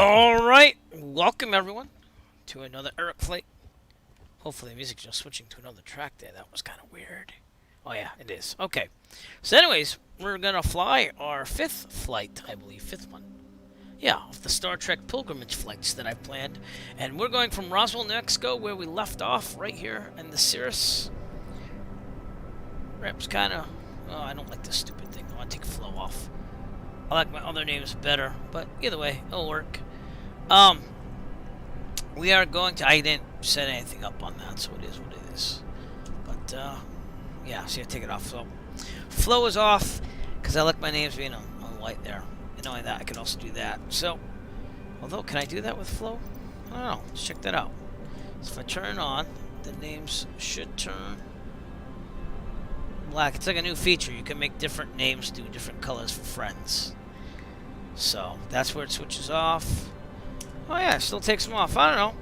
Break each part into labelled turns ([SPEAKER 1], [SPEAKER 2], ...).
[SPEAKER 1] Alright, welcome everyone to another Eric flight. Hopefully the music's just switching to another track there. That was kind of weird. Oh yeah, it is. Okay. So anyways, we're going to fly our fifth flight, I believe. Fifth one. Yeah, of the Star Trek pilgrimage flights that I planned. And we're going from Roswell, New Mexico, where we left off, right here in the Cirrus. Rap's kind of... Oh, I don't like this stupid thing. I want to take flow off. I like my other names better, but either way, it'll work. We are going to... I didn't set anything up on that, so it is what it is. But, yeah, see, I take it off. So, flow is off, because I like my names being on white there. And knowing that, I can also do that. So, although, can I do that with flow? I don't know. Let's check that out. So if I turn it on, the names should turn black. It's like a new feature. You can make different names do different colors for friends. So, that's where it switches off. Oh yeah, it still takes them off. I don't know.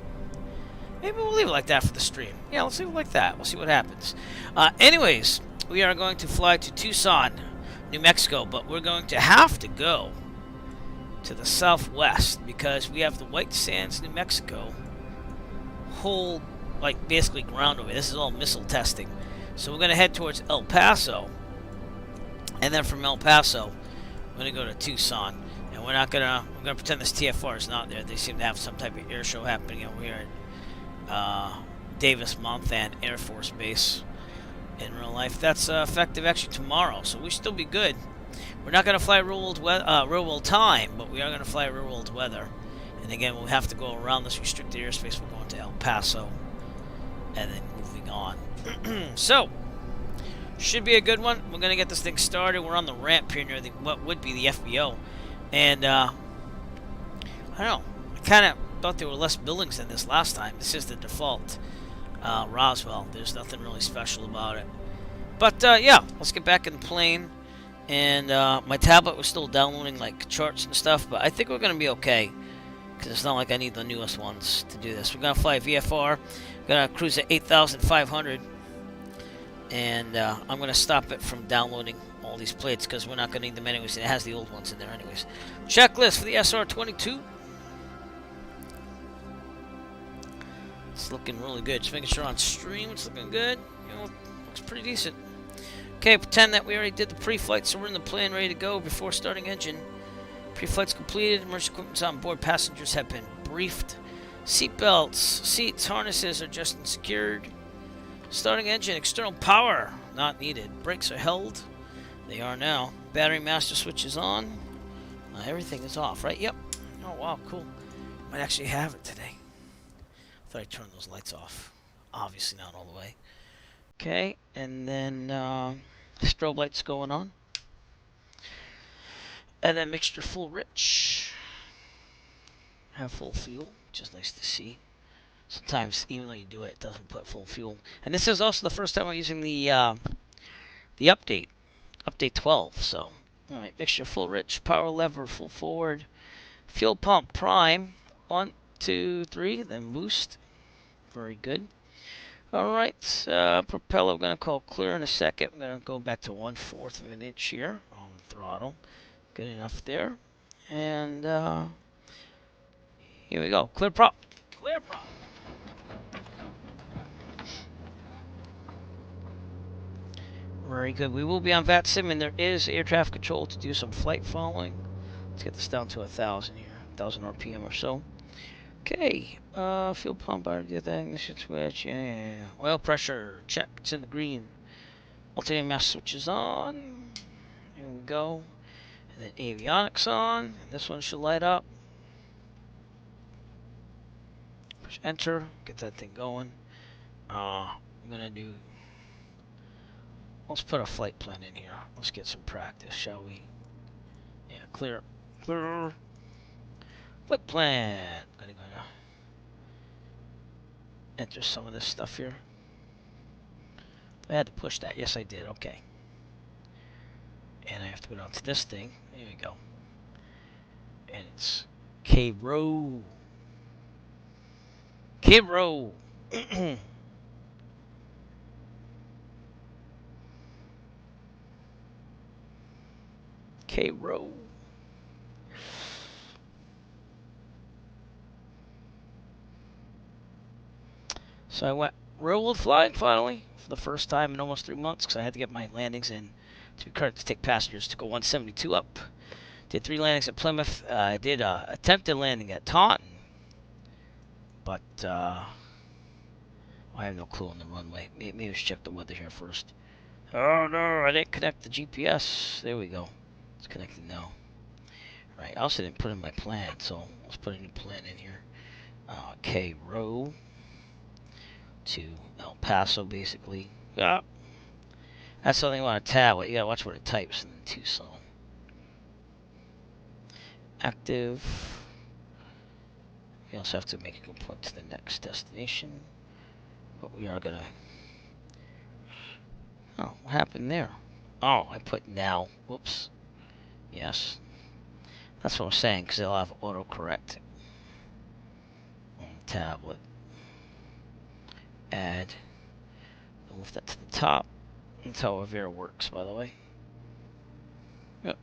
[SPEAKER 1] Maybe we'll leave it like that for the stream. Yeah, let's leave it like that. We'll see what happens. Anyways, we are going to fly to Tucson, New Mexico, but we're going to have to go to the southwest because we have the White Sands, New Mexico, whole, like, basically ground over. This is all missile testing. So we're going to head towards El Paso, and then from El Paso, we're going to go to Tucson. And we're gonna pretend this TFR is not there. They seem to have some type of air show happening over here at Davis-Monthan Air Force Base in real life. That's effective actually tomorrow, so we should still be good. We're not gonna fly real world time, but we are gonna fly real world weather. And again, we'll have to go around this restricted airspace. We're going to El Paso, and then moving on. So, should be a good one. We're gonna get this thing started. We're on the ramp here near what would be the FBO. And, I don't know, I kind of thought there were less buildings than this last time. This is the default Roswell. There's nothing really special about it. But, yeah, let's get back in the plane. And my tablet was still downloading, like, charts and stuff. But I think we're going to be okay. Because it's not like I need the newest ones to do this. We're going to fly VFR. We're going to cruise at 8,500. And I'm going to stop it from downloading all these plates because we're not going to need them anyways. It has the old ones in there anyways. Checklist for the SR-22. It's looking really good. Just making sure on stream it's looking good. You know, looks pretty decent. Okay, pretend that we already did the pre-flight, so we're in the plane ready to go before starting engine. Pre-flight's completed. Emergency equipment's on board. Passengers have been briefed. Seatbelts, seats, harnesses are just secured. Starting engine, external power not needed. Brakes are held. They are now. Battery master switch is on. Everything is off, right? Yep. Oh, wow, cool. Might actually have it today. I thought I turned those lights off. Obviously not all the way. Okay, and then strobe lights going on. And then mixture full rich. Have full fuel, which is nice to see. Sometimes, even though you do it, it doesn't put full fuel. And this is also the first time I'm using the update. Update 12, so. Alright, mixture full rich, power lever full forward, fuel pump prime, 1, 2, 3, then boost. Very good. Alright, propeller, I'm going to call clear in a second. I'm going to go back to 1/4 of an inch here on the throttle. Good enough there. And here we go. Clear prop. Clear prop. Very good. We will be on VAT sim, and there is air traffic control to do some flight following. Let's get this down to 1,000 here, 1,000 RPM or so. Okay, fuel pump, ignition switch, yeah. Oil pressure, check, it's in the green. Alternating master switch is on. Here we go. And then avionics on. And this one should light up. Push enter, get that thing going. I'm gonna do. Let's put a flight plan in here. Let's get some practice, shall we? Yeah, clear. Clear. Flight plan. Gonna enter some of this stuff here. I had to push that. Yes, I did. Okay. And I have to go down to this thing. There we go. And it's KROW. KROW. KROW. So I went railroad flying finally for the first time in almost 3 months because I had to get my landings in to be cleared to take passengers to go 172 up. Did 3 landings at Plymouth. I did attempted landing at Taunton, but I have no clue on the runway. Maybe let's check the weather here first. Oh no, I didn't connect the GPS. There we go. It's connected now. Right, I also didn't put in my plan, so let's put a new plan in here. KROW to El Paso, basically. Yeah, that's something you want to tablet. You gotta watch what it types in Tucson. Active. We also have to make a point to the next destination. But we are gonna. Oh, what happened there? Oh, I put now. Whoops. Yes. That's what I'm saying, because they'll have autocorrect on the tablet. Add. Move that to the top. That's how Avera works, by the way. Yep.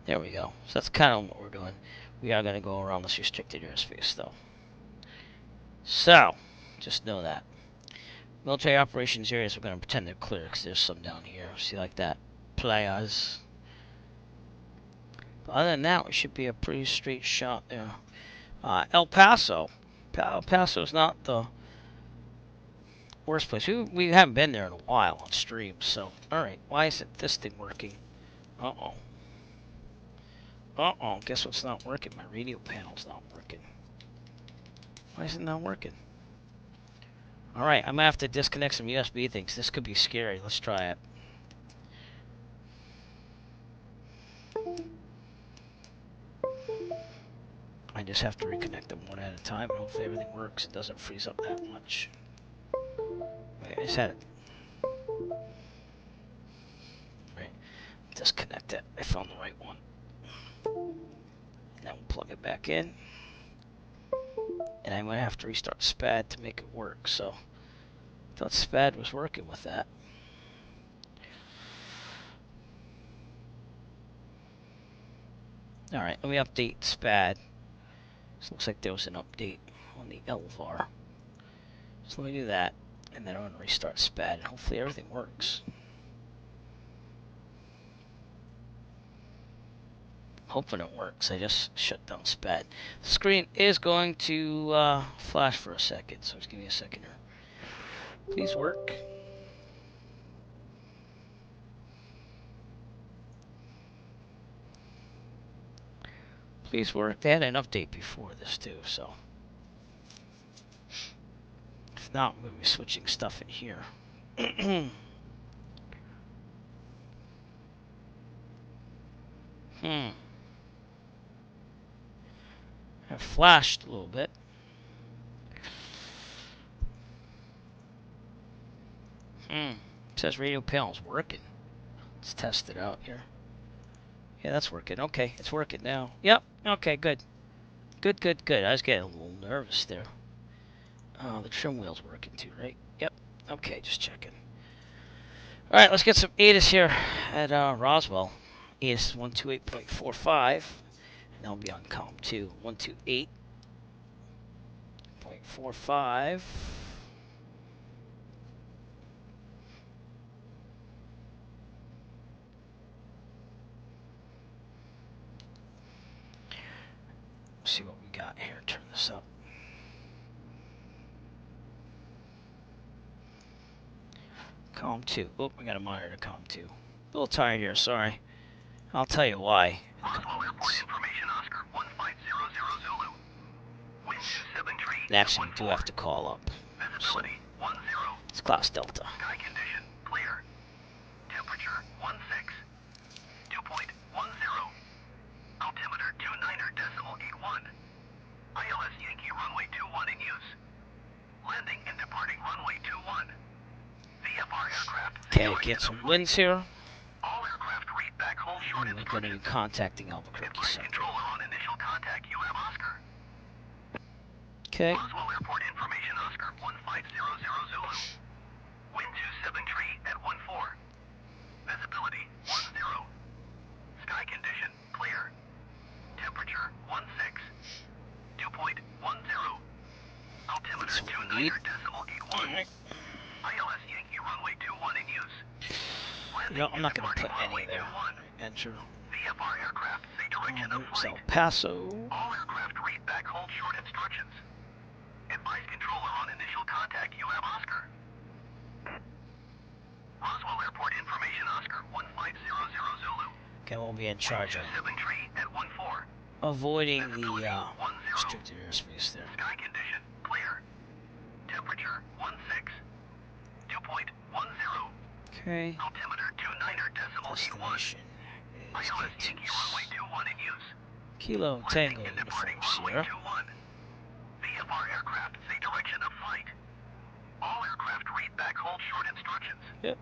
[SPEAKER 1] There we go. So that's kind of what we're doing. We are going to go around this restricted airspace, though. So, just know that. Military operations areas, we're going to pretend they're clear, because there's some down here. See, like that? Playas. But other than that, we should be a pretty straight shot there. El Paso. El Paso is not the worst place. We haven't been there in a while on stream, so. Alright, why isn't this thing working? Uh-oh. Uh-oh, guess what's not working? My radio panel's not working. Why is it not working? Alright, I'm gonna have to disconnect some USB things. This could be scary. Let's try it. I just have to reconnect them one at a time. Hopefully everything works. It doesn't freeze up that much. Wait, I just had it. Right. Disconnect it. I found the right one. Now we'll plug it back in. And I'm gonna have to restart SPAD to make it work, so I thought SPAD was working with that. Alright, let me update SPAD. This looks like there was an update on the LVAR. So let me do that, and then I'm gonna restart SPAD, and hopefully everything works. Hoping it works. I just shut down SPAD. The screen is going to flash for a second, so just give me a second here. Please work. Please work. They had an update before this too, so if not, I'm going to be switching stuff in here. I've flashed a little bit. It says radio panel's working. Let's test it out here. Yeah, that's working. Okay, it's working now. Yep. Okay, good. Good, good, good. I was getting a little nervous there. Oh, the trim wheel's working too, right? Yep. Okay, just checking. Alright, let's get some ATIS here at Roswell. ATIS 128.45. And that'll be on column 2. 128.45. Let's see what we got here. Turn this up. Column 2. Oh, we got a monitor to column 2. A little tired here, sorry. I'll tell you why. And actually, we do have to call up. So, it's Class Delta.
[SPEAKER 2] Sky condition clear. Temperature 16. Dew point 10. Altimeter 29.81. ILS Yankee runway 21 in use. Landing and departing runway 21. VFR aircraft.
[SPEAKER 1] Okay, get some winds here.
[SPEAKER 2] All aircraft read back home short
[SPEAKER 1] And we're going to be contacting Albuquerque
[SPEAKER 2] Flight
[SPEAKER 1] Center.
[SPEAKER 2] controller on initial contact. You have Oscar.
[SPEAKER 1] Okay.
[SPEAKER 2] Roswell Airport information Oscar 1500 Zulu. Wind 273 at 14. Visibility 10. Sky condition clear. Temperature 16. Dew point 10.
[SPEAKER 1] You know, I'm not going to put any there. Enter.
[SPEAKER 2] VFR aircraft, say direction of
[SPEAKER 1] There's
[SPEAKER 2] flight.
[SPEAKER 1] El Paso.
[SPEAKER 2] All aircraft read back hold short instructions. Advise controller on initial contact. You have Oscar. Roswell Airport information, Oscar 1500 Zulu.
[SPEAKER 1] Okay, we'll be in charge of
[SPEAKER 2] 7 tree at 14.
[SPEAKER 1] avoiding the restricted airspace there.
[SPEAKER 2] Sky condition clear. Temperature 16. Dew point 10.
[SPEAKER 1] Okay.
[SPEAKER 2] Altimeter 29.81.
[SPEAKER 1] Destination is
[SPEAKER 2] ILS Yankee runway
[SPEAKER 1] KTUS
[SPEAKER 2] 21 in use.
[SPEAKER 1] Kilo Tango
[SPEAKER 2] Landing and
[SPEAKER 1] Uniform
[SPEAKER 2] departing runway
[SPEAKER 1] Sierra.
[SPEAKER 2] 21. VFR aircraft, say direction of flight. All aircraft read back hold short instructions.
[SPEAKER 1] Yep.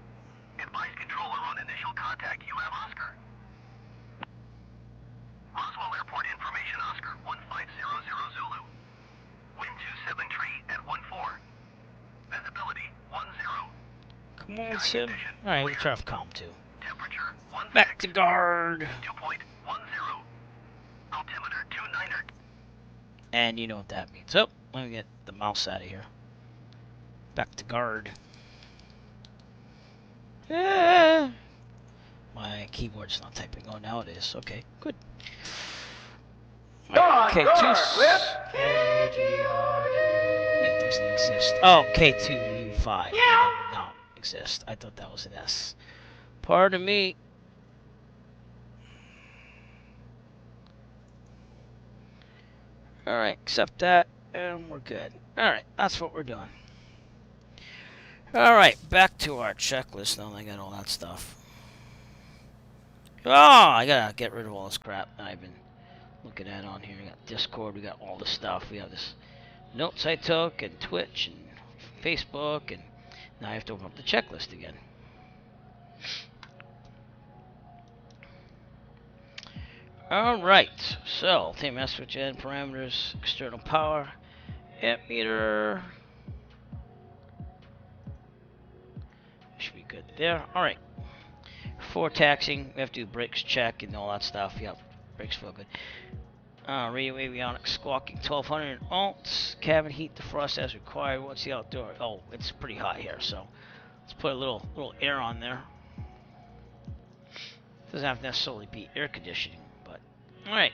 [SPEAKER 2] Advise controller on initial contact. You have Oscar. Roswell Airport information, Oscar 1500 Zulu. Wind 27 tree at 14. Visibility 10.
[SPEAKER 1] Come on, Sim. Alright, we'll try off comm too.
[SPEAKER 2] Temperature 16.
[SPEAKER 1] Back to guard.
[SPEAKER 2] Dew point 10. Altimeter 29.
[SPEAKER 1] And you know what that means. Oh, let me get the mouse out of here. Back to guard. Yeah. My keyboard's not typing. Oh, now it is. Okay, good. KTUS. It doesn't exist. Oh, K2U5. It does not exist. I thought that was an S. Pardon me. Alright, accept that, and we're good. Alright, that's what we're doing. Alright, back to our checklist now that I got all that stuff. Oh, I gotta get rid of all this crap that I've been looking at on here. We got Discord, we got all the stuff. We have this notes I took, and Twitch, and Facebook, and now I have to open up the checklist again. Alright, so TMS switch in, parameters, external power, amp meter. Should be good there. Alright. For taxing, we have to do brakes check and all that stuff. Yep, brakes feel good. Radio avionics squawking 1200 ohms. Cabin heat defrost as required. What's the outdoor? Oh, it's pretty hot here, so let's put a little air on there. Doesn't have to necessarily be air conditioning, but alright.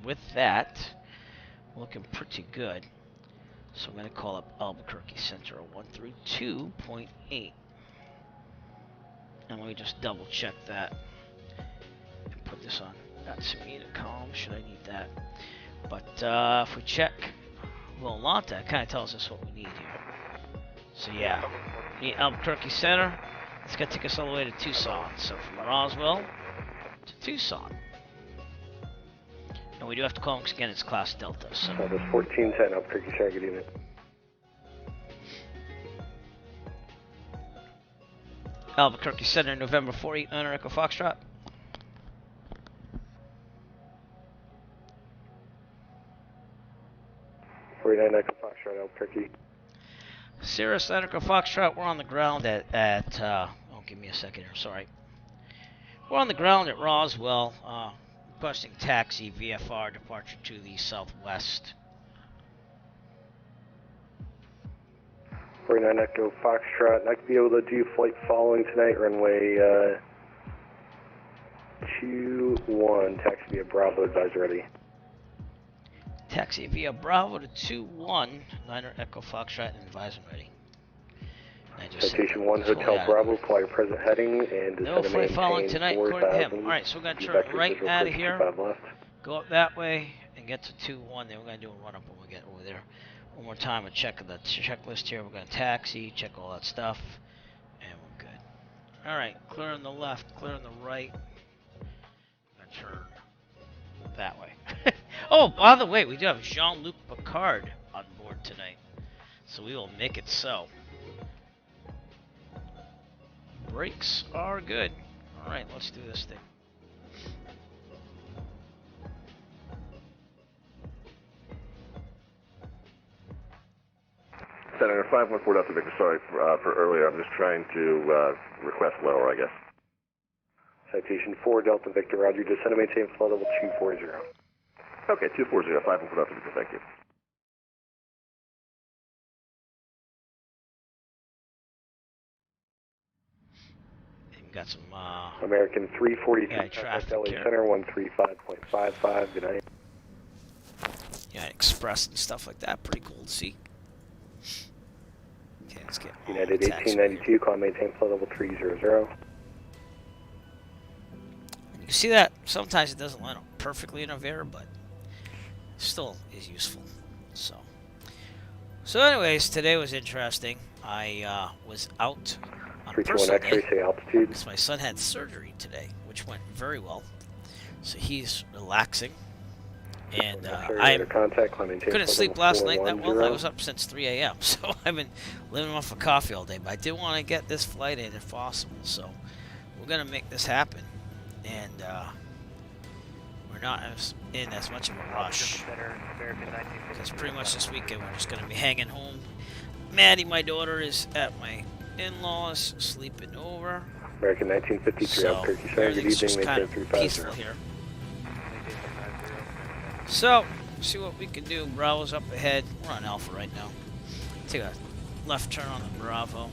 [SPEAKER 1] With that, looking pretty good. So I'm going to call up Albuquerque Center 132.8. And let me just double check that and put this on. That's me to calm. Should I need that? But if we check Volanta, it kind of tells us what we need here. So yeah, we need Albuquerque Center. It's going to take us all the way to Tucson. So from Roswell to Tucson. And we do have to call them because again it's Class Delta. So
[SPEAKER 3] this 1410 Albuquerque Center, good evening.
[SPEAKER 1] Albuquerque Center, November 489 Echo Foxtrot.
[SPEAKER 3] Echo Foxtrot, Albuquerque.
[SPEAKER 1] Sirius Echo Foxtrot, we're on the ground at oh, give me a second here, sorry. We're on the ground at Roswell, requesting taxi VFR departure to the southwest.
[SPEAKER 3] 49 Echo Foxtrot, not going to be able to do flight following tonight, runway 21, taxi via Bravo, advise ready.
[SPEAKER 1] Taxi via Bravo to 21, Niner Echo Foxtrot, and advise and ready.
[SPEAKER 3] Citation 1, Hotel Bravo, call your present heading, and
[SPEAKER 1] no flight following tonight, according to him. Alright, so we're going to turn right out of here, go up that way, and get to 2-1, then we're going to do a run-up when we get over there. One more time, a check of the checklist here. We're going to taxi, check all that stuff, and we're good. Alright, clear on the left, clear on the right. I'm going to turn that way. Oh, by the way, we do have Jean Luc Picard on board tonight, so we will make it so. Brakes are good. Alright, let's do this thing.
[SPEAKER 4] Senator 514 Delta Victor, sorry for earlier. I'm just trying to request lower, I guess.
[SPEAKER 3] Citation 4 Delta Victor, roger, descend and maintain flight level 240.
[SPEAKER 4] Okay, 240, 514 Delta Victor, thank you.
[SPEAKER 1] Got some
[SPEAKER 3] American 343
[SPEAKER 1] yeah, traffic
[SPEAKER 3] LA
[SPEAKER 1] here.
[SPEAKER 3] Center 135.55. Good night.
[SPEAKER 1] Yeah, Express and stuff like that. Pretty cool to see. Okay, let's get on
[SPEAKER 3] United
[SPEAKER 1] the taxiway here.
[SPEAKER 3] 1892, call maintain flight level 300.
[SPEAKER 1] You can see that sometimes it doesn't line up perfectly in a air, but still is useful. So anyways, today was interesting. I was out on a
[SPEAKER 3] 321
[SPEAKER 1] personal
[SPEAKER 3] X-ray,
[SPEAKER 1] day
[SPEAKER 3] say altitude.
[SPEAKER 1] because my son had surgery today, which went very well. So he's relaxing, and I
[SPEAKER 3] contact, climb maintain
[SPEAKER 1] couldn't
[SPEAKER 3] flight
[SPEAKER 1] sleep
[SPEAKER 3] level
[SPEAKER 1] last night that well.
[SPEAKER 3] 410.
[SPEAKER 1] I was up since 3 a.m., so I've been living off of coffee all day. But I did want to get this flight in if possible, so we're gonna make this happen. And we're not in as much of a rush because pretty much this weekend we're just gonna be hanging home. Maddie, my daughter, is at my in-laws sleeping over.
[SPEAKER 3] American 1953,
[SPEAKER 1] So
[SPEAKER 3] Albuquerque Center. Good
[SPEAKER 1] everything's just
[SPEAKER 3] evening,
[SPEAKER 1] kind
[SPEAKER 3] maintain
[SPEAKER 1] of peaceful
[SPEAKER 3] 350.
[SPEAKER 1] here. So, see what we can do. Bravo's up ahead. We're on Alpha right now. Take a left turn on the Bravo.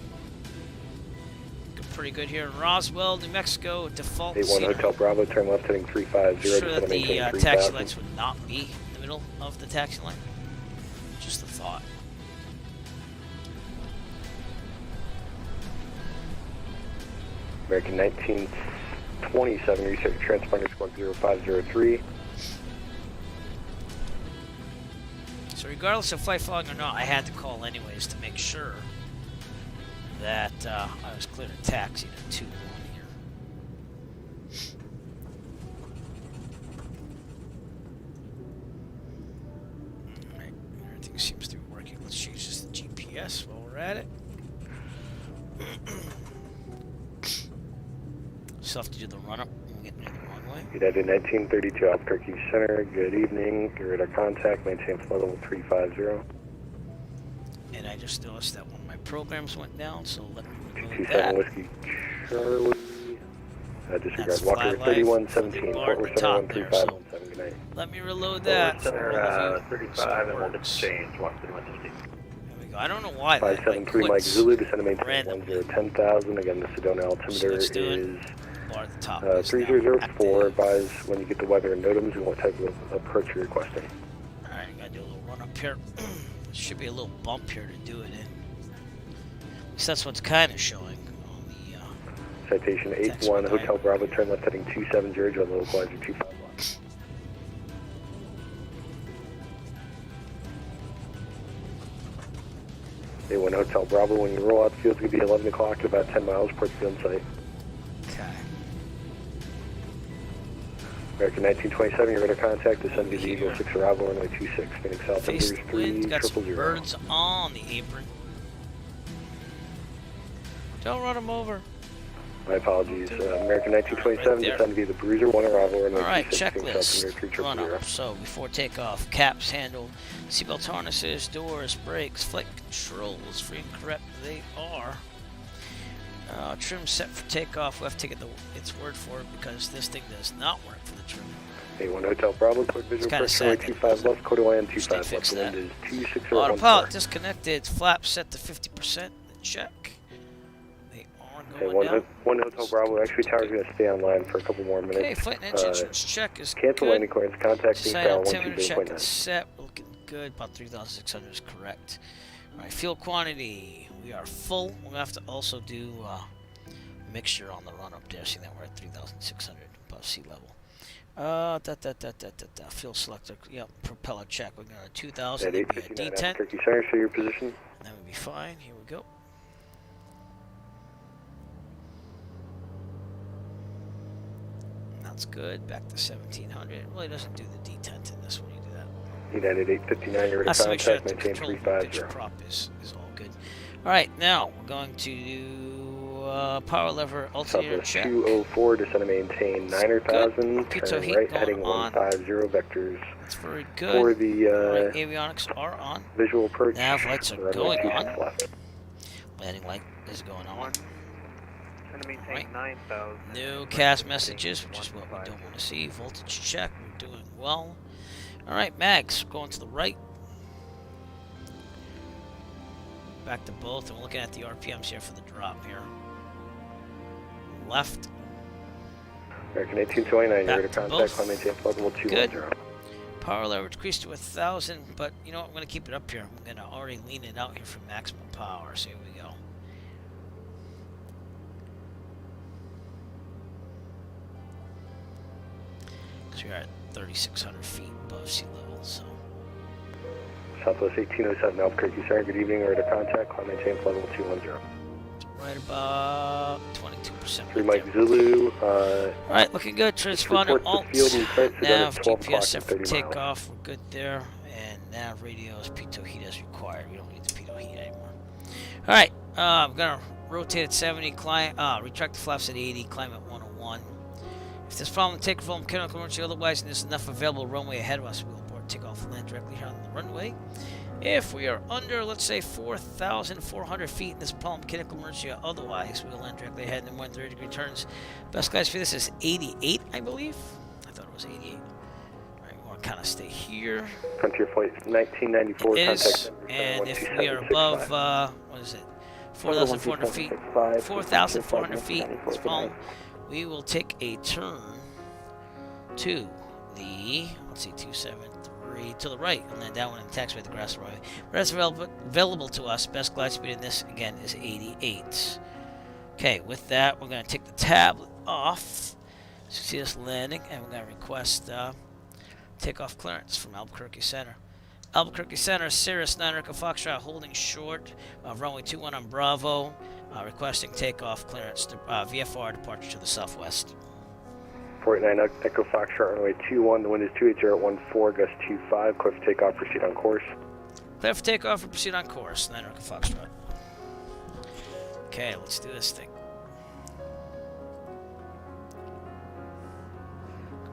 [SPEAKER 1] Looking pretty good here in Roswell, New Mexico. Default
[SPEAKER 3] 81
[SPEAKER 1] here.
[SPEAKER 3] Hotel Bravo, turn left heading 350.
[SPEAKER 1] Sure
[SPEAKER 3] Descend
[SPEAKER 1] that
[SPEAKER 3] and
[SPEAKER 1] the
[SPEAKER 3] maintain
[SPEAKER 1] taxi
[SPEAKER 3] 3000.
[SPEAKER 1] lights would not be in the middle of the taxi line. Just a thought.
[SPEAKER 3] American 1927, reset your transponder squawk 0503.
[SPEAKER 1] So regardless of flight following or not, I had to call anyways to make sure that I was clear to taxi to 2-1 here. Alright, everything seems to be working. Let's change this to GPS while we're at it. Still have to do the run-up when we get near the runway.
[SPEAKER 3] United 1932, Albuquerque Center. Good evening. Your radar contact, maintain flight level 350.
[SPEAKER 1] And I just noticed that one of my programs went down, so let me remove
[SPEAKER 3] 227
[SPEAKER 1] that.
[SPEAKER 3] Whiskey Charlie. Disregard
[SPEAKER 1] That's
[SPEAKER 3] Walker
[SPEAKER 1] fly life
[SPEAKER 3] 3117,
[SPEAKER 1] for the
[SPEAKER 3] Fort Worth
[SPEAKER 1] bar
[SPEAKER 3] Center
[SPEAKER 1] at the top there,
[SPEAKER 3] 13517. Good night.
[SPEAKER 1] Let me reload that.
[SPEAKER 3] Center,
[SPEAKER 1] All of you.
[SPEAKER 3] 35, and we'll
[SPEAKER 1] works.
[SPEAKER 3] exchange 13160.
[SPEAKER 1] There we go. I don't know why that like,
[SPEAKER 3] 573 Mike
[SPEAKER 1] clicks
[SPEAKER 3] Zulu, descend and maintain
[SPEAKER 1] randomly.
[SPEAKER 3] 10,000. Again, the Sedona altimeter
[SPEAKER 1] let's do it.
[SPEAKER 3] is
[SPEAKER 1] Bar at the top is now
[SPEAKER 3] 3004.
[SPEAKER 1] active.
[SPEAKER 3] Advise when you get the weather and NOTAMs and what type of approach you're requesting.
[SPEAKER 1] Alright, gotta do a little run up here. There should be a little bump here to do it in. At least that's what's kind of showing on the
[SPEAKER 3] Citation
[SPEAKER 1] Text
[SPEAKER 3] 81
[SPEAKER 1] with
[SPEAKER 3] Hotel
[SPEAKER 1] I.
[SPEAKER 3] Bravo, turn left heading 270, drive localizer 251. A1 Hotel Bravo, when you roll out the field, it's going to be 11 o'clock, about 10 miles, port field site.
[SPEAKER 1] Okay.
[SPEAKER 3] American 1927, your radar contact, descend to the Eagle 6 arrival, runway 26, Phoenix South,
[SPEAKER 1] Face
[SPEAKER 3] numbers
[SPEAKER 1] the wind, got some
[SPEAKER 3] 3000.
[SPEAKER 1] birds on the apron. Don't run them over.
[SPEAKER 3] My apologies. American 1927,
[SPEAKER 1] Right there.
[SPEAKER 3] descend via the Bruiser, 1 arrival, runway
[SPEAKER 1] Alright,
[SPEAKER 3] 26, Phoenix South,
[SPEAKER 1] checklist.
[SPEAKER 3] numbers
[SPEAKER 1] Run
[SPEAKER 3] 3000.
[SPEAKER 1] up. So, before takeoff, caps handled, seatbelt harnesses, doors, brakes, flight controls. Free and correct, they are. Trim set for takeoff. We'll have to take its word for it because this thing does not work for the trim.
[SPEAKER 3] A1 Hotel Bravo, code visual
[SPEAKER 1] kinda
[SPEAKER 3] approach, runway
[SPEAKER 1] sad that
[SPEAKER 3] 25 left, code OIN
[SPEAKER 1] Stay
[SPEAKER 3] 25 left,
[SPEAKER 1] fixed
[SPEAKER 3] the wind
[SPEAKER 1] that.
[SPEAKER 3] is 26014.
[SPEAKER 1] Autopilot disconnected. Flaps set to 50%. Check. They are
[SPEAKER 3] Okay,
[SPEAKER 1] going down.
[SPEAKER 3] one Hotel Bravo, actually tower's going to stay online for a couple more minutes.
[SPEAKER 1] Okay, flight and engines check is
[SPEAKER 3] Cancel
[SPEAKER 1] good.
[SPEAKER 3] landing clearance, contact being
[SPEAKER 1] Side
[SPEAKER 3] foul
[SPEAKER 1] altimeter check
[SPEAKER 3] 128.9.
[SPEAKER 1] is set. We're looking good. About 3,600 is correct. Alright, fuel quantity. We are full. We're going to have to also do mixture on the run up there. See that we're at 3,600 above sea level. Fuel selector. Yep, propeller check. We're going to 2,000.
[SPEAKER 3] At
[SPEAKER 1] That'd be a
[SPEAKER 3] 859
[SPEAKER 1] D10.
[SPEAKER 3] Albuquerque Center, show your position.
[SPEAKER 1] That would be fine. Here we go. That's good. Back to 1,700. It really doesn't do the detent in this when you do that.
[SPEAKER 3] United 859, you're
[SPEAKER 1] Has
[SPEAKER 3] at
[SPEAKER 1] to make sure
[SPEAKER 3] contact,
[SPEAKER 1] that the
[SPEAKER 3] maintain
[SPEAKER 1] control picture
[SPEAKER 3] 350.
[SPEAKER 1] prop is all good. Alright, now we're going to do power lever alternator
[SPEAKER 3] Southwest
[SPEAKER 1] check.
[SPEAKER 3] 204, descend and maintain 9,000,
[SPEAKER 1] Pitot
[SPEAKER 3] turn
[SPEAKER 1] heat
[SPEAKER 3] right
[SPEAKER 1] going
[SPEAKER 3] heading
[SPEAKER 1] on.
[SPEAKER 3] 150 vectors.
[SPEAKER 1] That's very
[SPEAKER 3] For
[SPEAKER 1] good.
[SPEAKER 3] the
[SPEAKER 1] Alright, avionics are on.
[SPEAKER 3] visual approach,
[SPEAKER 1] Nav lights are
[SPEAKER 3] runway
[SPEAKER 1] going
[SPEAKER 3] 26
[SPEAKER 1] on.
[SPEAKER 3] left.
[SPEAKER 1] Landing light is going on.
[SPEAKER 5] Trying to maintain
[SPEAKER 1] Right.
[SPEAKER 5] 9,000.
[SPEAKER 1] No CAS messages, which is what we don't want to see. Voltage check, we're doing well. Alright, mags, going to the right. Back to both, and we're looking at the RPMs here for the drop here. left.
[SPEAKER 3] American 1829,
[SPEAKER 1] Back
[SPEAKER 3] you're to
[SPEAKER 1] to
[SPEAKER 3] contact,
[SPEAKER 1] both.
[SPEAKER 3] climb maintain flight level 210.
[SPEAKER 1] Power lever decreased to 1,000, but you know what? I'm going to keep it up here. I'm going to already lean it out here for maximum power. So here we go. Because we are at 3,600 feet above sea level, so.
[SPEAKER 3] Southwest 1807 Albuquerque, sir. Good evening, you're to contact, climb maintain flight level 210.
[SPEAKER 1] Right about 22%.
[SPEAKER 3] 3
[SPEAKER 1] right
[SPEAKER 3] Mike
[SPEAKER 1] there.
[SPEAKER 3] Zulu,
[SPEAKER 1] Alright, looking good. Transponder
[SPEAKER 3] report to
[SPEAKER 1] alt.
[SPEAKER 3] field and start to
[SPEAKER 1] Nav,
[SPEAKER 3] at 12
[SPEAKER 1] GPS
[SPEAKER 3] o'clock
[SPEAKER 1] set
[SPEAKER 3] and
[SPEAKER 1] for
[SPEAKER 3] 30 miles.
[SPEAKER 1] takeoff. We're good there. And nav radios, pitot heat as required. We don't need the pitot heat anymore. Alright, I'm going to rotate at 70, retract the flaps at 80, climb at 101. If there's problem, take full mechanical emergency. Otherwise, and there's enough available runway ahead of us, we'll abort, take off, and land directly here on the runway. If we are under, let's say, 4,400 feet in this problem, mechanical emergency, otherwise, we'll land directly ahead and then 130-degree turns. Best guys for this is 88, I believe. I thought it was 88. All right, we want to kind of stay here.
[SPEAKER 3] Frontier Flight 1994,
[SPEAKER 1] It is,
[SPEAKER 3] contact.
[SPEAKER 1] and if we are above, what is it, 4,400 feet, 4,400 feet in this problem, we will take a turn to the, let's see, 273 to the right, and then that one and taxiway the grass runway. That's available to us. Best glide speed in this again is 88. Okay, with that, we're going to take the tablet off. So see us landing, and we're going to request takeoff clearance from Albuquerque Center. Albuquerque Center, Cirrus 9 Echo Foxtrot, holding short, runway 21 on Bravo, requesting takeoff clearance to VFR departure to the southwest.
[SPEAKER 3] 49 Echo Foxtrot, runway 21, the wind is 280 at 14, gust 25, clear for takeoff, proceed on course.
[SPEAKER 1] Clear for takeoff and proceed on course, 9 Echo Foxtrot. Okay, let's do this thing.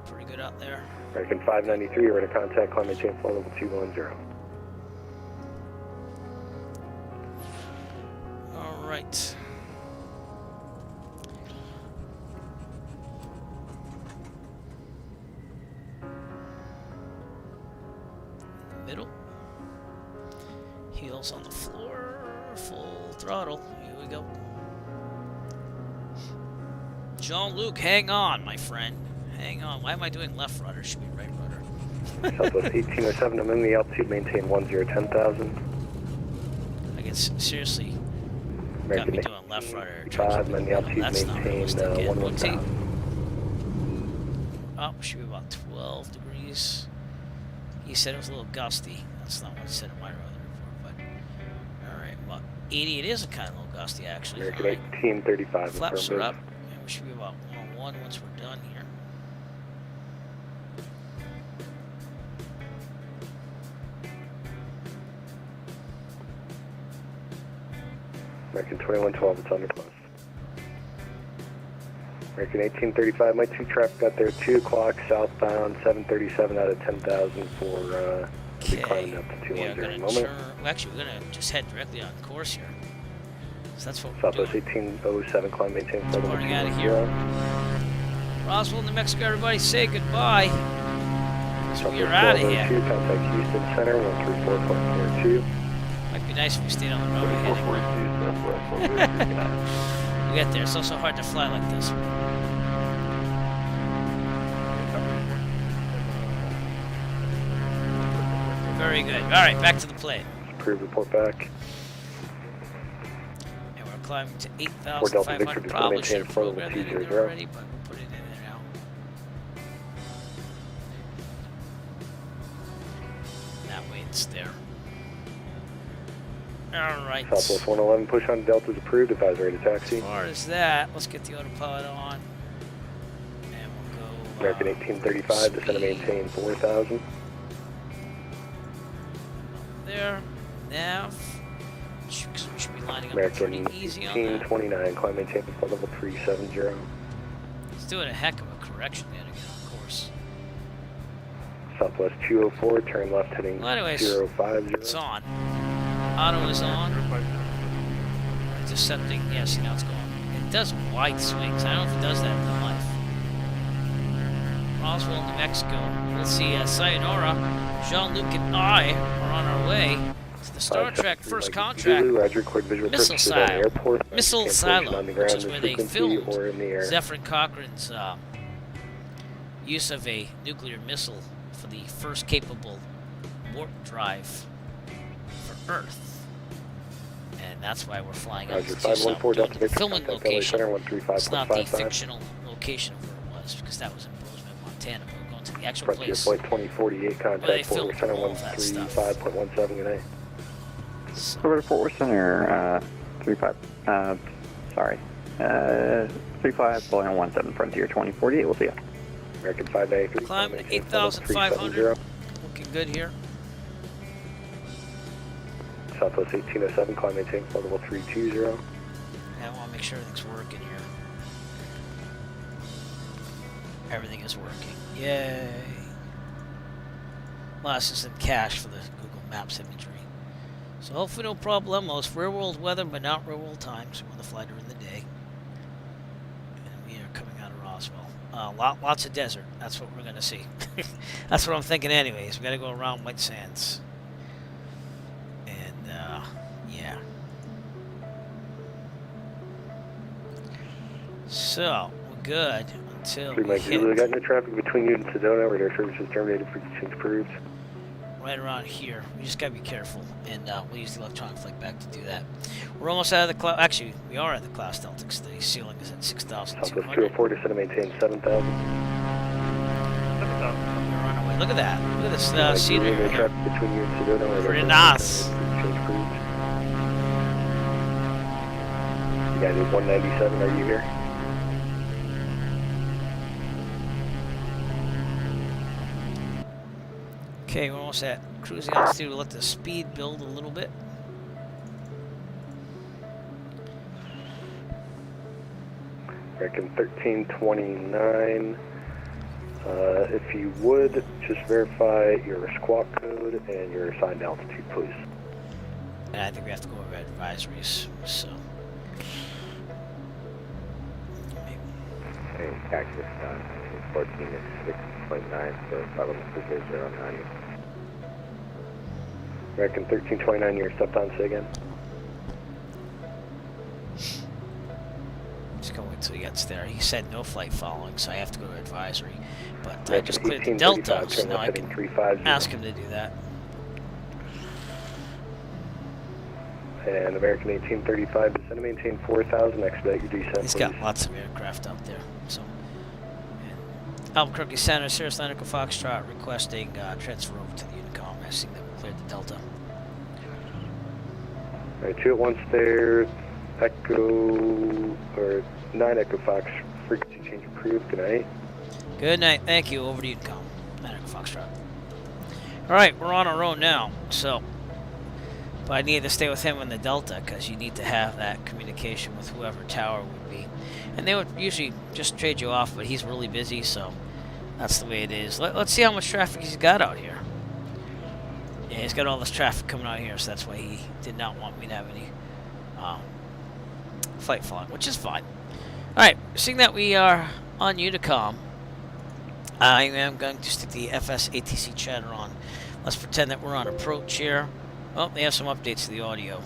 [SPEAKER 1] Pretty good out there.
[SPEAKER 3] American 593, you're in contact, climb maintain flight level 210.
[SPEAKER 1] All right. Middle. Heels on the floor. Full throttle. Here we go. Jean Luc, hang on, my friend. Hang on. Why am I doing left rudder? Should be right rudder.
[SPEAKER 3] Southwest 1807, I'm in the altitude, maintain 10,000.
[SPEAKER 1] I guess seriously got me doing left rudder.
[SPEAKER 3] 5, I'm in the altitude,
[SPEAKER 1] That's not
[SPEAKER 3] maintain
[SPEAKER 1] realistic.
[SPEAKER 3] 11,000.
[SPEAKER 1] Oh, should be about 12 degrees. He said it was a little gusty. That's not what he said in my weather report, but alright, about 80 it is a kind of little gusty actually.
[SPEAKER 3] American
[SPEAKER 1] Alright.
[SPEAKER 3] 1835,
[SPEAKER 1] Flaps are up,
[SPEAKER 3] affirmative.
[SPEAKER 1] and we should be about 101 once we're done here.
[SPEAKER 3] American 2112, it's under close. American 1835, my 2 traffic got there 2 o'clock southbound, 737 out of 10,000 for
[SPEAKER 1] Okay,
[SPEAKER 3] climbing up to
[SPEAKER 1] we are
[SPEAKER 3] 210
[SPEAKER 1] going
[SPEAKER 3] in a
[SPEAKER 1] to
[SPEAKER 3] moment.
[SPEAKER 1] turn, well, actually we're going to just head directly on course here. So that's what we're
[SPEAKER 3] Southwest
[SPEAKER 1] doing.
[SPEAKER 3] 1807, climb maintain flight level
[SPEAKER 1] Departing out of
[SPEAKER 3] 210.
[SPEAKER 1] Roswell, New Mexico, everybody say goodbye. So we are
[SPEAKER 3] Southwest
[SPEAKER 1] out of here.
[SPEAKER 3] 1202, contact Houston Center, 134.42.
[SPEAKER 1] Might be nice if we stayed on the road ahead.
[SPEAKER 4] 4442 Southwest.
[SPEAKER 1] We get there. It's also hard to fly like this. Very good. All right, back to the plane.
[SPEAKER 3] Approved, report back.
[SPEAKER 1] And we're climbing to
[SPEAKER 3] 4 Delta Victor,
[SPEAKER 1] 8,500.
[SPEAKER 3] just
[SPEAKER 1] Probably
[SPEAKER 3] maintain
[SPEAKER 1] should have
[SPEAKER 3] flight level
[SPEAKER 1] programmed it in
[SPEAKER 3] 200.
[SPEAKER 1] there already, but we'll put it in there now. That way it's there. All right.
[SPEAKER 3] Southwest 111, push on Delta's approved, advisory to taxi.
[SPEAKER 1] As far as that, let's get the autopilot on. And we'll go.
[SPEAKER 3] American 1835, descend and maintain 4,000.
[SPEAKER 1] There. Nav. Because we should be lining up
[SPEAKER 3] American
[SPEAKER 1] pretty easy on that.
[SPEAKER 3] 1829, climb maintain flight level 370.
[SPEAKER 1] It's doing a heck of a correction yet again, of course.
[SPEAKER 3] Southwest 204, turn left heading
[SPEAKER 1] Well, anyways,
[SPEAKER 3] 050.
[SPEAKER 1] It's on. Auto is on. Intercepting. Yeah, see, now it's going. It does wide swings. I don't know if it does that in real life. Roswell, New Mexico. We'll see. Sayonara. Jean Luc and I are on our way It's the Star Trek first
[SPEAKER 3] Zulu,
[SPEAKER 1] contract
[SPEAKER 3] Roger, record visual
[SPEAKER 1] missile
[SPEAKER 3] purposes on the
[SPEAKER 1] silo.
[SPEAKER 3] airport.
[SPEAKER 1] Missile
[SPEAKER 3] Cancellation
[SPEAKER 1] silo,
[SPEAKER 3] on the
[SPEAKER 1] which
[SPEAKER 3] ground,
[SPEAKER 1] is
[SPEAKER 3] the
[SPEAKER 1] where they
[SPEAKER 3] frequency,
[SPEAKER 1] filmed
[SPEAKER 3] or in the air.
[SPEAKER 1] Zefram Cochrane's use of a nuclear missile for the first capable warp drive for Earth. And that's why we're flying out
[SPEAKER 3] Roger,
[SPEAKER 1] to Tucson.
[SPEAKER 3] 514 Delta
[SPEAKER 1] The
[SPEAKER 3] Victor,
[SPEAKER 1] filming
[SPEAKER 3] contact LA
[SPEAKER 1] location.
[SPEAKER 3] Center 135.55.
[SPEAKER 1] It's not the fictional location of where it was, because that was in Bozeman, Montana. But we're going to the actual
[SPEAKER 3] Frontier
[SPEAKER 1] place.
[SPEAKER 3] Flight 2048,
[SPEAKER 1] they
[SPEAKER 3] contact Fort Worth
[SPEAKER 1] filmed
[SPEAKER 3] Center
[SPEAKER 1] all of that stuff.
[SPEAKER 3] 135.17, good night.
[SPEAKER 1] So,
[SPEAKER 6] Over to Fort Worth Center, 35, 35, Boeing 17, Frontier 2048, we'll see ya.
[SPEAKER 3] American 583.
[SPEAKER 1] climbing at 8,500. Looking good here.
[SPEAKER 3] Southwest 1807, climb maintain, flight level 320.
[SPEAKER 1] And I want to make sure everything's working here. Everything is working. Yay. Lost is in cache for the Google Maps imagery. So hopefully no problemos. Real world weather, but not real world times. We want to fly during the day. And we are coming out of Roswell. Lots of desert. That's what we're going to see. That's what I'm thinking anyways. We got to go around White Sands. And, yeah. So, we're good until we
[SPEAKER 3] Mike Zulu,
[SPEAKER 1] hit
[SPEAKER 3] got no traffic between you and Sedona. Radar services terminated, frequency approved.
[SPEAKER 1] right around here. We just got to be careful. And we'll use the electronic flight back to do that. We're almost out of the cloud. Actually, we are at the class Delta because the ceiling is at
[SPEAKER 3] Southwest
[SPEAKER 1] 6,200.
[SPEAKER 3] 204, descend to maintain 7,000.
[SPEAKER 1] We're on our way. Look at that. Look at this
[SPEAKER 3] Mike
[SPEAKER 1] scenery
[SPEAKER 3] Zulu, no
[SPEAKER 1] right here.
[SPEAKER 3] traffic between you and Sedona. Radar
[SPEAKER 1] Pretty
[SPEAKER 3] services
[SPEAKER 1] nice.
[SPEAKER 3] terminated, frequency approved. You guys need 197, are you here?
[SPEAKER 1] Okay, we're almost at cruising altitude. We'll let the speed build a little bit.
[SPEAKER 3] American 1329. If you would, just verify your squawk code and your assigned altitude, please.
[SPEAKER 1] And I think we have to go over advisories. So,
[SPEAKER 6] Hey, Cactus, 14 is 6.9, so follow Mr. 090.
[SPEAKER 3] American 1329, you're stepped on, say again.
[SPEAKER 1] just gonna wait till he gets there. He said no flight following, so I have to go to advisory. But I
[SPEAKER 3] American
[SPEAKER 1] just cleared the
[SPEAKER 3] 1835,
[SPEAKER 1] Delta, so
[SPEAKER 3] turn
[SPEAKER 1] now
[SPEAKER 3] left
[SPEAKER 1] I
[SPEAKER 3] heading
[SPEAKER 1] can
[SPEAKER 3] 350.
[SPEAKER 1] ask him to do that.
[SPEAKER 3] And American 1835, descend to maintain 4,000, expedite your descent,
[SPEAKER 1] He's
[SPEAKER 3] please.
[SPEAKER 1] got lots of aircraft out there. So, and Albuquerque Center, Sirius Atlantic Foxtrot requesting transfer over to the Unicom. I see that we cleared the Delta.
[SPEAKER 3] Alright, 2 at 1 there, Echo, or 9 Echo Fox, frequency change approved, good night.
[SPEAKER 1] Good night. Thank you. Over to Unicom. Atlantic Foxtrot. All right, we're on our own now. So, but I need to stay with him in the Delta because you need to have that communication with whoever tower would be. And they would usually just trade you off, but he's really busy, so that's the way it is. Let's see how much traffic he's got out here. Yeah, he's got all this traffic coming out here, so that's why he did not want me to have any flight flying, which is fine. All right, seeing that we are on Unicom, I am going to stick the FS ATC chatter on. Let's pretend that we're on approach here. Well, they have some updates to the audio.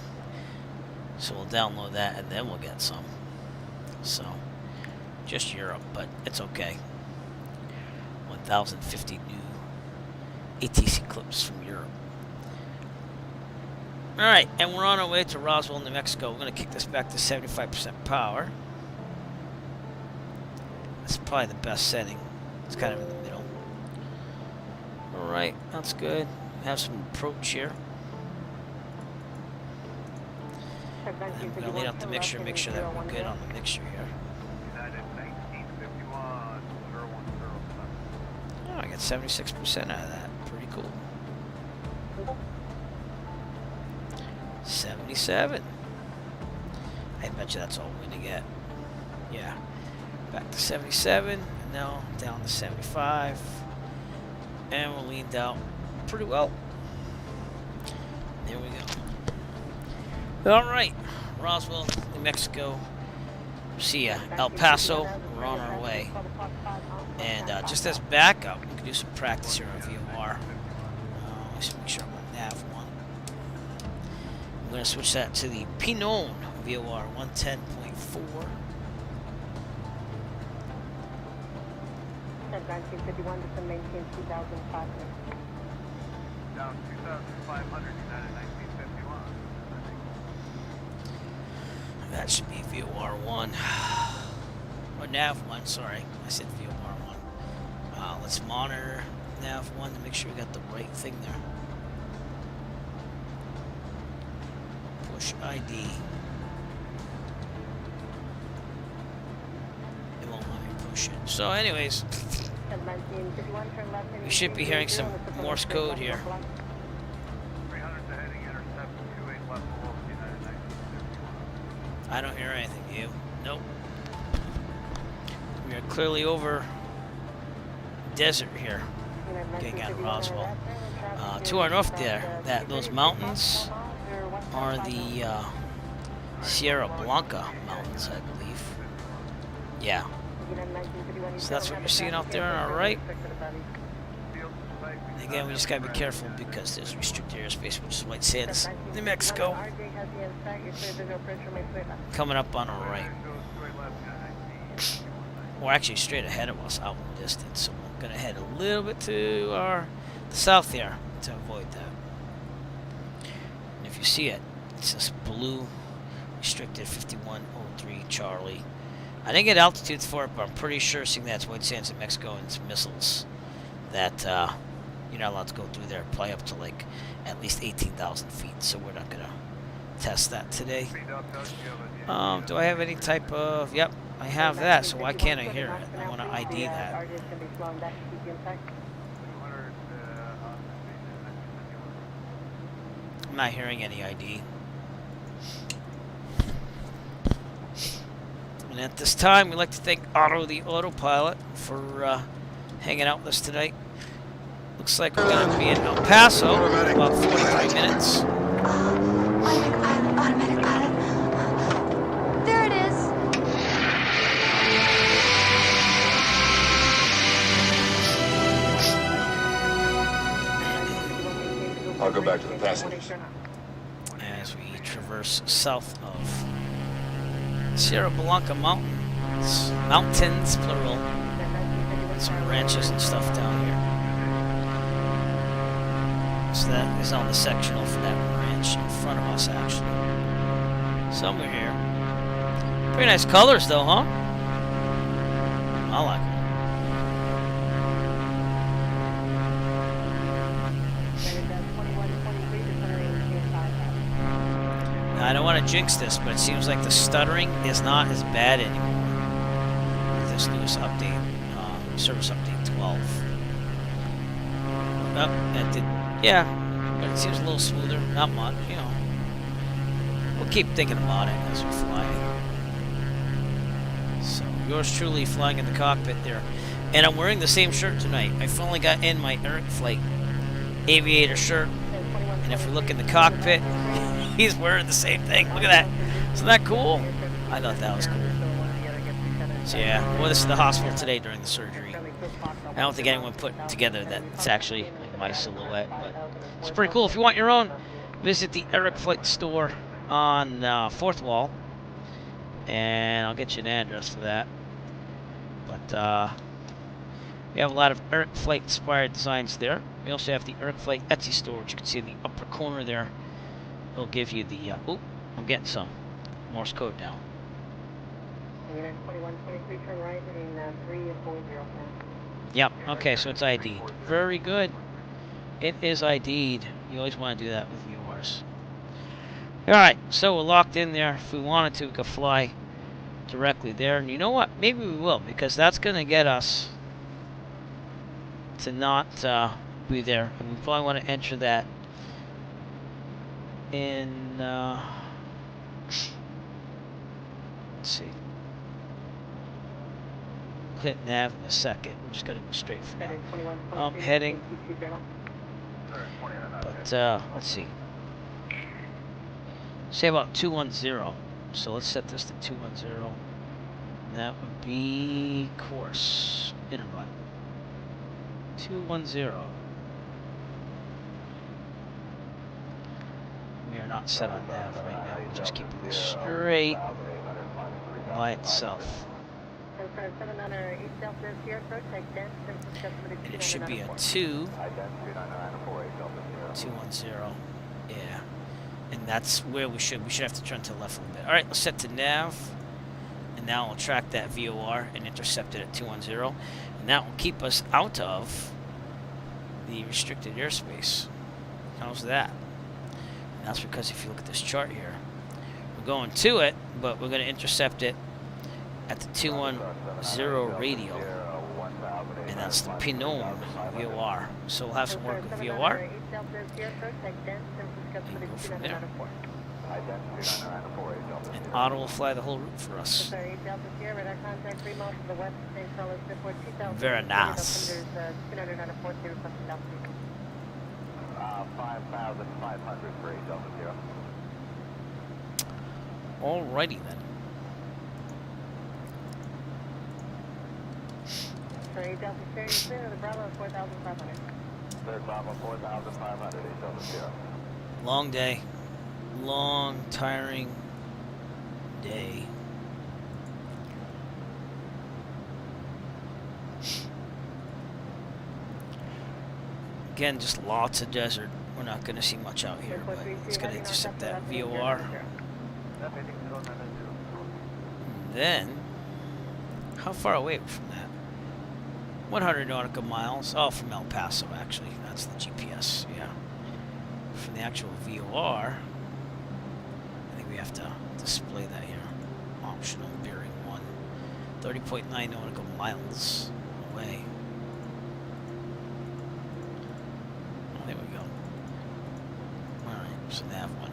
[SPEAKER 1] So we'll download that and then we'll get some. So, just Europe, but it's okay. 1,050 new ATC clips from Europe. Alright, and we're on our way to Roswell, New Mexico. We're going to kick this back to 75% power. That's probably the best setting. It's kind of in the middle. Alright, that's good. Have some approach here. And we're going to lead out the mixture, make sure that we're good on the mixture here. Oh, I got 76% out of that. Pretty cool. 77. I bet you that's all we're going to get. Yeah. Back to 77. And now down to 75. And we're leaned out pretty well. There we go. Alright. Roswell, New Mexico. See ya. El Paso. We're on our way. And just as backup, we can do some practice here on VOR. Let's make sure I'm on nav 1. I'm going to switch that to the Pinon VOR 110.4.
[SPEAKER 7] At 1951, just maintain 2,500.
[SPEAKER 5] Down 2,500, United 1951.
[SPEAKER 1] That should be VOR 1. Or nav 1, sorry. I said VOR 1. Let's monitor nav 1 to make sure we got the right thing there. Push ID. It won't let me push it. So anyways, we should be hearing some Morse code here.
[SPEAKER 5] 300 to heading intercept 28 left below United 1951.
[SPEAKER 1] I don't hear anything. You? Nope. We are clearly over desert here, getting out of Roswell. To our north there, those mountains are the Sierra Blanca Mountains, I believe. Yeah. So that's what you're seeing out there on our right. And again, we just gotta be careful because there's restricted airspace, which is White Sands, New Mexico. Coming up on our right. We're actually straight ahead of us out in the distance, so we're gonna head a little bit to the south there to avoid that. And if you see it, it's this blue restricted 5103 Charlie. I didn't get altitudes for it, but I'm pretty sure seeing that's White Sands, New Mexico, and it's missiles that you're not allowed to go through there. Probably up to like at least 18,000 feet. So we're not gonna test that today. Do I have any type of? Yep, I have that. So why can't I hear it? I want to ID that. I'm not hearing any ID. And at this time, we'd like to thank Otto, the autopilot, for hanging out with us tonight. Looks like we're going to be in El Paso in about 45 minutes.
[SPEAKER 8] Automatic pilot. There it is.
[SPEAKER 4] I'll go back to the passengers.
[SPEAKER 1] As we traverse south of Sierra Blanca Mountains, plural. Some ranches and stuff down here. So that is on the sectional for that ranch in front of us, actually. Somewhere here. Pretty nice colors, though, huh? I like them. Now, I don't want to jinx this, but it seems like the stuttering is not as bad anymore with this newest update, service update 12. Oh, that did, yeah, but it seems a little smoother. Not much, you know. We'll keep thinking about it as we fly. So, yours truly flying in the cockpit there. And I'm wearing the same shirt tonight. I finally got in my Eric Flight aviator shirt. And if we look in the cockpit, he's wearing the same thing. Look at that. Isn't that cool? I thought that was cool. So yeah, well, this is the hospital today during the surgery. I don't think anyone put together that it's actually like my silhouette, but it's pretty cool. If you want your own, visit the Eric Flight store on 4th Wall, and I'll get you an address for that. But we have a lot of Eric Flight inspired designs there. We also have the Eric Flight Etsy store, which you can see in the upper corner there. It'll give you the, oh, I'm getting some Morse code now.
[SPEAKER 7] Unit 2123, turn right, heading 340.
[SPEAKER 1] Yep, okay, so it's ID'd. Very good. It is ID'd. You always want to do that with yours. Alright, so we're locked in there. If we wanted to, we could fly directly there. And you know what? Maybe we will, because that's going to get us to not be there. And we probably want to enter that in, let's see. Hit nav in a second. We're just going to go straight for now. Heading. But, let's see. Say about 210. So let's set this to 210. And that would be course interval. 210. We are not set on nav right now. We're just keeping it straight by itself. And it should be a 210. Yeah. And that's where we should have to turn to the left a little bit. Alright, let's set to nav. And now we'll track that VOR and intercept it at 210. And that will keep us out of the restricted airspace. How's that? And that's because if you look at this chart here, we're going to it, but we're going to intercept it at the 210 radial. And that's the Pinot VOR. So we'll have some work with VOR. And go from there. And Otto will fly the whole route for us. Very nice.
[SPEAKER 5] 5,500 for 8 Delta Sierra.
[SPEAKER 1] Alrighty then.
[SPEAKER 7] Sorry, Delta Sierra, you're clear of the Bravo 4,500.
[SPEAKER 5] Third Bravo 4,500, 8 Delta Sierra.
[SPEAKER 1] Long day. Long, tiring day. Again, just lots of desert. We're not going to see much out here, but it's going to intercept that VOR. And then, how far away are we from that? 100 nautical miles. Oh, from El Paso, actually. That's the GPS, yeah. From the actual VOR, I think we have to display that here. Optional bearing 1. 30.9 nautical miles away. Oh, there we go. Alright, so nav 1.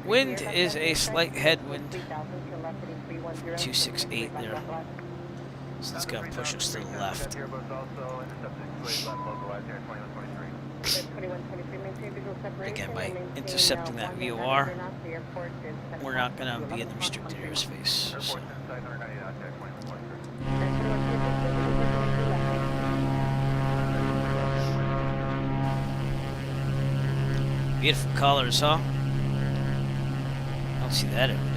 [SPEAKER 1] Wind is a slight headwind. 268 there. So it's going to push us to the left. Again, by intercepting that VOR, we're not going to be in the restricted airspace. So. Beautiful colors, huh? I don't see that every day.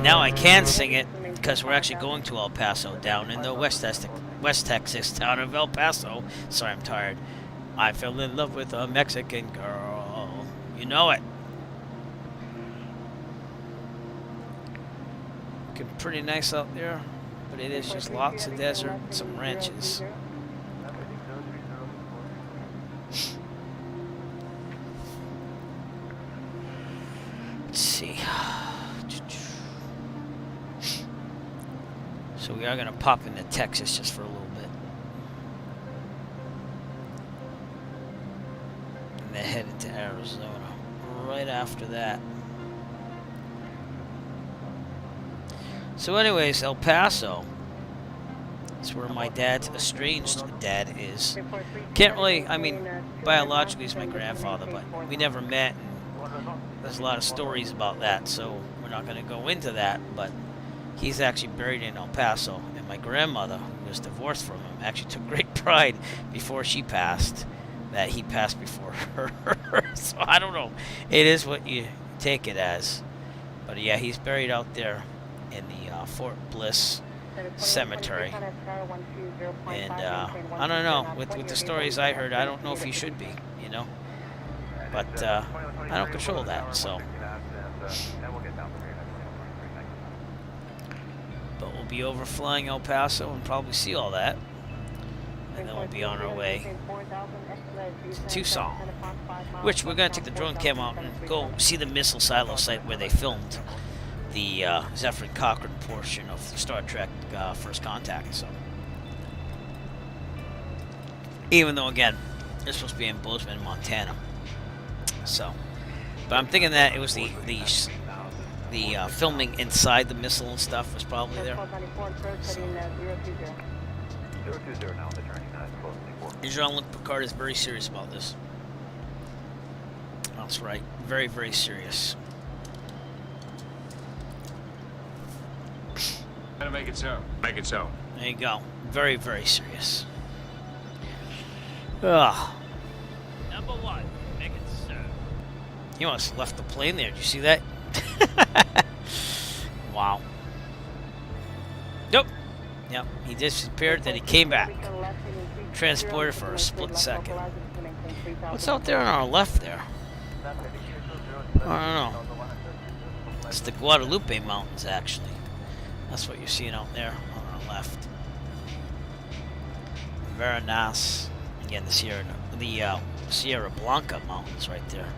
[SPEAKER 1] Now I can sing it because we're actually going to El Paso, down in the West Texas town of El Paso. Sorry, I'm tired. I fell in love with a Mexican girl. You know it. Looking pretty nice out there, but it is just lots of desert and some ranches. Let's see. So we are going to pop into Texas just for a little bit. And then head into Arizona right after that. So anyways, El Paso. That's where my dad's estranged dad is. Can't really, I mean, biologically he's my grandfather, but we never met. And there's a lot of stories about that, so we're not going to go into that, but he's actually buried in El Paso, and my grandmother, who was divorced from him, actually took great pride before she passed that he passed before her. So I don't know. It is what you take it as. But yeah, he's buried out there in the Fort Bliss Cemetery. And I don't know. With the stories I heard, I don't know if he should be, you know. But I don't control that, so. But we'll be overflying El Paso and probably see all that. And then we'll be on our way to Tucson, which we're going to take the drone cam out and go see the missile silo site where they filmed the Zefram Cochrane portion of Star Trek First Contact. So, even though, again, they're supposed to be in Bozeman, Montana. So, but I'm thinking that it was the filming inside the missile and stuff was probably there. So. Jean Luc Picard is very serious about this. That's right. Very, very serious.
[SPEAKER 9] make it so. Make it so.
[SPEAKER 1] There you go. Very, very serious. Ugh.
[SPEAKER 10] Number 1, make it so.
[SPEAKER 1] He almost left the plane there. Did you see that? Wow. Nope. Yep. He disappeared, then he came back. Transported for a split second. What's out there on our left there? I don't know. It's the Guadalupe Mountains, actually. That's what you're seeing out there on our left. Veranas. Again, the Sierra Blanca Mountains right there.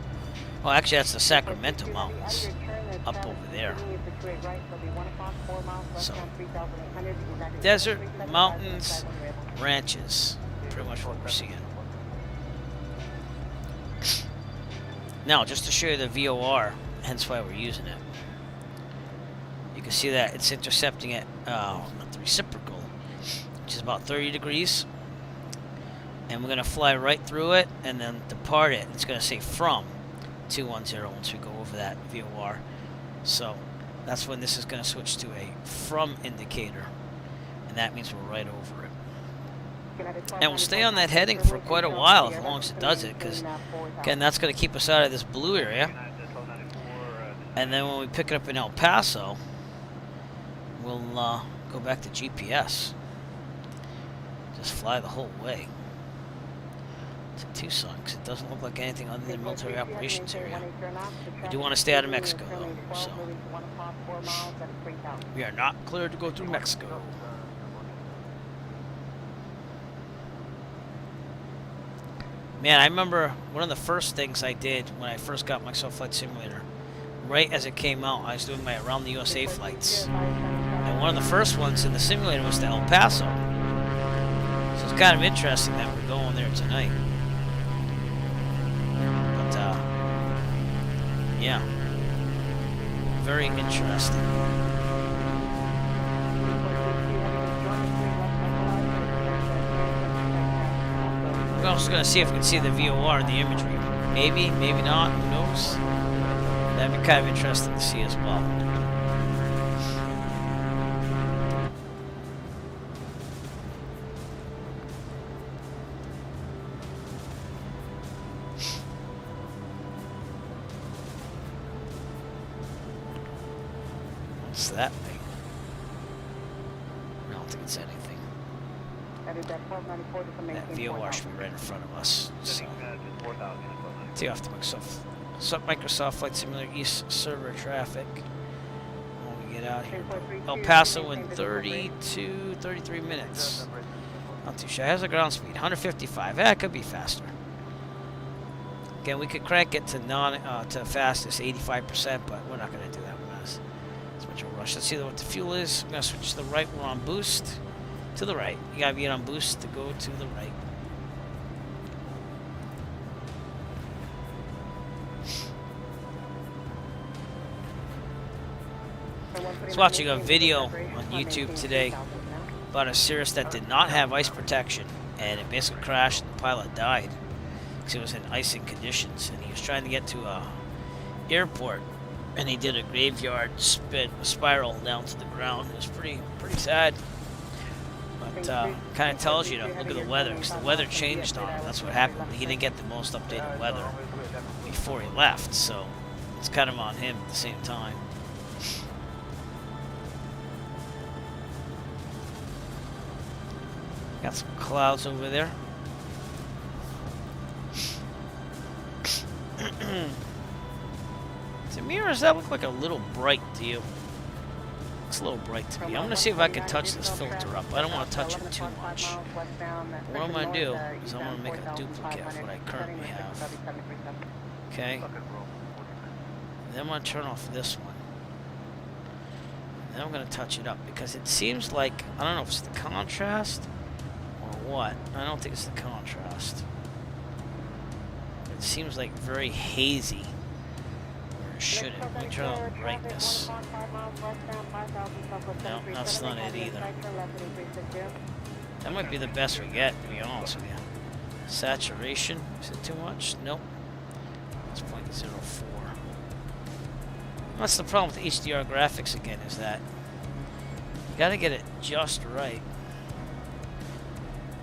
[SPEAKER 1] Oh, actually, that's the Sacramento Mountains up over there. So, desert, mountains, ranches. Pretty much what we're seeing. Now, just to show you the VOR, hence why we're using it. You can see that it's intercepting at not the reciprocal, which is about 30 degrees. And we're going to fly right through it and then depart it. It's going to say from 210 once we go over that VOR. So that's when this is going to switch to a from indicator. And that means we're right over it. And we'll stay on that heading for quite a while as long as it does it. Because, again, that's going to keep us out of this blue area. And then when we pick it up in El Paso, we'll go back to GPS. Just fly the whole way to Tucson, because it doesn't look like anything other than military operations area. We do want to stay out of Mexico, though, so we are not cleared to go through Mexico. Man, I remember one of the first things I did when I first got my Flight Simulator. Right as it came out, I was doing my Around the USA flights. And one of the first ones in the simulator was to El Paso. So it's kind of interesting that we're going there tonight. But, yeah. Very interesting. We're also going to see if we can see the VOR in the imagery. Maybe, maybe not, who knows? That'd be kind of interesting to see as well. What's that thing? I don't think it's anything. That VOR should be right in front of us. So, tee off the Microsoft Flight Simulator East server traffic. When we get out here, El Paso in 33 minutes. Not too sure. How's the ground speed? 155. Yeah, it could be faster. Again, we could crank it to to fastest 85%, but we're not going to do that. We're not as much of a rush. Let's see what the fuel is. I'm going to switch to the right. We're on boost. To the right. You got to be on boost to go to the right. I was watching a video on YouTube today about a Cirrus that did not have ice protection, and it basically crashed and the pilot died because it was in icing conditions, and he was trying to get to a airport, and he did a graveyard spiral down to the ground. It was pretty sad. But kind of tells you to look at the weather, because the weather changed on him. That's what happened. He didn't get the most updated weather before he left, so it's kind of on him at the same time. Got some clouds over there. To me, or does that look like a little bright to you? Looks a little bright to me. I'm going to see if I can touch this filter up. I don't want to touch it too much. What I'm going to do is I'm going to make a duplicate of what I currently have. Okay. Then I'm going to turn off this one. Then I'm going to touch it up, because it seems like, I don't know if it's the contrast or what. I don't think it's the contrast. It seems like very hazy. Or it shouldn't. Let me turn on the brightness. No, that's not it either. That might be the best we get, to be honest with you. Saturation, is it too much? Nope. It's 0.04. That's the problem with HDR graphics again, is that You gotta get it just right.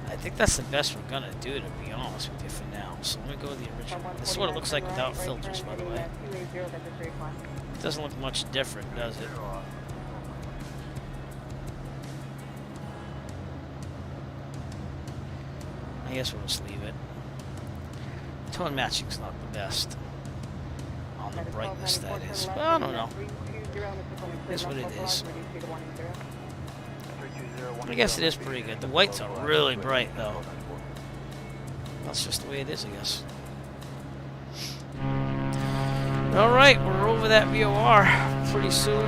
[SPEAKER 1] I think that's the best we're gonna do, to be honest with you, for now. So let me go with the original. This is what it looks like without filters, by the way. It doesn't look much different, does it? I guess we'll just leave it. Tone matching's not the best on the brightness, that is. But I don't know. It's what it is. I guess it is pretty good. The whites are really bright, though. That's just the way it is, I guess. Alright, we're over that VOR pretty soon.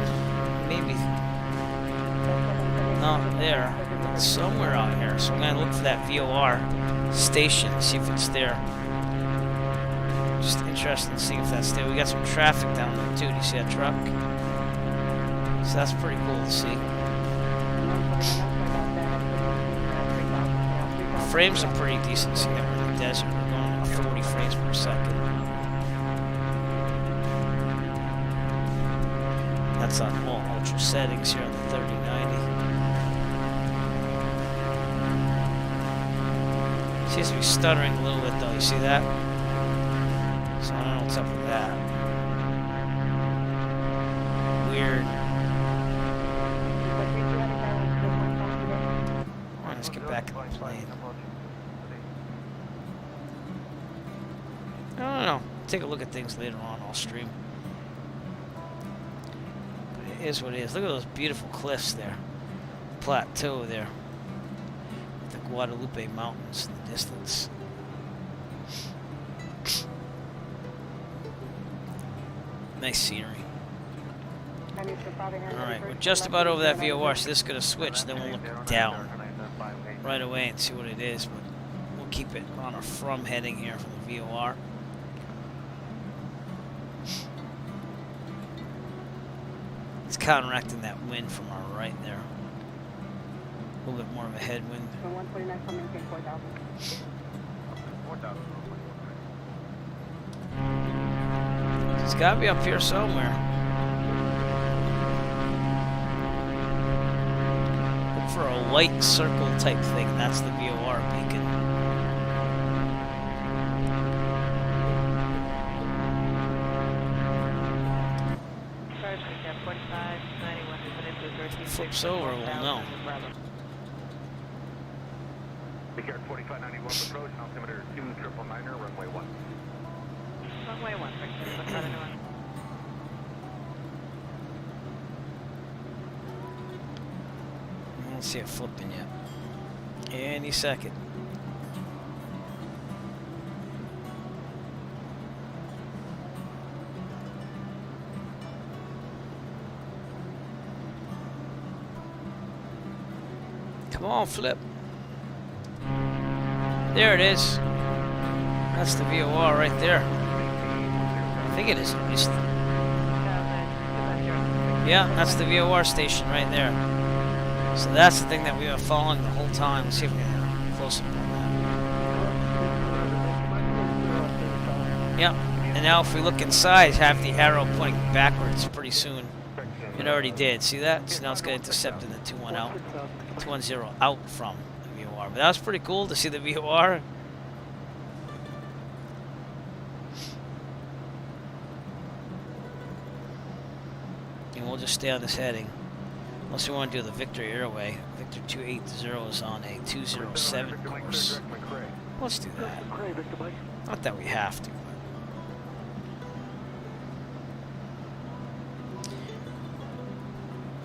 [SPEAKER 1] Maybe. Not there. It's somewhere out here. So I'm going to look for that VOR station, see if it's there. Just interested in seeing if that's there. We got some traffic down there, too. Do you see that truck? So that's pretty cool to see. Frames are pretty decent. See that we're in the desert. We're going at 40 frames per second. That's on all ultra settings here on the 3090. Seems to be stuttering a little bit though. You see that? So I don't know what's up with that. Weird. Alright, let's get back in the plane. I don't know. Take a look at things later on. I'll stream. But it is what it is. Look at those beautiful cliffs there. Plateau there. With the Guadalupe Mountains in the distance. Nice scenery. Alright, we're just about over that VOR, so this is going to switch. Then we'll look down right away and see what it is. But we'll keep it on a from heading here from the VOR. It's counteracting that wind from our right there. A little bit more of a headwind. It's got to be up here somewhere. Look for a white circle type thing. That's the VOR beacon. Flips over, we'll know.
[SPEAKER 2] Picard 4591 approach, altimeter 2999, runway 1.
[SPEAKER 7] Runway 1, let's try the new one.
[SPEAKER 1] I don't see it flipping yet. Any second. Come on, flip. There it is. That's the VOR right there. I think it is at least. Yeah, that's the VOR station right there. So that's the thing that we were following the whole time. Let's see if we can get a close up on that. Yep. And now if we look inside, have the arrow pointing backwards pretty soon. It already did. See that? So now it's going to intercept in the 2-1 out. 210 out from the VOR. But that was pretty cool to see the VOR. And we'll just stay on this heading. Unless we want to do the Victor Airway. Victor 280 is on a 207 course. Let's do that. Not that we have to.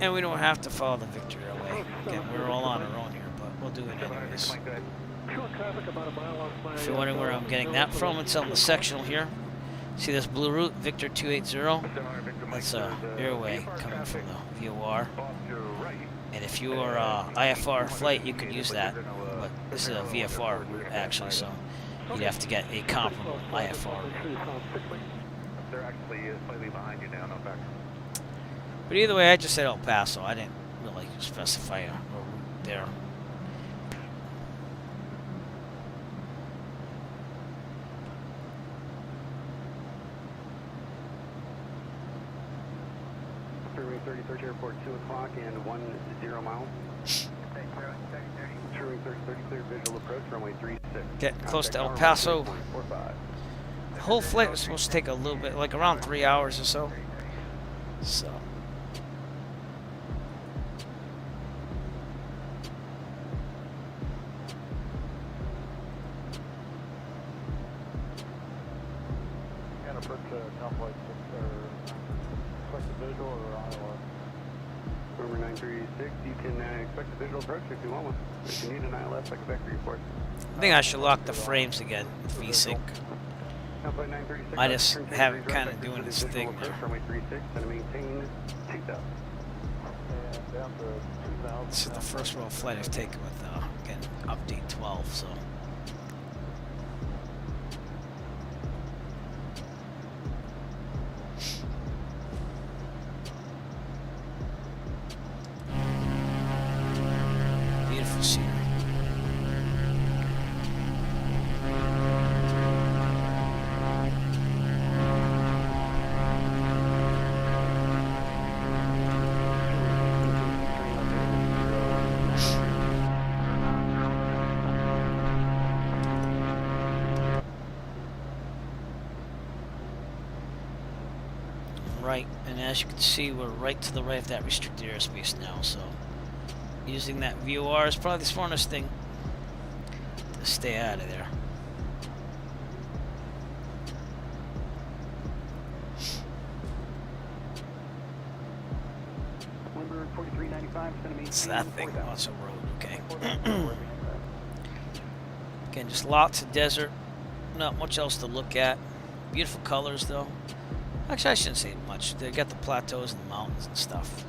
[SPEAKER 1] And we don't have to follow the Victor Airway. Again, we're all on our own here, but we'll do it anyways. If you're wondering where I'm getting that from, it's on the sectional here. See this blue route, Victor 280? That's a airway coming from the VOR. And if you are IFR flight, you could use that. But this is a VFR route, actually, so you'd have to get a comparable IFR route.
[SPEAKER 2] They're actually slightly behind you now, no back.
[SPEAKER 1] But either way, I just said El Paso. I didn't really specify a route there.
[SPEAKER 2] Fairway 33
[SPEAKER 3] Search airport 2 o'clock and 10 miles. Showing 30 clear visual approach, runway 36.
[SPEAKER 1] Getting close to El Paso. The whole flight was supposed to take a little bit, like around 3 hours or so. So.
[SPEAKER 5] Gonna put the template or click the visual or Iowa.
[SPEAKER 3] Number 936, you can expect a visual approach if you want one. If you need an ILS, like a vector report.
[SPEAKER 1] I think I should lock the frames again with VSync. I just have it kind of doing its thing there. This is the first real flight I've taken with, again, update 12, so. Beautiful scenery. Right, and as you can see, we're right to the right of that restricted airspace now, so using that VOR is probably the smartest thing to stay out of there. It's that thing. Oh, it's a road, okay. Again, just lots of desert, not much else to look at. Beautiful colors, though. Actually, I shouldn't say much. They got the plateaus and the mountains and stuff.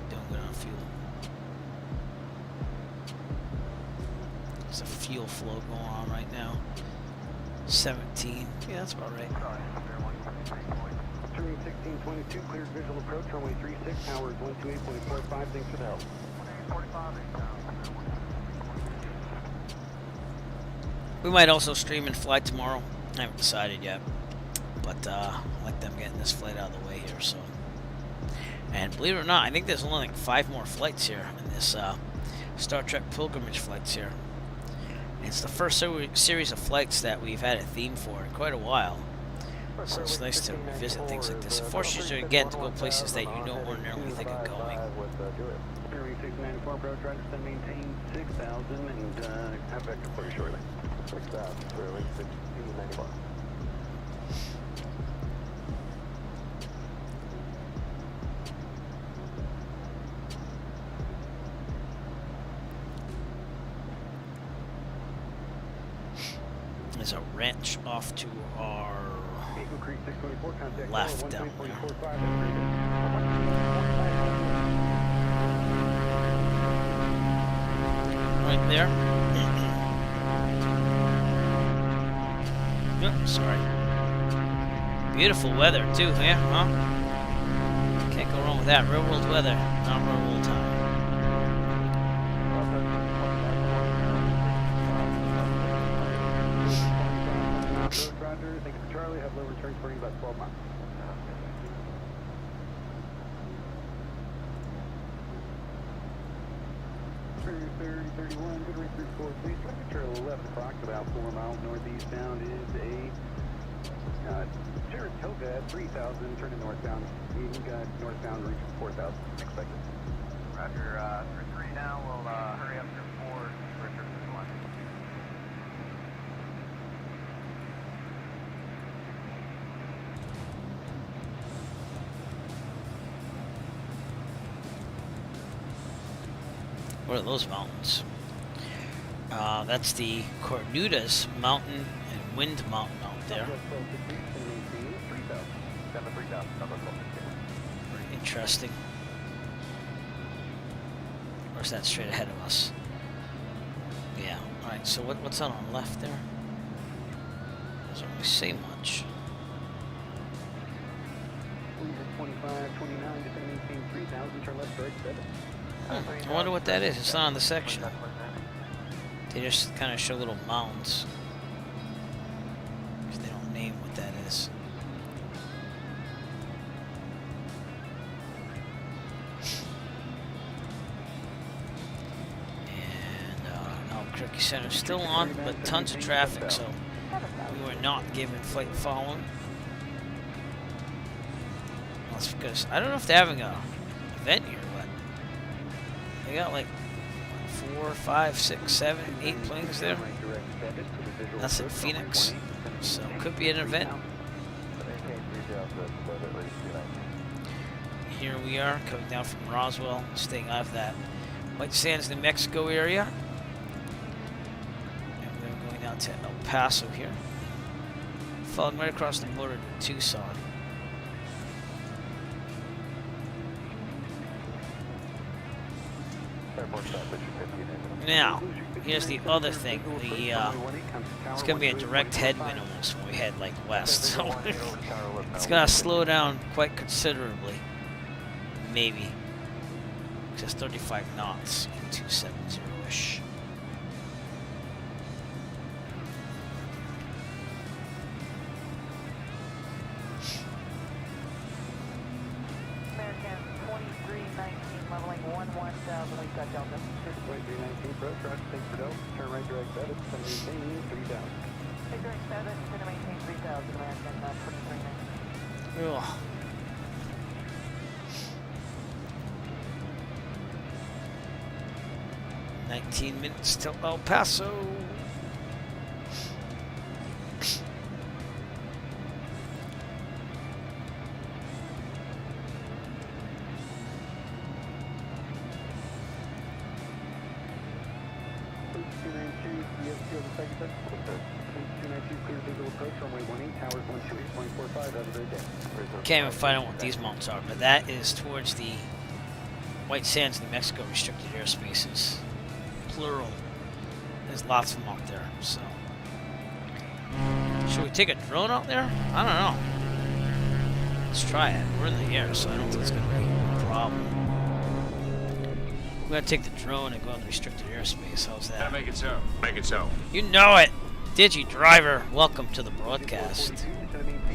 [SPEAKER 1] Doing good on fuel. There's a fuel flow going on right now. 17. Yeah, that's about right.
[SPEAKER 3] Turning 1622, cleared visual approach, runway 36, hours 128.45. Thanks for the help.
[SPEAKER 1] We might also stream and fly tomorrow. I haven't decided yet, but I like them getting this flight out of the way here. So, and believe it or not, I think there's only like 5 more flights here in this Star Trek pilgrimage flights here. And it's the first series of flights that we've had a theme for in quite a while. So it's nice to revisit things like this. It forces you again to go places that you don't ordinarily think of going.
[SPEAKER 3] 694 approach, Roger, send maintain 6,000 and have vector for you shortly. 6,000, clearly 1694.
[SPEAKER 1] There's a wrench off to our left down there. Right there. Yep, sorry. Beautiful weather too, yeah, huh? Can't go wrong with that. Real world weather, not real world time.
[SPEAKER 3] Roger, thank you for Charlie. Have low returns for you about 12 miles. Good rate 34, please. Temperature 11 o'clock, about 4 miles northeastbound is a Saratoga at 3,000, turning northbound. We've got northbound reaching 4,000 expected.
[SPEAKER 5] Roger, for 3 now, we'll hurry up to 4, Richard, 1.
[SPEAKER 1] What are those mountains? That's the KROW mountain and wind mountain out there. Very interesting. Or is that straight ahead of us? Yeah. Alright, so what's on our left there? Doesn't really say much.
[SPEAKER 3] 25, 29, descending 3,000, turn left, right, 7.
[SPEAKER 1] I wonder what that is. It's not on the section. They just kind of show little mounds. Albuquerque Center still on, but tons of traffic, so we were not given flight following. That's because I don't know if they're having a event here, but they got like 4, 5, 6, 7, 8 planes there. That's in Phoenix, so could be an event. Here we are coming down from Roswell, staying out of that White Sands, New Mexico area. And we're going down to El Paso here. Following right across the border to Tucson. Now, here's the other thing. It's going to be a direct headwind almost when we head like west. So it's going to slow down quite considerably. Maybe. Just 35 knots in 270-ish.
[SPEAKER 7] American 2319, leveling 11000, we've got Delta.
[SPEAKER 3] 2319, approach, roger, thanks for Delta. Turn right direct 7, maintain 3000.
[SPEAKER 7] Take direct 7, going to maintain 3000, American 2319.
[SPEAKER 1] Ugh. "19 minutes till El Paso." Can't even find out what these mounts are, but that is towards the White Sands, New Mexico restricted airspaces. Plural. There's lots of them out there, so. Should we take a drone out there? I don't know. Let's try it. We're in the air, so I don't think it's going to be a problem. We're going to take the drone and go on the restricted airspace. How's that?
[SPEAKER 9] Make it so. Make it so.
[SPEAKER 1] You know it! Digi Driver, welcome to the broadcast.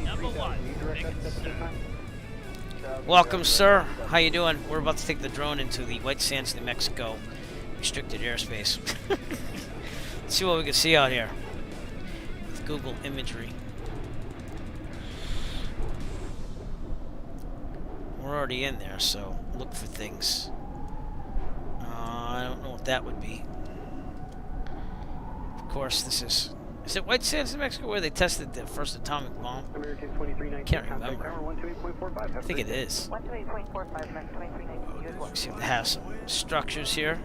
[SPEAKER 10] Number 1, make it so.
[SPEAKER 1] Welcome, sir. How you doing? We're about to take the drone into the White Sands, New Mexico restricted airspace. Let's see what we can see out here with Google imagery. We're already in there, so look for things. I don't know what that would be. Of course, this is it White Sands, New Mexico, where they tested the first atomic bomb? Can't remember. I think it is.
[SPEAKER 7] 128.45,
[SPEAKER 1] See, they have some structures here.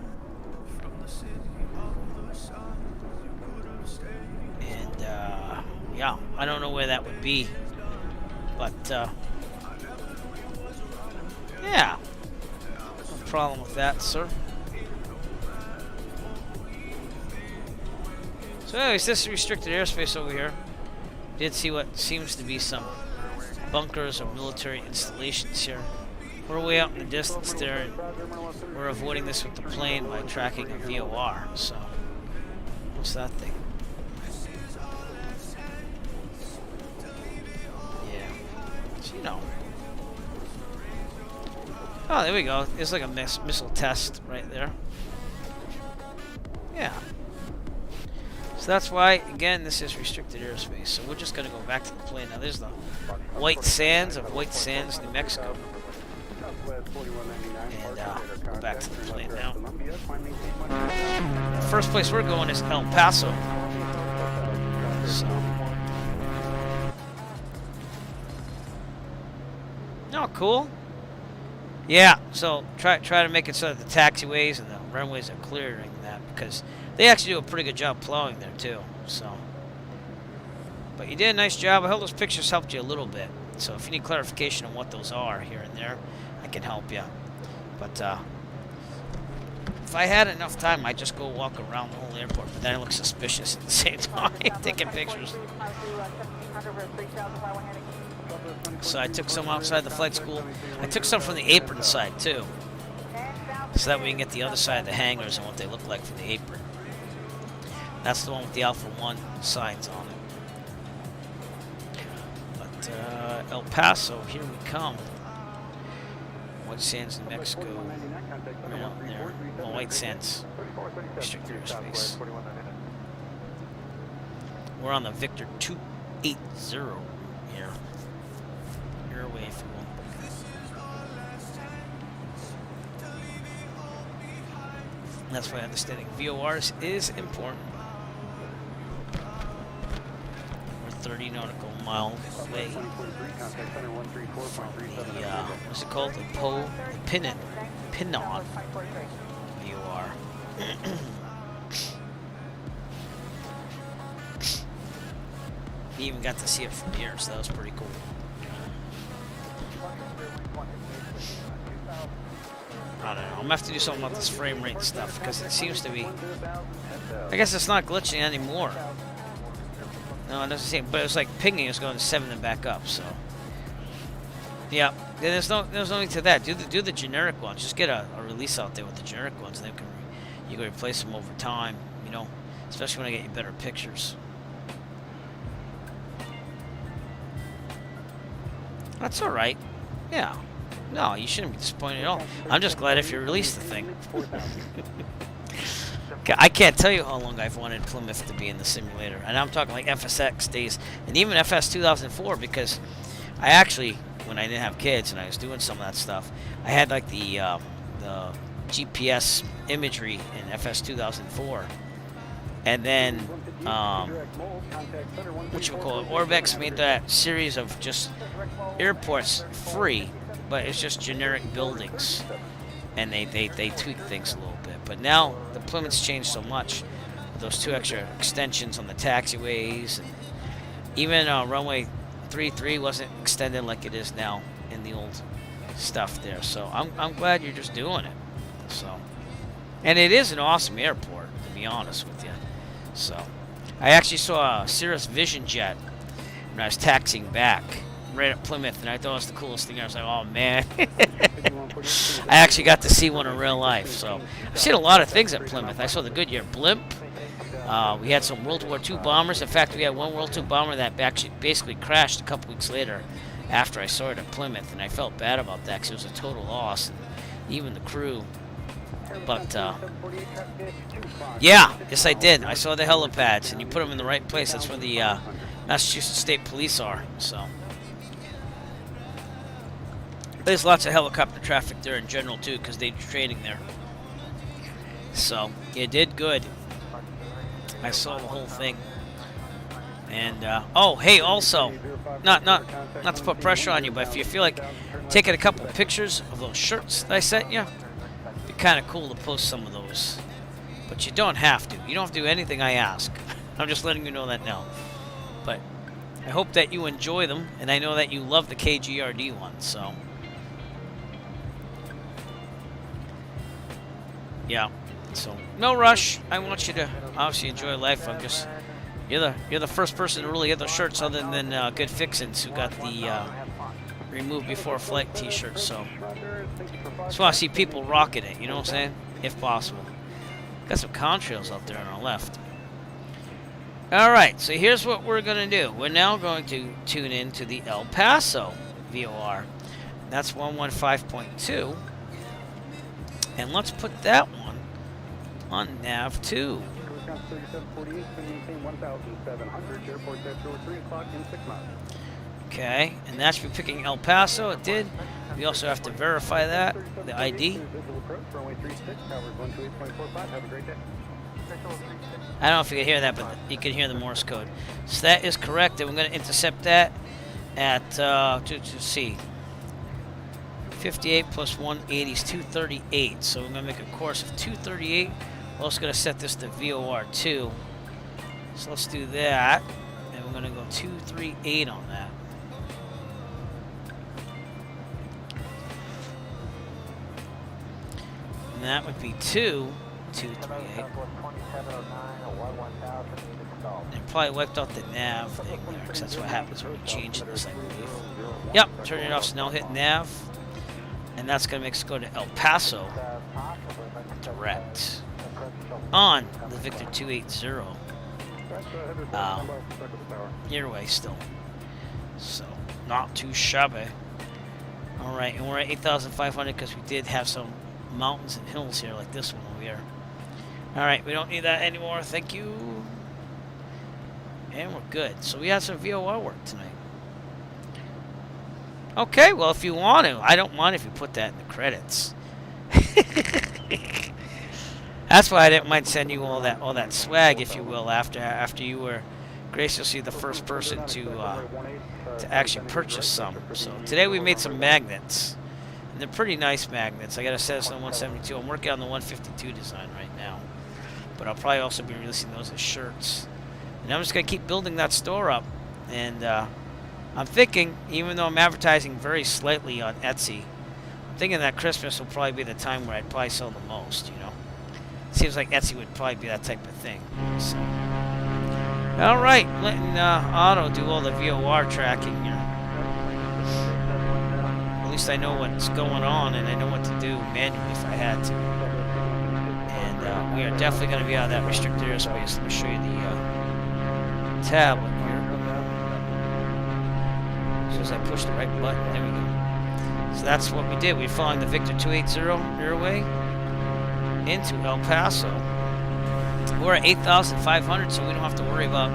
[SPEAKER 1] And, yeah, I don't know where that would be. But, yeah. No problem with that, sir. So anyways, this is restricted airspace over here. Did see what seems to be some bunkers or military installations here. We're way out in the distance there, and we're avoiding this with the plane by tracking a VOR. So, what's that thing? Yeah, so, you know. Oh, there we go. There's like a missile test right there. Yeah. So that's why, again, this is restricted airspace. So we're just going to go back to the plane. Now there's the White Sands of White Sands, New Mexico. And go back to the plane now. The first place we're going is El Paso. So. Oh, cool. Yeah, so try to make it so that the taxiways and the runways are clearing that, because they actually do a pretty good job plowing there too. So, but you did a nice job. I hope those pictures helped you a little bit. So if you need clarification on what those are here and there, I can help you. But if I had enough time, I'd just go walk around the whole airport. But then it looks suspicious at the same time, taking pictures. So I took some outside the flight school. I took some from the apron side too, so that we can get the other side of the hangars and what they look like from the apron. That's the one with the Alpha 1 signs on it. But El Paso, here we come. White Sands, New Mexico. Right out there. Well, White Sands. Restricted airspace. We're on the Victor 280 here. You're away, if you will. That's why understanding VORs is important. We're 30 nautical miles away from the, what's it called? The Pinon VOR. You even got to see it from here, so that was pretty cool. I don't know. I'm gonna have to do something about this frame rate stuff because it seems to be. I guess it's not glitching anymore. No, it doesn't seem. But it's like pinging is going to 7 and back up. So. Yeah. There's no need to that. Do the generic ones. Just get a release out there with the generic ones, and then you can replace them over time. You know, especially when I get you better pictures. That's all right. Yeah. No, you shouldn't be disappointed at all. I'm just glad if you release the thing. I can't tell you how long I've wanted Plymouth to be in the simulator. And I'm talking like FSX days. And even FS 2004, because I actually, when I didn't have kids and I was doing some of that stuff, I had like the GPS imagery in FS 2004. And then, Orbex made that series of just airports free. But it's just generic buildings, and they tweak things a little bit. But now the Plymouth's changed so much. With those 2 extra extensions on the taxiways, and even runway 33 wasn't extended like it is now in the old stuff there. So I'm glad you're just doing it. So, and it is an awesome airport, to be honest with you. So, I actually saw a Cirrus Vision jet when I was taxiing back. Right at Plymouth, and I thought it was the coolest thing. I was like, oh man. I actually got to see one in real life. So I've seen a lot of things at Plymouth. I saw the Goodyear blimp. We had some World War II bombers. In fact, we had one World II bomber that actually basically crashed a couple weeks later after I saw it at Plymouth, and I felt bad about that because it was a total loss, and even the crew. But yeah, yes I did. I saw the helipads, and you put them in the right place. That's where the Massachusetts State Police are. So. There's lots of helicopter traffic there in general, too, because they're training there. So, you did good. I saw the whole thing. And, oh, hey, also, not to put pressure on you, but if you feel like taking a couple pictures of those shirts that I sent you, it'd be kind of cool to post some of those. But you don't have to. You don't have to do anything I ask. I'm just letting you know that now. But I hope that you enjoy them, and I know that you love the KGRD one, so... Yeah, so no rush. I want you to obviously enjoy life. I'm just you're the first person to really get those shirts, other than Good Fixins, who got the remove before flight T-shirts. So just want to see people rocking it. You know what I'm saying? If possible. Got some contrails out there on our left. All right, so here's what we're gonna do. We're now going to tune in to the El Paso VOR. That's 115.2. And let's put that one on nav 2. Okay, and that should be picking El Paso. It did. We also have to verify that, the ID. I don't know if you can hear that, but you can hear the Morse code. So that is correct, and we're going to intercept that at, let's see, 58 plus 180 is 238. So we're going to make a course of 238. We're also going to set this to VOR2. So let's do that. And we're going to go 238 on that. And that would be 238. And probably wiped out the nav thing there, because that's what happens when you change this, I believe. Yep, turn it off, so now hit nav. And that's going to make us go to El Paso direct on the Victor 280. Your way still. So, not too shabby. All right, and we're at 8,500 because we did have some mountains and hills here like this one over here. All right, we don't need that anymore. Thank you. And we're good. So we had some VOR work tonight. Okay, well, if you want to, I don't mind if you put that in the credits. That's why I didn't mind sending you all that swag, if you will, after you were graciously the first person to actually purchase some. So today we made some magnets. And they're pretty nice magnets. I got a Cessna 172. I'm working on the 152 design right now. But I'll probably also be releasing those as shirts. And I'm just going to keep building that store up. And I'm thinking, even though I'm advertising very slightly on Etsy, I'm thinking that Christmas will probably be the time where I'd probably sell the most, you know. Seems like Etsy would probably be that type of thing. So, all right, letting Otto do all the VOR tracking here. At least I know what's going on, and I know what to do manually if I had to. And we are definitely going to be out of that restricted airspace. Let me show you the tablet here. As soon as I push the right button, there we go. So that's what we did. We're following the Victor 280 airway into El Paso. We're at 8,500, so we don't have to worry about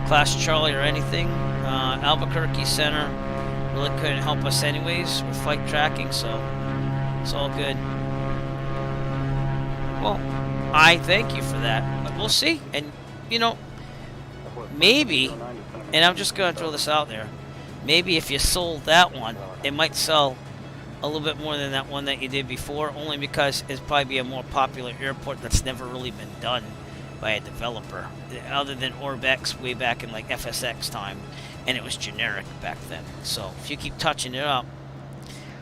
[SPEAKER 1] Class Charlie or anything. Albuquerque Center really couldn't help us anyways with flight tracking, so it's all good. Well, I thank you for that, but we'll see. And, you know, maybe, and I'm just going to throw this out there, maybe if you sold that one, it might sell a little bit more than that one that you did before, only because it's probably a more popular airport that's never really been done by a developer, other than Orbex way back in like FSX time, and it was generic back then. So if you keep touching it up,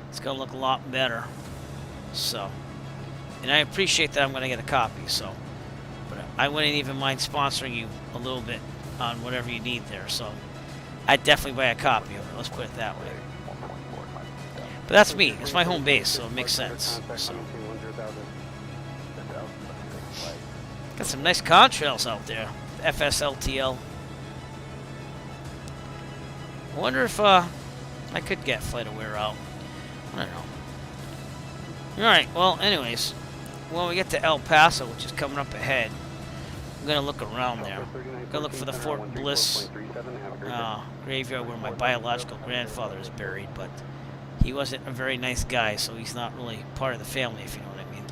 [SPEAKER 1] it's going to look a lot better. So, and I appreciate that I'm going to get a copy, so, but I wouldn't even mind sponsoring you a little bit on whatever you need there, so I'd definitely buy a copy of it, let's put it that way. But that's me, it's my home base, so it makes sense. So. Got some nice contrails out there, FSLTL. I wonder if I could get FlightAware out. I don't know. Alright, well, anyways, when we get to El Paso, which is coming up ahead, I'm going to look around there. I'm going to look for the Fort Bliss graveyard where my biological grandfather is buried, but he wasn't a very nice guy, so he's not really part of the family, if you know what I mean.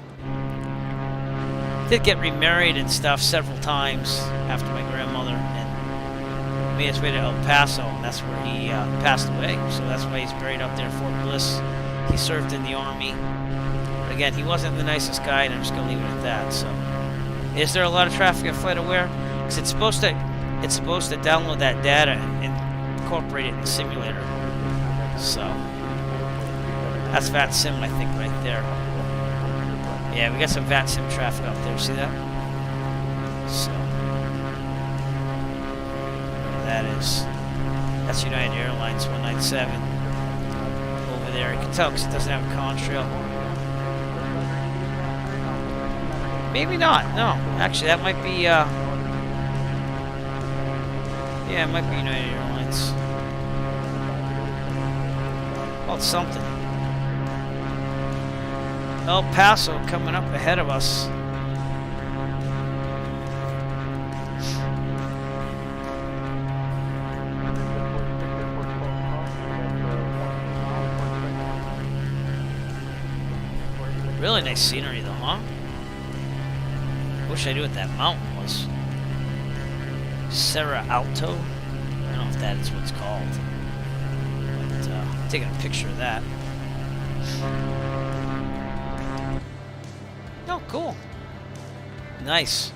[SPEAKER 1] Did get remarried and stuff several times after my grandmother, and made his way to El Paso, and that's where he passed away. So that's why he's buried up there in Fort Bliss. He served in the Army. But again, he wasn't the nicest guy, and I'm just going to leave it at that. So, is there a lot of traffic at FlightAware? Because it's supposed to download that data and incorporate it in the simulator. So, that's VATSIM, I think, right there. Yeah, we got some VATSIM traffic out there. See that? So, that's United Airlines 197 over there. You can tell because it doesn't have a contrail. Maybe not. No, actually, that might be. Yeah, it might be United Airlines. Well, it's something. El Paso coming up ahead of us. Really nice scenery though, huh? Wish I knew what that mountain was. Cerro Alto? I don't know if that is what it's called. But taking a picture of that. Oh, cool. Nice.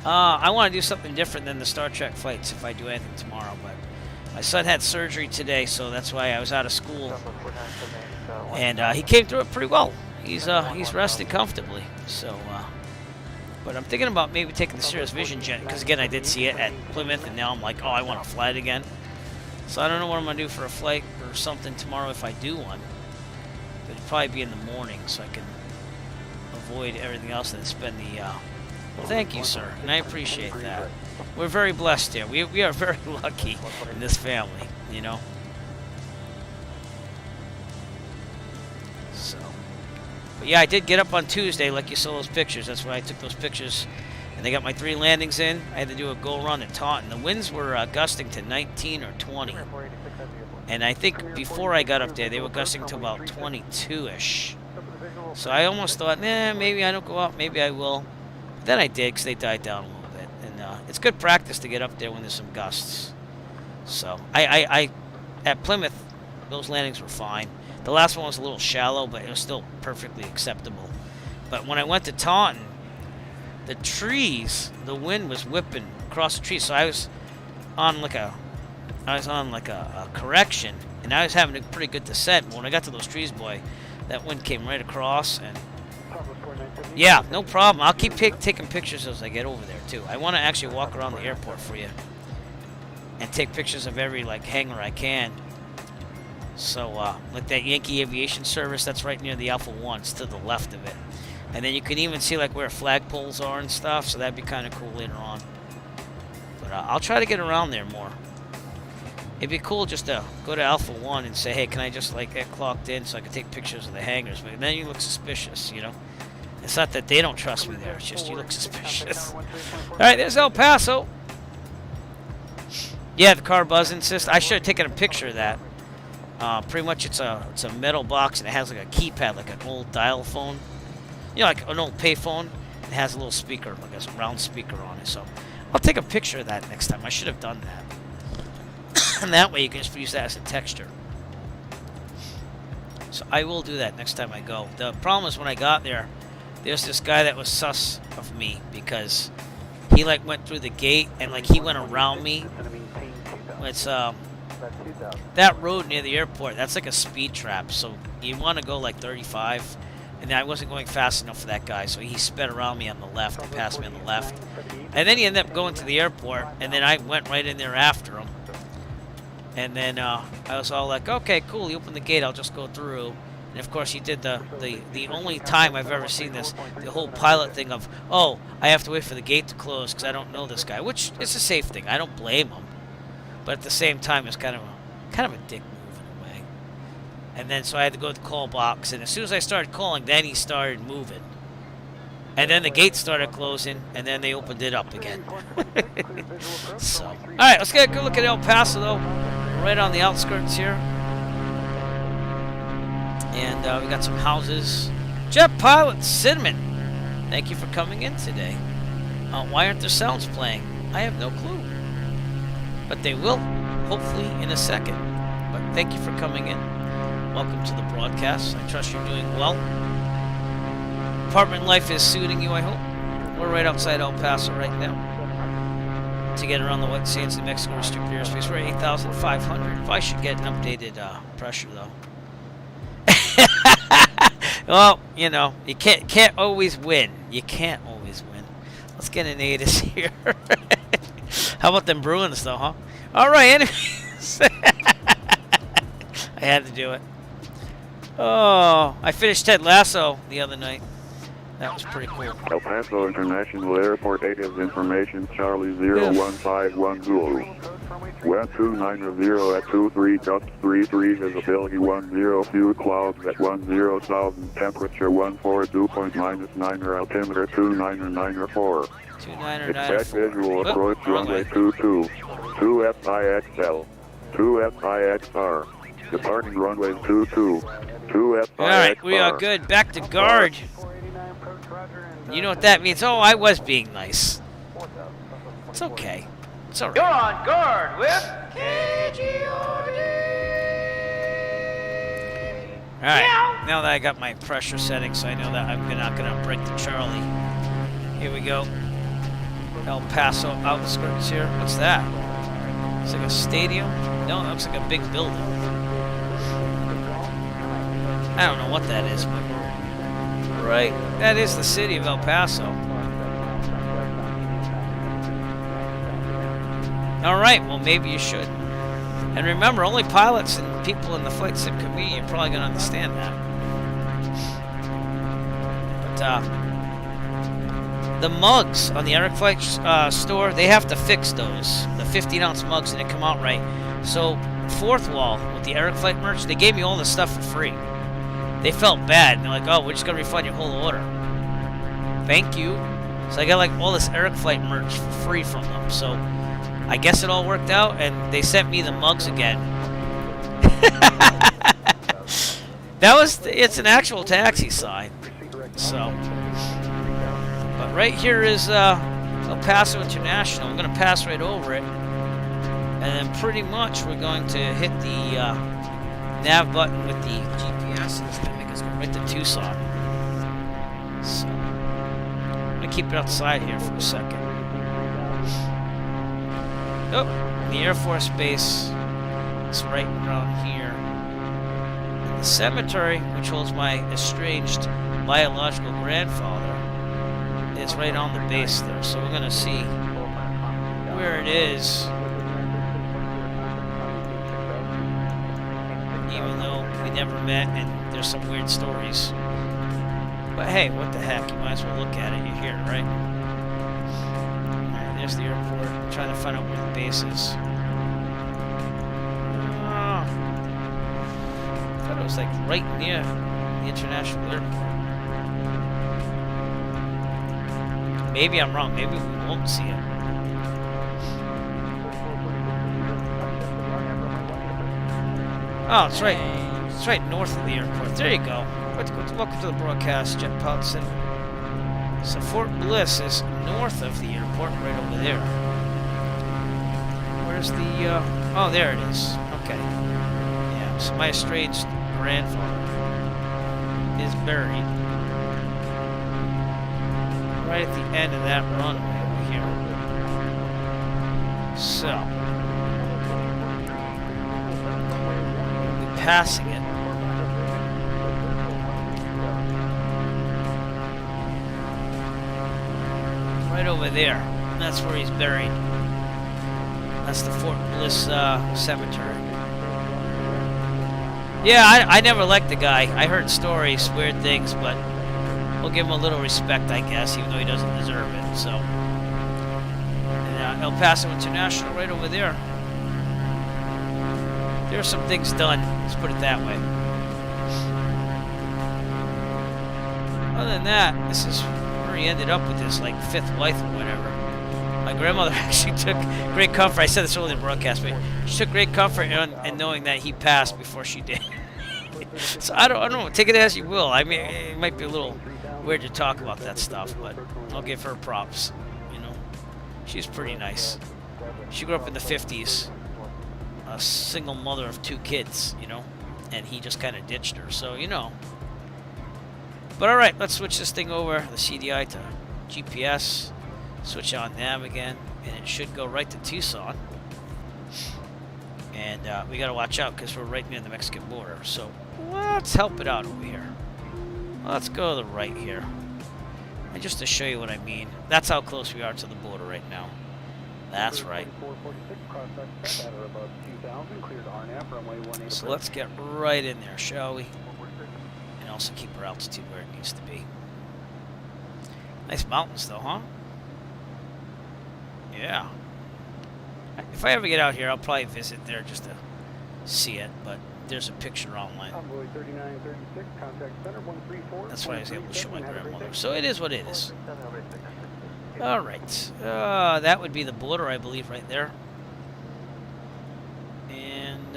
[SPEAKER 1] I want to do something different than the Star Trek flights if I do anything tomorrow, but my son had surgery today, so that's why I was out of school. And he came through it pretty well. He's rested comfortably. So, but I'm thinking about maybe taking the Cirrus Vision Jet, because again, I did see it at Plymouth, and now I'm like, oh, I want to fly it again. So I don't know what I'm going to do for a flight or something tomorrow if I do one. But it'd probably be in the morning, so I can avoid everything else and spend the... Well, thank you, sir, and I appreciate that. We're very blessed here. We are very lucky in this family, you know. yeah, I did get up on Tuesday, like you saw those pictures. That's why I took those pictures. And they got my 3 landings in. I had to do a go run at Taunton. The winds were gusting to 19 or 20. And I think before I got up there, they were gusting to about 22-ish. So I almost thought, nah, maybe I don't go up, maybe I will. But then I did, because they died down a little bit. And it's good practice to get up there when there's some gusts. So I at Plymouth, those landings were fine. The last one was a little shallow, but it was still perfectly acceptable. But when I went to Taunton, the trees, the wind was whipping across the trees. So I was on like a correction, and I was having a pretty good descent. But when I got to those trees, boy, that wind came right across. And yeah, no problem. I'll keep taking pictures as I get over there too. I want to actually walk around the airport for you and take pictures of every like hangar I can. So like that Yankee Aviation Service, that's right near the Alpha 1. It's to the left of it. And then you can even see like where flagpoles are and stuff, so that'd be kind of cool later on. But I'll try to get around there more. It'd be cool just to go to Alpha 1 and say, hey, can I just like get clocked in so I can take pictures of the hangars? But then you look suspicious, you know? It's not that they don't trust me there, it's just you look suspicious. Alright, there's El Paso. Yeah, the car buzzing system. I should have taken a picture of that. Pretty much it's a metal box, and it has like a keypad, like an old dial phone. You know, like an old payphone. It has a little speaker, like a round speaker on it. So I'll take a picture of that next time. I should have done that. And that way you can just use that as a texture. So I will do that next time I go. The problem is when I got there, there's this guy that was sus of me because he like went through the gate and like he went around me. It's that road near the airport, that's like a speed trap. So you want to go like 35. And I wasn't going fast enough for that guy, so he sped around me on the left and passed me on the left. And then he ended up going to the airport, and then I went right in there after him. And then I was all like, okay, cool, you open the gate, I'll just go through. And of course he did the only time I've ever seen this, the whole pilot thing of, oh, I have to wait for the gate to close because I don't know this guy, which is a safe thing. I don't blame him. But at the same time, it's kind of a dick move in a way. And then so I had to go to the call box, and as soon as I started calling, then he started moving. And then the gate started closing, and then they opened it up again. So, all right, let's get a good look at El Paso, though. We're right on the outskirts here. And we got some houses. Jet Pilot Cinnamon, thank you for coming in today. Why aren't there sounds playing? I have no clue. But they will, hopefully, in a second. But thank you for coming in. Welcome to the broadcast. I trust you're doing well. Apartment life is suiting you, I hope. We're right outside El Paso right now. To get around the wet sands of Mexico restricted airspace, we're at 8,500. If I should get an updated pressure, though. Well, you know, you can't always win. You can't always win. Let's get an ATIS here. How about them Bruins, though, huh? All right, anyways. I had to do it. Oh, I finished Ted Lasso the other night. That was pretty cool.
[SPEAKER 9] El Paso International Airport ATIS information, Charlie 0151 Zulu. Wind 290 at 23, gust 33, visibility 10, few clouds at 10,000, temperature 14, -9, altimeter 29994.
[SPEAKER 1] 2994.
[SPEAKER 9] Expect visual approach runway 22, 2 FIXL, 2 FIXR, departing runway 22, 2 FIXR.
[SPEAKER 1] Alright, we are good. Back to guard. You know what that means? Oh, I was being nice. It's okay. It's alright.
[SPEAKER 10] You're on guard with
[SPEAKER 1] Alright, now that I got my pressure setting, so I know that I'm not going to break the Charlie. Here we go. El Paso outskirts here. What's that? It's like a stadium? No, it looks like a big building. I don't know what that is, but right. That is the city of El Paso. Alright, well maybe you should. And remember, only pilots and people in the flight sim community are probably going to understand that. But, the mugs on the Eric Flight store, they have to fix those. The 15-ounce mugs, and they come out right. So, Fourth Wall, with the Eric Flight merch, they gave me all the stuff for free. they felt bad. And they're like, oh, we're just going to refund your whole order. Thank you. So I got like all this Eric Flight merch for free from them. So I guess it all worked out, and they sent me the mugs again. It's an actual taxi sign. So, but right here is El Paso International. I'm going to pass right over it. And then pretty much we're going to hit the nav button with the GPS, and it's going to make us go right to Tucson. So, I'm going to keep it outside here for a second. Oh, the Air Force Base is right around here. And the cemetery, which holds my estranged biological grandfather, is right on the base there. So we're going to see where it is. Even though we never met and there's some weird stories. But hey, what the heck? You might as well look at it. You're here, right? Alright, there's the airport. I'm trying to find out where the base is. Oh, I thought it was like right near the international airport. Maybe I'm wrong. Maybe we won't see it. Oh, it's right. It's right north of the airport. There you go. Welcome to the broadcast, Jet Pilot Center. So Fort Bliss is north of the airport, right over there. Where's the? Oh, there it is. Okay. Yeah. So my estranged grandfather is buried right at the end of that runway over here. So we'll be passing it. Right over there. And that's where he's buried. That's the Fort Bliss cemetery. Yeah, I never liked the guy. I heard stories, weird things, but we'll give him a little respect, I guess, even though he doesn't deserve it. So, and, El Paso International, right over there. There are some things done. Let's put it that way. Other than that, this is where he ended up with his like fifth wife or whatever. My grandmother actually took great comfort. I said this earlier in the broadcast, but she took great comfort in knowing that he passed before she did. So I don't know. Take it as you will. I mean, it might be a little weird to talk about that stuff, but I'll give her props. You know, she's pretty nice. She grew up in the 50s, a single mother of 2 kids. You know, and he just kind of ditched her. So you know. But all right, let's switch this thing over, the CDI to GPS. Switch on nav again, and it should go right to Tucson. And we got to watch out because we're right near the Mexican border. So let's help it out over here. Let's go to the right here. And just to show you what I mean, that's how close we are to the border right now. That's right. So let's get right in there, shall we? And also keep our altitude where it needs to be. Nice mountains though, huh? Yeah. If I ever get out here, I'll probably visit there just to see it, but there's a picture online. That's why I was able to show my grandmother. So it is what it is. All right. That would be the border, I believe, right there. And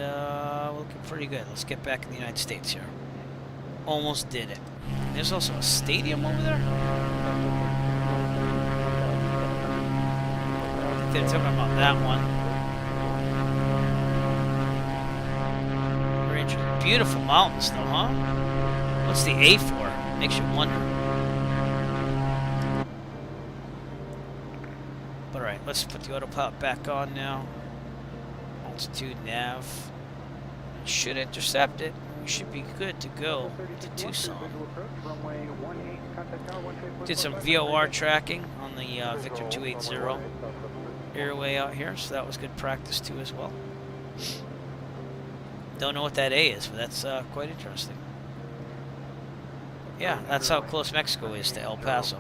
[SPEAKER 1] looking pretty good. Let's get back in the United States here. Almost did it. There's also a stadium over there. They're talking about that one. Very interesting. Beautiful mountains, though, huh? What's the A for? Makes you wonder. But alright, let's put the autopilot back on now. Altitude, nav. It should intercept it. We should be good to go to Tucson. Did some VOR tracking on the Victor 280 airway out here, so that was good practice too as well. Don't know what that A is, but that's quite interesting. Yeah, that's how close Mexico is to El Paso.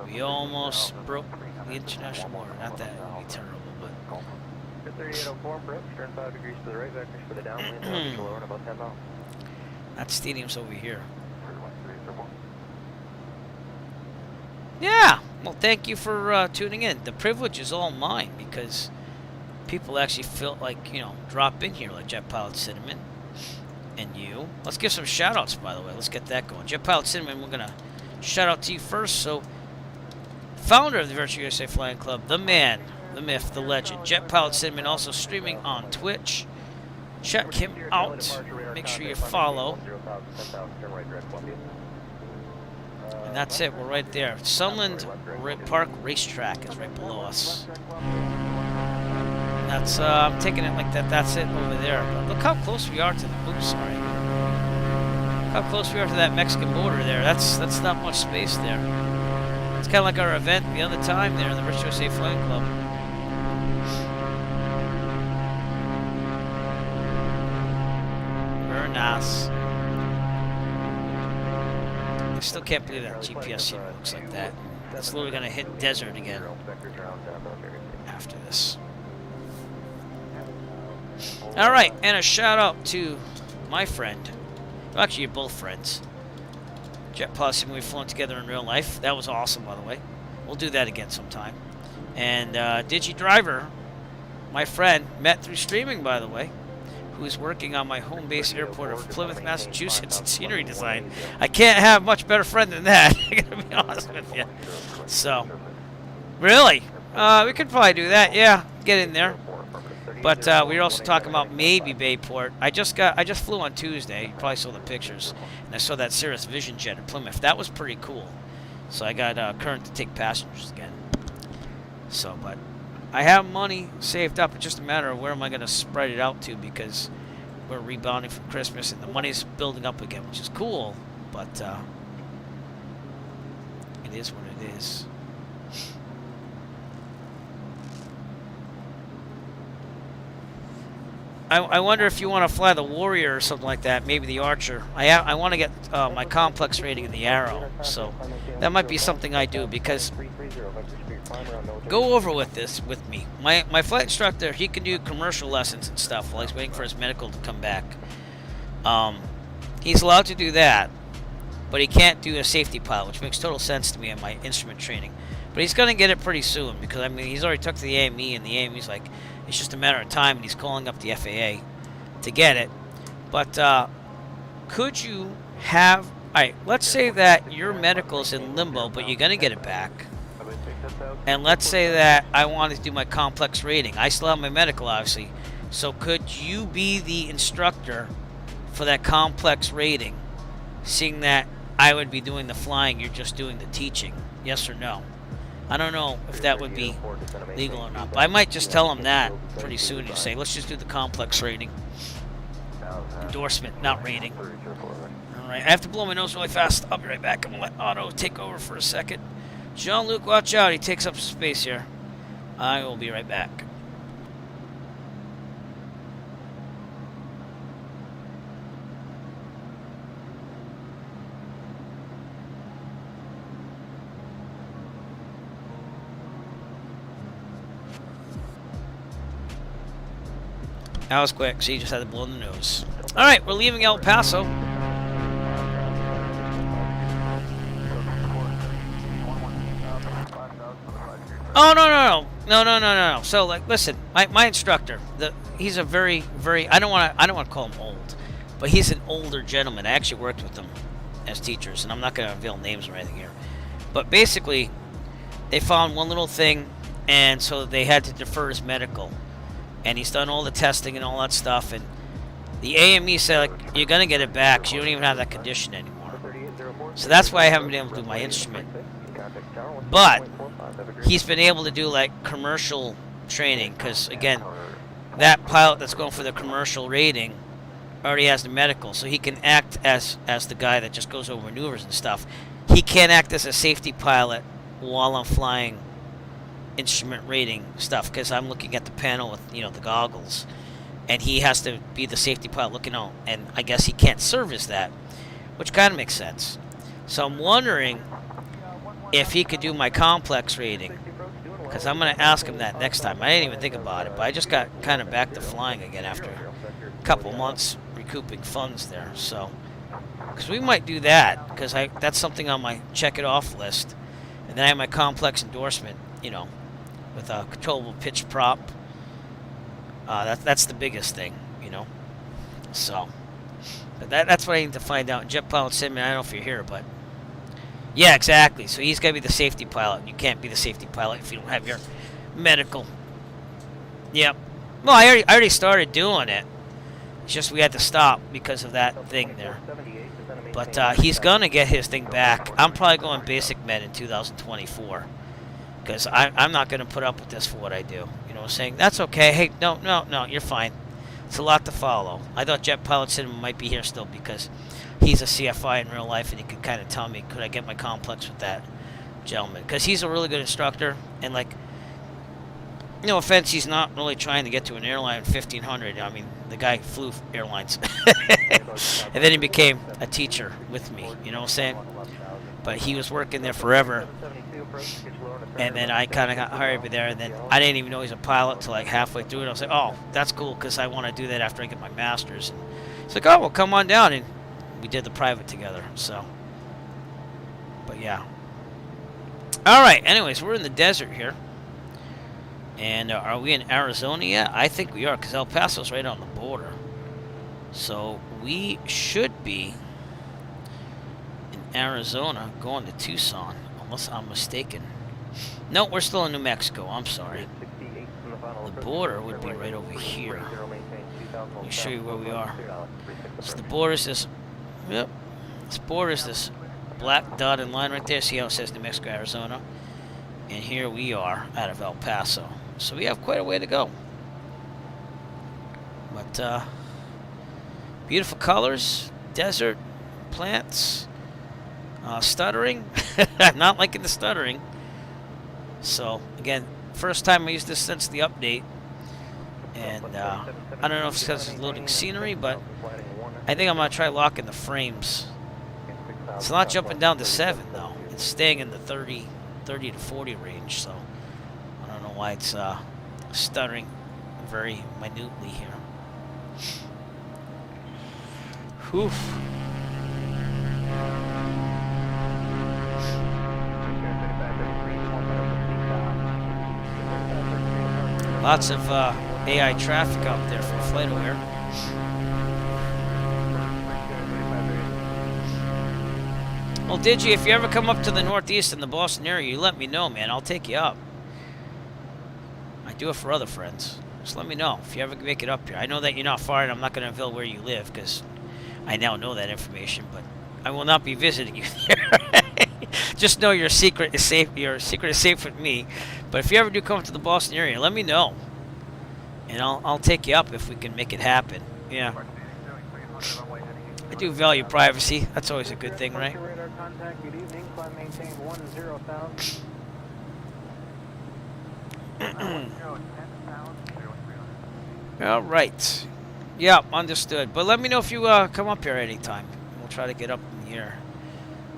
[SPEAKER 1] We almost broke the international border. Not that it would be terrible, but...
[SPEAKER 3] 3804, approach, turn 5 degrees to the right, vectors for the downwind, lower and about 10 miles.
[SPEAKER 1] That stadium's over here. Yeah. Well, thank you for tuning in. The privilege is all mine because people actually feel like, you know, drop in here, like Jet Pilot Cinnamon and you. Let's give some shout outs, by the way. Let's get that going. Jet Pilot Cinnamon, we're going to shout out to you first. So, founder of the Virtual USA Flying Club, the man, the myth, the legend, Jet Pilot Cinnamon, also streaming on Twitch. Check him out. Make sure you follow. And that's it. We're right there. Sunland Park Racetrack is right below us. That's I'm taking it like that. That's it over there. But look how close we are to the. Oops, sorry. How close we are to that Mexican border there. That's not much space there. It's kind of like our event the other time there in the Virtual USA Flying Club. Very nice. I still can't believe that GPS even looks like that. It's literally going to hit desert again after this. Alright, and a shout out to my friend. Well, actually, you're both friends. Jet Pilot, we've flown together in real life. That was awesome, by the way. We'll do that again sometime. And Digi Driver, my friend, met through streaming, by the way, who's working on my home base airport of Plymouth, Massachusetts in scenery design. I can't have a much better friend than that. I'm gonna be honest with you. So, really, we could probably do that. Yeah, get in there. But we were also talking about maybe Bayport. I just flew on Tuesday. You probably saw the pictures, and I saw that Cirrus Vision jet in Plymouth. That was pretty cool. So I got Current to take passengers again. So, but I have money saved up. It's just a matter of where am I going to spread it out to, because we're rebounding from Christmas and the money's building up again, which is cool. But it is what it is. I wonder if you want to fly the Warrior or something like that, maybe the Archer. I want to get my complex rating in the Arrow, so that might be something I do, because go over with this with me. My flight instructor, he can do commercial lessons and stuff while he's waiting for his medical to come back. He's allowed to do that, but he can't do a safety pilot, which makes total sense to me in my instrument training. But he's going to get it pretty soon, because I mean he's already took to the AME, and the AME's like, it's just a matter of time, and he's calling up the FAA to get it. But could you have... Alright, let's say that your medical's in limbo, but you're going to get it back. And let's say that I wanted to do my complex rating. I still have my medical, obviously. So could you be the instructor for that complex rating, seeing that I would be doing the flying, you're just doing the teaching? Yes or no? I don't know if that would be legal or not, but I might just tell them that pretty soon and just say, let's just do the complex rating. Endorsement, not rating. Alright, I have to blow my nose really fast. I'll be right back. I'm going to let Otto take over for a second. Jean Luc, watch out. He takes up some space here. I will be right back. That was quick, so you just had to blow in the nose. Alright, we're leaving El Paso. Oh, no. So, like, listen, my instructor, he's a very, I don't want to call him old, but he's an older gentleman. I actually worked with him as teachers, and I'm not going to reveal names or anything here. But basically, they found one little thing, and so they had to defer his medical. And he's done all the testing and all that stuff, and the AME said, like, you're going to get it back, so you don't even have that condition anymore. So that's why I haven't been able to do my instrument. But he's been able to do, like, commercial training, because, again, that pilot that's going for the commercial rating already has the medical, so he can act as the guy that just goes over maneuvers and stuff. He can't act as a safety pilot while I'm flying instrument rating stuff, because I'm looking at the panel with, you know, the goggles, and he has to be the safety pilot looking out, and I guess he can't service that, which kind of makes sense. So I'm wondering if he could do my complex rating, because I'm going to ask him that next time. I didn't even think about it, but I just got kind of back to flying again after a couple months recouping funds there. So Because we might do that, because that's something on my check it off list. And then I have my complex endorsement, you know, with a controllable pitch prop. That's the biggest thing, you know. So, but that's what I need to find out. Jet pilot Sidman, I don't know if you're here, but yeah, exactly. So he's got to be the safety pilot. You can't be the safety pilot if you don't have your medical. Yep. Well, I already started doing it. It's just we had to stop because of that thing there. But he's going to get his thing back. I'm probably going basic med in 2024. Because I'm not going to put up with this for what I do. You know what I'm saying? That's okay. Hey, no, you're fine. It's a lot to follow. I thought Jet Pilot Cinema might be here still because he's a CFI in real life and he could kind of tell me, could I get my complex with that gentleman? Because he's a really good instructor. And, like, no offense, he's not really trying to get to an airline 1500. I mean, the guy flew airlines. And then he became a teacher with me. You know what I'm saying? But he was working there forever. And then I kind of got hired there, and then I didn't even know he was a pilot until like halfway through it. I was like, oh, that's cool, because I want to do that after I get my master's. And he's like, oh, well, come on down, and we did the private together. So, but yeah. All right. Anyways, we're in the desert here, and are we in Arizona yet? I think we are, because El Paso's right on the border. So we should be in Arizona, going to Tucson, unless I'm mistaken. No, we're still in New Mexico. I'm sorry. The border would be right over here. Let me show you where we are. So the border is this. Yep. This border is this black dotted line right there. See how it says New Mexico, Arizona? And here we are out of El Paso. So we have quite a way to go. But beautiful colors, desert, plants, stuttering. Not liking the stuttering. So, again, first time I used this since the update. And I don't know if it's because it's loading scenery, but I think I'm going to try locking the frames. It's not jumping down to 7, though. It's staying in the 30 to 40 range, so I don't know why it's stuttering very minutely here. Whew. Lots of AI traffic out there for FlightAware. Well, Digi, if you ever come up to the Northeast in the Boston area, you let me know, man. I'll take you up. I do it for other friends. Just let me know if you ever make it up here. I know that you're not far, and I'm not going to reveal where you live because I now know that information, but I will not be visiting you there. Just know your secret is safe. Your secret is safe with me. But if you ever do come to the Boston area, let me know, and I'll take you up if we can make it happen. Yeah. I do value privacy. That's always a good thing, right? All right. Yeah, understood. But let me know if you come up here anytime. We'll try to get up in the air.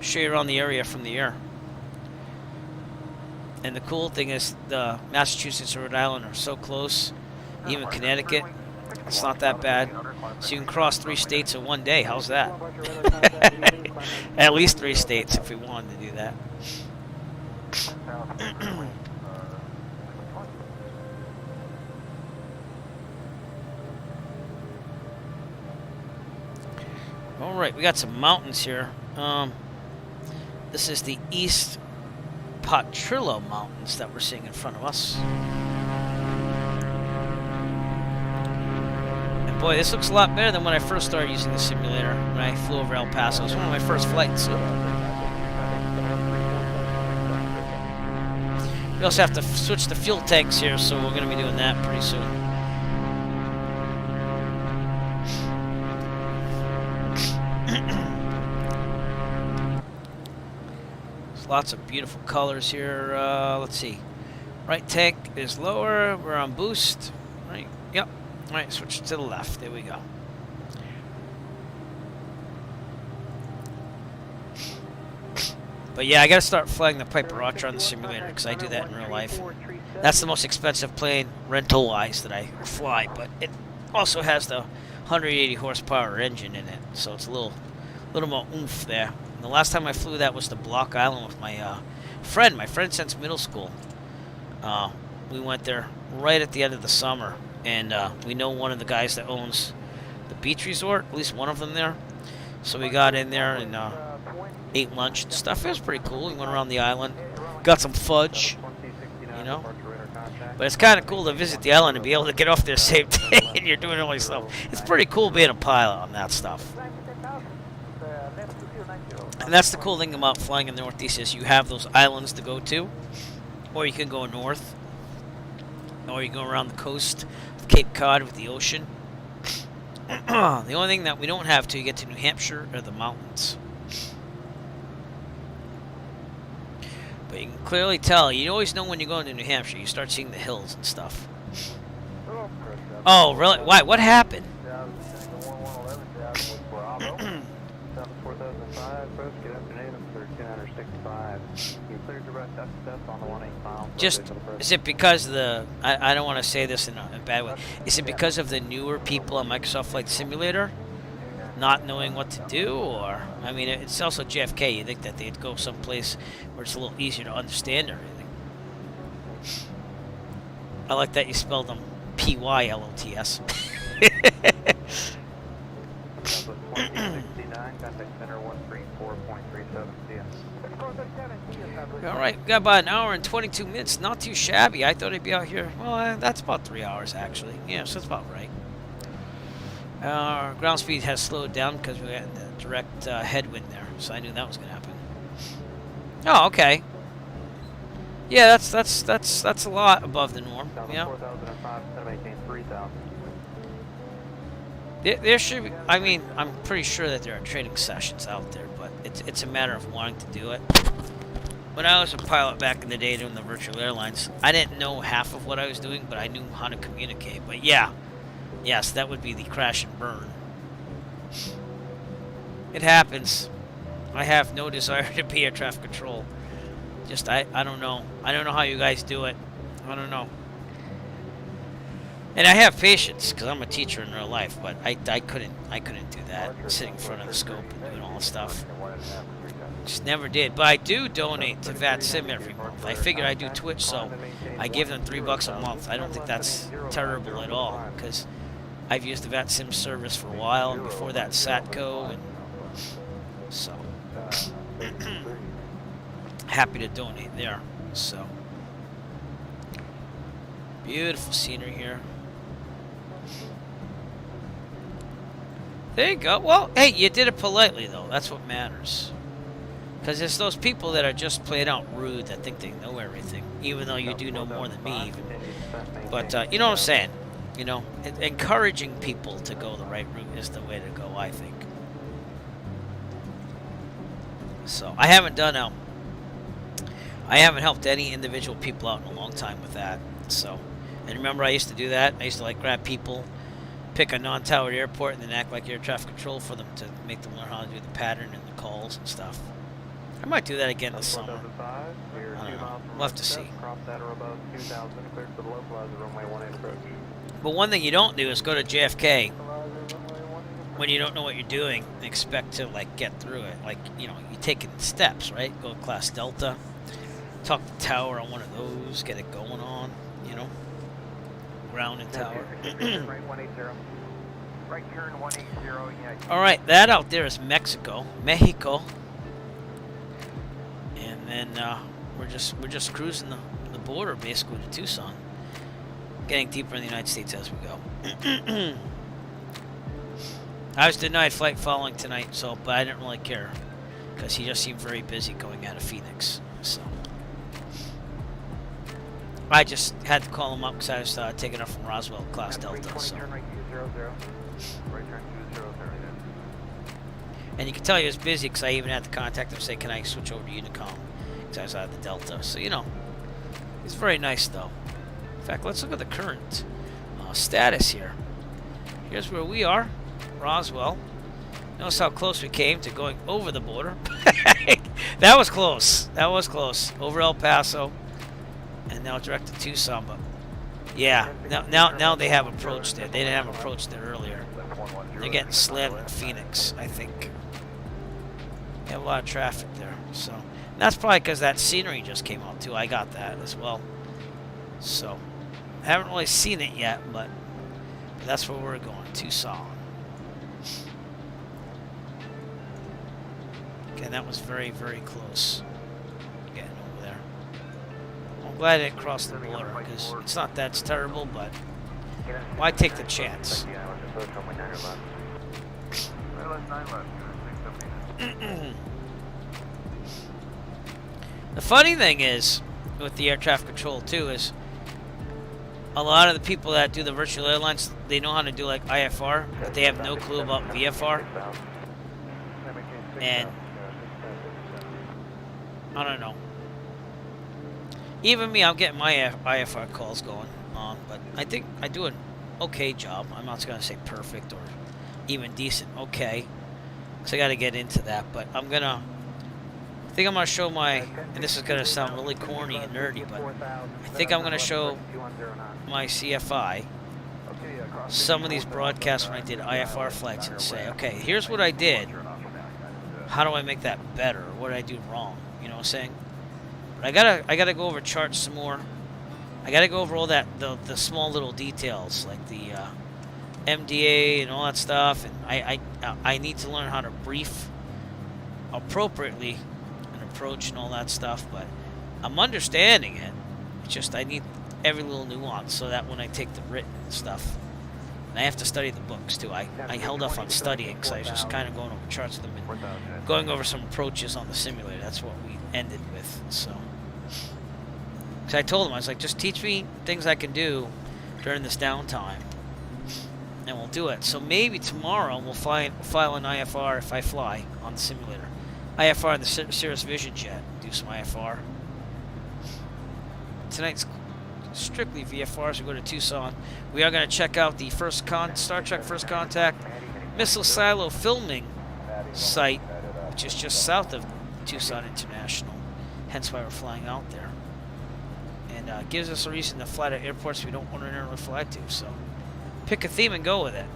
[SPEAKER 1] Show you around the area from the air. And the cool thing is the Massachusetts and Rhode Island are so close. Even Connecticut, it's not that bad. So you can cross 3 states in one day. How's that? At least 3 states if we wanted to do that. All right, we got some mountains here. This is the East Potrillo Mountains that we're seeing in front of us. And boy, this looks a lot better than when I first started using the simulator when I flew over El Paso. It was one of my first flights. We also have to switch the fuel tanks here, so we're going to be doing that pretty soon. Lots of beautiful colors here. Let's see. Right tank is lower. We're on boost. Right. Yep. All right. Switch to the left. There we go. But yeah, I got to start flying the Piper Archer on the simulator because I do that in real life. That's the most expensive plane rental-wise that I fly, but it also has the 180 horsepower engine in it, so it's a little little more oomph there. And the last time I flew that was to Block Island with my friend since middle school. We went there right at the end of the summer, and we know one of the guys that owns the beach resort, at least one of them there. So we got in there and ate lunch and stuff. It was pretty cool. We went around the island, got some fudge, you know. But it's kind of cool to visit the island and be able to get off there same day, and you're doing all this stuff. It's pretty cool being a pilot on that stuff. And that's the cool thing about flying in the Northeast is you have those islands to go to, or you can go north, or you go around the coast of Cape Cod with the ocean. The only thing that we don't have till you get to New Hampshire are the mountains. But you can clearly tell, you always know when you go into New Hampshire, you start seeing the hills and stuff. Oh, really? Why? What happened? Just, is it because of the, I don't want to say this in a bad way, is it because of the newer people on Microsoft Flight Simulator not knowing what to do, or, I mean, it's also JFK, you think that they'd go someplace where it's a little easier to understand everything. I like that you spelled them P-Y-L-O-T-S. Alright, got about an hour and 22 minutes. Not too shabby. I thought I'd be out here. Well, that's about 3 hours, actually. Yeah, so that's about right. Our ground speed has slowed down because we had the direct headwind there, so I knew that was going to happen. Oh, okay. Yeah, that's a lot above the norm. Yeah. There should be, I mean, I'm pretty sure that there are training sessions out there, but it's a matter of wanting to do it. When I was a pilot back in the day doing the virtual airlines, I didn't know half of what I was doing, but I knew how to communicate. But yeah, yes, that would be the crash and burn. It happens. I have no desire to be air traffic control. Just, I don't know. I don't know how you guys do it. I don't know. And I have patience because I'm a teacher in real life, but I couldn't do that, sitting in front of the scope and doing all this stuff. Just never did. But I do donate to VATSIM every month. I figured I do Twitch, so I give them $3 a month. I don't think that's terrible at all, because I've used the VATSIM service for a while, and before that Satco, and so happy to donate there. So beautiful scenery here. There you go. Well, hey, you did it politely, though. That's what matters. Because it's those people that are just plain out rude that think they know everything, even though you do know more than me, even. But, you know what I'm saying? You know, encouraging people to go the right route is the way to go, I think. So, I haven't helped any individual people out in a long time with that. So, and remember I used to do that? I used to, like, grab people, pick a non-towered airport, and then act like air traffic control for them to make them learn how to do the pattern and the calls and stuff. I might do that again this summer. I don't know. We'll have to see. But one thing you don't do is go to JFK when you don't know what you're doing and expect to, like, get through it. Like, you know, you take it in steps, right? Go to Class Delta, talk to tower on one of those, get it going on, you know? Ground and tower. Alright, that out there is Mexico. And then we're just cruising the border basically to Tucson. Getting deeper in the United States as we go. I was denied flight following tonight, but I didn't really care because he just seemed very busy going out of Phoenix. So I just had to call him up because I was taking off from Roswell, Class Delta. So. And you can tell he was busy because I even had to contact him and say, can I switch over to Unicom? Because I was out of the Delta. So, you know, it's very nice, though. In fact, let's look at the current status here. Here's where we are, Roswell. Notice how close we came to going over the border. That was close. That was close. Over El Paso. And now direct to Tucson. But yeah, now they have approached it. They didn't have approached it earlier. They're getting slammed in Phoenix, I think. a lot of traffic there. So and that's probably because that scenery just came out too. I got that as well. So haven't really seen it yet, but that's where we're going, Tucson. Okay, that was very, very close. Getting over there. I'm glad I didn't cross the border because it's not that terrible, but why take the chance? The funny thing is, with the air traffic control too, is a lot of the people that do the virtual airlines, they know how to do like IFR, but they have no clue about VFR. And I don't know. Even me, I'm getting my IFR calls going on, but I think I do an okay job. I'm not going to say perfect or even decent. Okay, because I got to get into that. But I think I'm going to show my, and this is going to sound really corny and nerdy, but I think I'm going to show my CFI some of these broadcasts when I did IFR flights and say, okay, here's what I did. How do I make that better? What did I do wrong? You know what I'm saying? But I gotta go over charts some more. I gotta go over all that the small little details like the MDA and all that stuff, and I need to learn how to brief appropriately and approach and all that stuff. But I'm understanding it. It's just I need every little nuance so that when I take the written stuff, and I have to study the books too. I held off on studying because I was just kind of going over charts with them and going over some approaches on the simulator. That's what we ended with. So, because I told them, I was like, just teach me things I can do during this downtime, and we'll do it. So maybe tomorrow we'll file an IFR if I fly on the simulator. IFR in the Cirrus Vision Jet. Do some IFR. Tonight's strictly VFR as we go to Tucson. We are going to check out the Star Trek First Contact missile silo filming site, which is just south of Tucson International, hence why we're flying out there. And gives us a reason to fly to airports we don't ordinarily fly to, so pick a theme and go with it.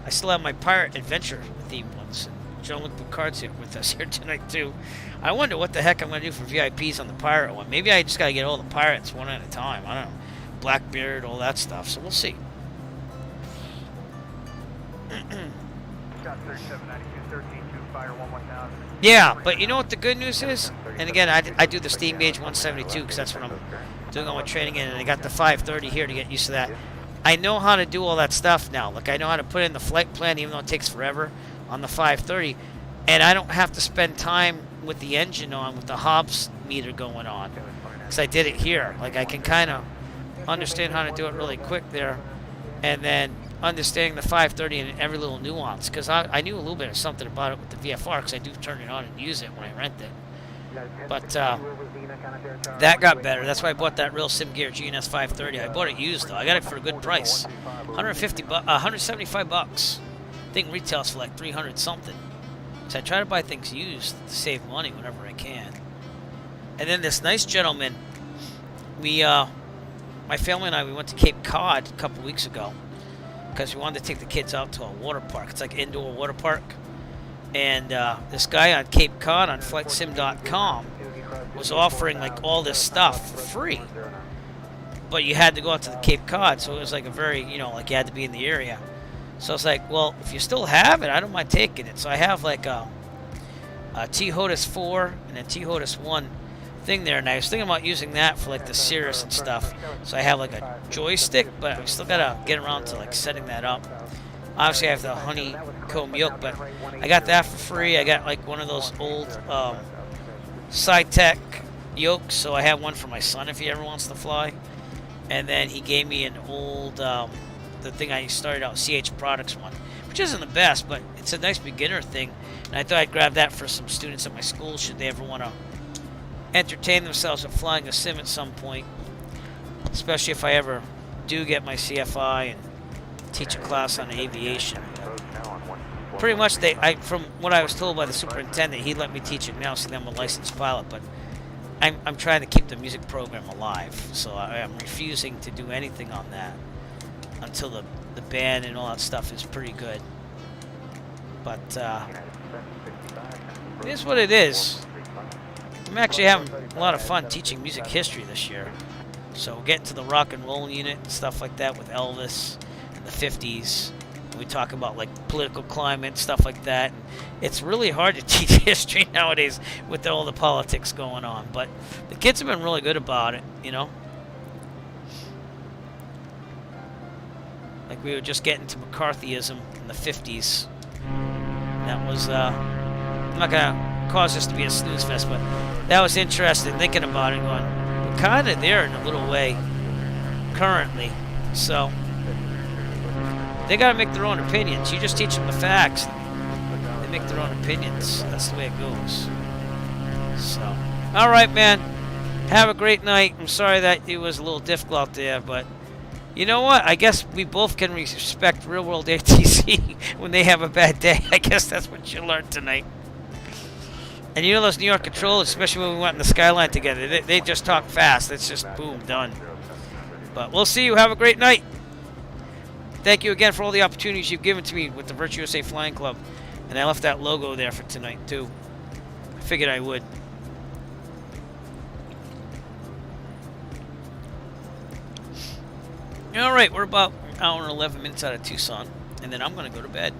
[SPEAKER 1] I still have my pirate adventure theme ones. Jean Luc Picard's here with us here tonight too. I wonder what the heck I'm going to do for VIPs on the pirate one. Maybe I just got to get all the pirates one at a time. I don't know. Blackbeard, all that stuff. So we'll see. Yeah, but you know what the good news is? And again, I do the steam gauge 172 because that's what I'm doing all my training in. And I got the 530 here to get used to that. I know how to do all that stuff now. Like I know how to put in the flight plan even though it takes forever on the 530, and I don't have to spend time with the engine on with the Hobbs meter going on because I did it here. Like I can kind of understand how to do it really quick there, and then understanding the 530 and every little nuance because I knew a little bit of something about it with the VFR because I do turn it on and use it when I rent it. But that got better. That's why I bought that real SimGear GNS 530. I bought it used though. I got it for a good price, $175. I think retails for like 300 something. So I try to buy things used to save money whenever I can. And then this nice gentleman, my family and I, we went to Cape Cod a couple weeks ago because we wanted to take the kids out to a water park. It's like indoor water park. And this guy on Cape Cod on flightsim.com was offering like all this stuff for free. But you had to go out to the Cape Cod, so it was like a very, like you had to be in the area. So I was like, well, if you still have it, I don't mind taking it. So I have like a T-HOTUS 4 and a T-HOTUS 1 thing there. And I was thinking about using that for like the Cirrus and stuff. So I have like a joystick, but I still got to get around to like setting that up. Obviously I have the honeycomb yoke, but I got that for free. I got like one of those old SciTech yokes. So I have one for my son if he ever wants to fly. And then he gave me an old... the thing I started out, CH Products one, which isn't the best, but it's a nice beginner thing. And I thought I'd grab that for some students at my school should they ever want to entertain themselves with flying a sim at some point, especially if I ever do get my CFI and teach a class on aviation. Pretty much, from what I was told by the superintendent, he let me teach it now, so I'm a licensed pilot, but I'm trying to keep the music program alive, so I'm refusing to do anything on that until the band and all that stuff is pretty good. But It is what it is. I'm actually having a lot of fun teaching music history this year. So we're getting to the rock and roll unit and stuff like that with Elvis in the 50s. We talk about like political climate, stuff like that. And it's really hard to teach history nowadays with all the politics going on. But the kids have been really good about it, you know. Like we were just getting to McCarthyism in the 50s. That was, I'm not going to cause this to be a snooze fest, but that was interesting thinking about it going, we're kind of there in a little way currently. So they got to make their own opinions. You just teach them the facts. They make their own opinions. That's the way it goes. So, all right, man. Have a great night. I'm sorry that it was a little difficult out there, but you know what? I guess we both can respect Real World ATC when they have a bad day. I guess that's what you learned tonight. And you know those New York controllers, especially when we went in the Skyline together, they just talk fast. It's just boom, done. But we'll see you. Have a great night. Thank you again for all the opportunities you've given to me with the Virtue USA Flying Club. And I left that logo there for tonight, too. I figured I would. Alright, we're about an hour and 11 minutes out of Tucson. And then I'm going to go to bed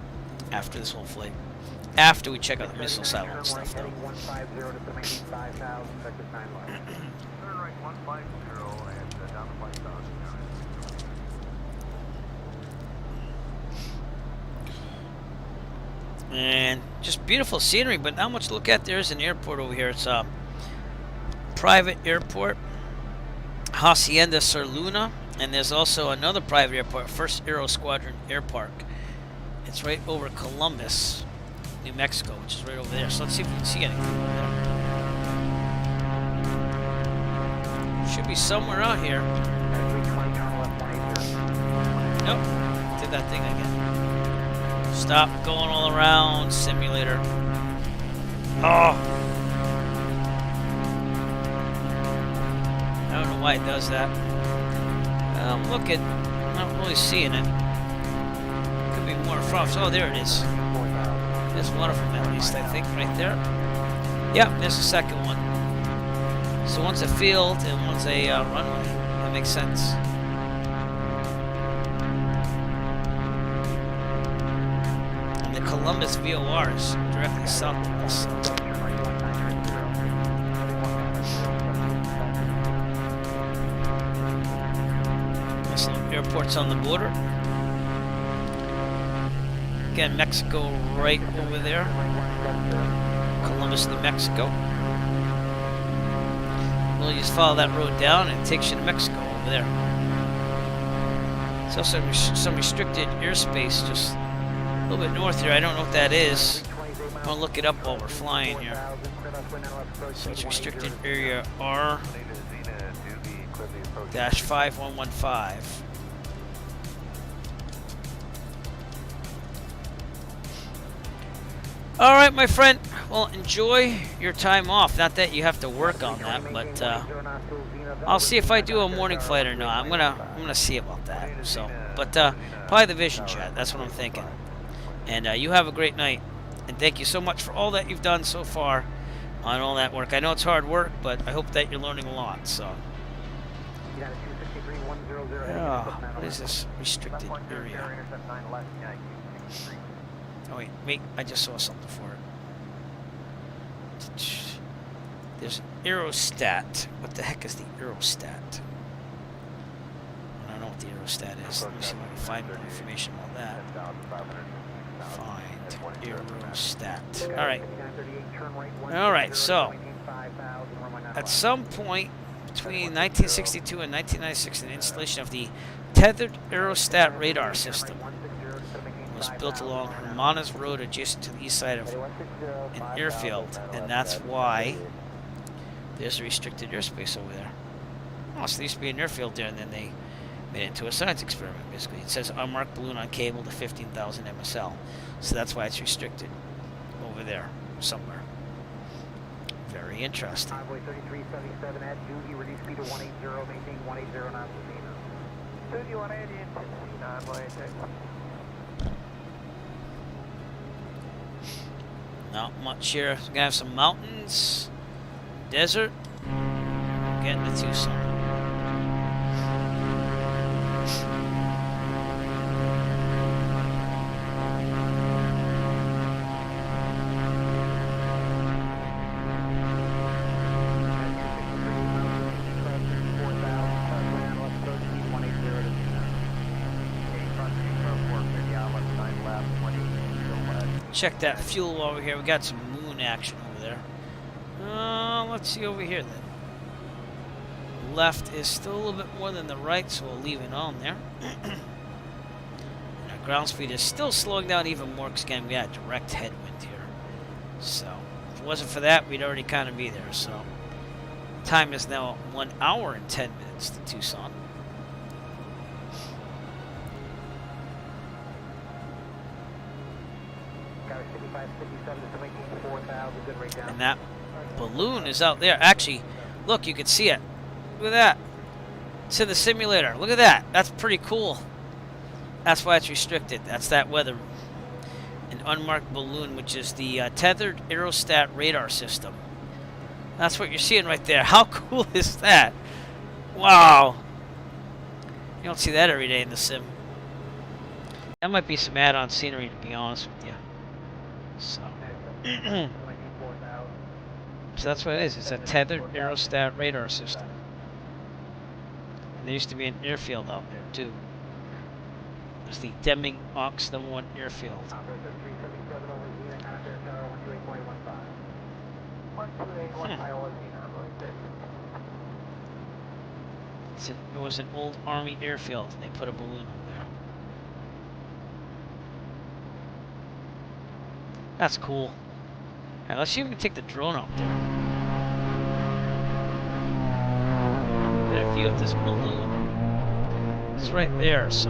[SPEAKER 1] after this whole flight. After we check out the missile silo and stuff, though.
[SPEAKER 5] Turn right 150 and down to 5,000.
[SPEAKER 1] And just beautiful scenery, but not much to look at. There's an airport over here. It's a private airport, Hacienda Sur Luna, and there's also another private airport, First Aero Squadron Air Park. It's right over Columbus, New Mexico, which is right over there. So let's see if we can see anything over there. Should be somewhere out here. Nope, did that thing again. Stop going all around, simulator. Oh! I don't know why it does that. I'm looking, not really seeing it. Could be more from. Oh, there it is. There's one of them at least, I think, right there. Yep, there's the second one. So one's a field and one's a runway. That makes sense. Columbus VOR is directly south of us. There's some airports on the border. Again, Mexico right over there. Columbus, New Mexico. Well, you just follow that road down and it takes you to Mexico over there. There's also some restricted airspace just a little bit north here. I don't know what that is. I'm going to look it up while we're flying here. So it's restricted area R-5115. Alright, my friend. Well, enjoy your time off. Not that you have to work on that, but I'll see if I do a morning flight or not. I'm gonna see about that. So, but probably the Vision Jet. That's what I'm thinking. And you have a great night. And thank you so much for all that you've done so far on all that work. I know it's hard work, but I hope that you're learning a lot. So, what is this restricted area? Oh wait, I just saw something for it. There's an aerostat. What the heck is the aerostat? I don't know what the aerostat is. Let me see if I can find more information on that. Find aerostat. Alright, so at some point between 1962 and 1996, an installation of the tethered aerostat radar system was built along Hermanas Road adjacent to the east side of an airfield, and that's why there's a restricted airspace over there. Oh, so there used to be an airfield there, and then they made it into a science experiment, basically. It says unmarked balloon on cable to 15,000 MSL. So that's why it's restricted over there somewhere. Very interesting.
[SPEAKER 3] Highway 3377 at duty, reduce speed to 180, maintain 180 knots to Cena. 3180 into Cena,
[SPEAKER 1] Not much here. We're gonna have some mountains, desert, getting to Tucson. Check that fuel over here. We got some moon action over there. Let's see over here then. Left is still a little bit more than the right, so we'll leave it on there. And our ground speed is still slowing down even more because again we got direct headwind here. So if it wasn't for that, we'd already kind of be there. So time is now 1 hour and 10 minutes to Tucson. And that balloon is out there. Actually, look, you can see it. Look at that. It's in the simulator. Look at that. That's pretty cool. That's why it's restricted. That's that weather. An unmarked balloon, which is the tethered aerostat radar system. That's what you're seeing right there. How cool is that? Wow. You don't see that every day in the sim. That might be some add-on scenery, to be honest with you. So. So that's what it is. It's a tethered aerostat radar system. And there used to be an airfield out there too. There's the Deming Ox #1 airfield. It was an old Army airfield, and they put a balloon up there. That's cool. Alright, let's see if we can take the drone out there. Get a view of this balloon. It's right there, so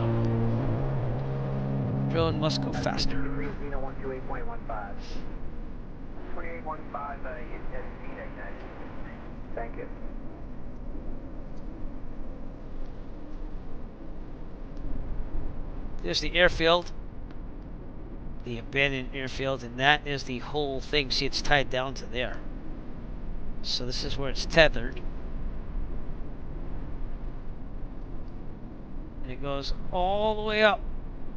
[SPEAKER 1] drone must go faster.
[SPEAKER 3] 2815, thank you.
[SPEAKER 1] There's the airfield. The abandoned airfield, and that is the whole thing. See, it's tied down to there. So this is where it's tethered. And it goes all the way up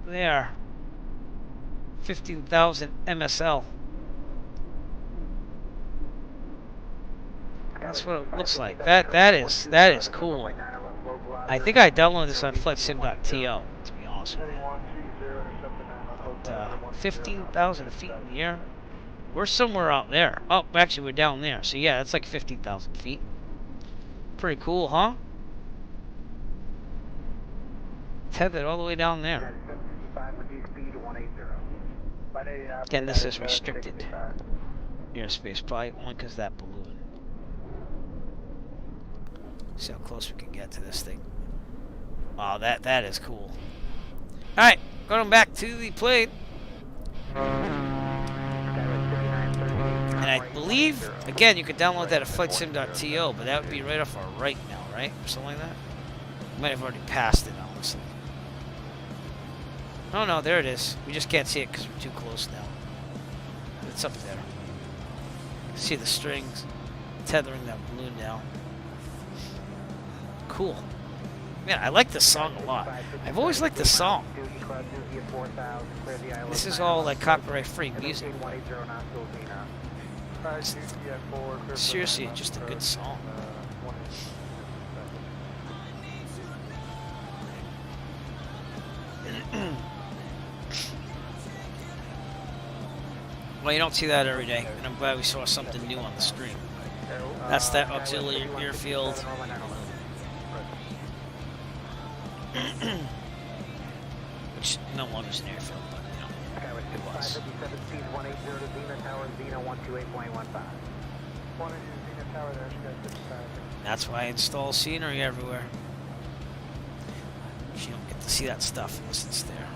[SPEAKER 1] there. 15,000 MSL. That's what it looks like. That is cool. I think I downloaded this on flightsim.to, to be honest with you. 15,000 feet in the air. We're somewhere out there. Oh, actually, we're down there. So yeah, that's like 15,000 feet. Pretty cool, huh? Tethered all the way down there. Again, this is restricted airspace, probably only because of that balloon. See how close we can get to this thing. Wow, that is cool. All right, going back to the plane. And I believe, again, you could download that at flightsim.to, but that would be right off our right now, right? Or something like that. We might have already passed it, honestly. Oh no, there it is. We just can't see it because we're too close now. It's up there. See the strings tethering that balloon down. Cool. Man, I like this song a lot. I've always liked this song. This is all like copyright-free music. Seriously, just a good song. Well, you don't see that every day, and I'm glad we saw something new on the screen. That's that auxiliary airfield. Which no longer is an airfield, but you know, it was. That's why I install scenery everywhere. You don't get to see that stuff unless it's there.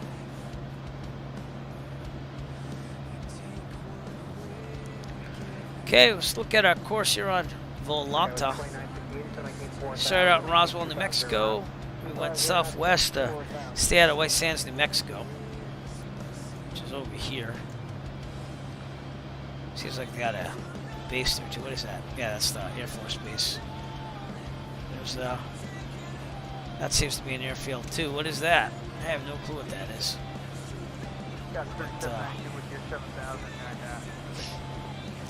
[SPEAKER 1] Okay, let's look at our course here on Volanta. Started out in Roswell, New Mexico. We went southwest to stay out of White Sands, New Mexico, which is over here. Seems like they got a base there too. What is that? Yeah, that's the Air Force base. There's that seems to be an airfield too. What is that? I have no clue what that is.
[SPEAKER 5] Got 3792 with your 7,000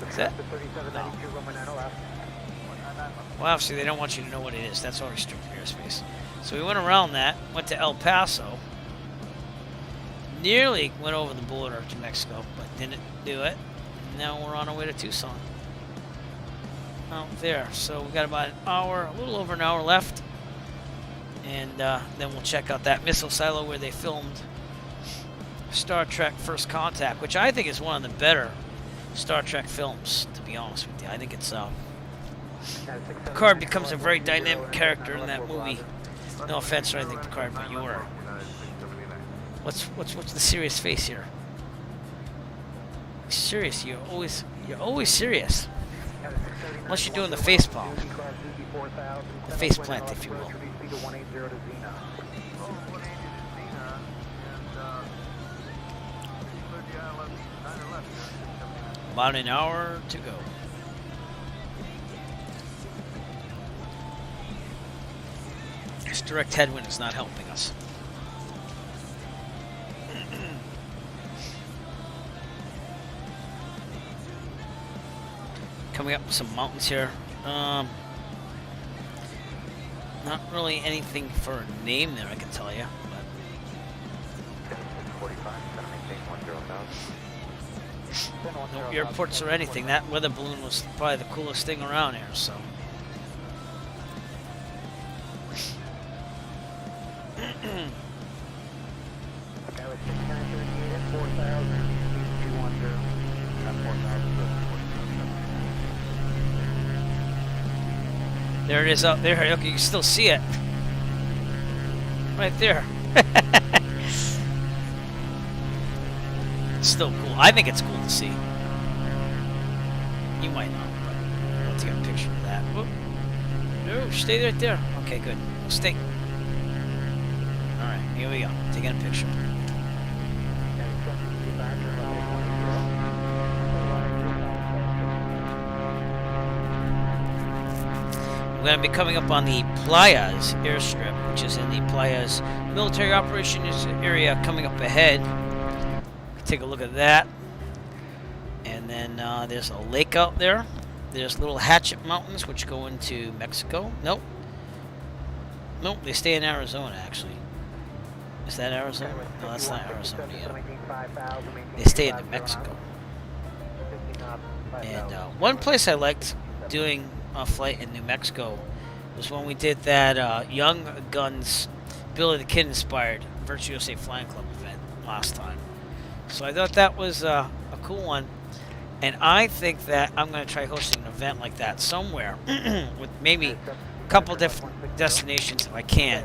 [SPEAKER 1] Is that?
[SPEAKER 3] The 3792, runway 90 left.
[SPEAKER 1] Well, obviously they don't want you to know what it is. That's all restricted airspace. So we went around that, went to El Paso, nearly went over the border to Mexico, but didn't do it. Now we're on our way to Tucson. Out there. So we got about an hour, a little over an hour left. And then we'll check out that missile silo where they filmed Star Trek First Contact, which I think is one of the better Star Trek films, to be honest with you. I think it's Picard becomes a very dynamic character in that movie. No offense or anything, Picard, but you were. What's the serious face here? Serious, you're always serious. Unless you're doing the face palm. The face plant, if you will. About an hour to go. This direct headwind is not helping us. Coming up with some mountains here. Not really anything for a name there, I can tell you. No airports or anything. That weather balloon was probably the coolest thing around here, so. There it is out there. Okay, you can still see it. Right there. It's still cool. I think it's cool to see. You might not, but I'll take a picture of that. Whoop. No, stay right there. Okay, good. Stay. Alright, here we go. Taking a picture. We're going to be coming up on the Playas airstrip, which is in the Playas military operations area coming up ahead. Take a look at that. And then there's a lake out there. There's little Hatchet Mountains, which go into Mexico. Nope. Nope, they stay in Arizona, actually. Is that Arizona? No, that's not Arizona yet. They stay in New Mexico. And one place I liked doing a flight in New Mexico was when we did that Young Guns Billy the Kid inspired Virtuoso Flying Club event last time. So I thought that was a cool one, and I think that I'm going to try hosting an event like that somewhere with maybe a couple different destinations if I can,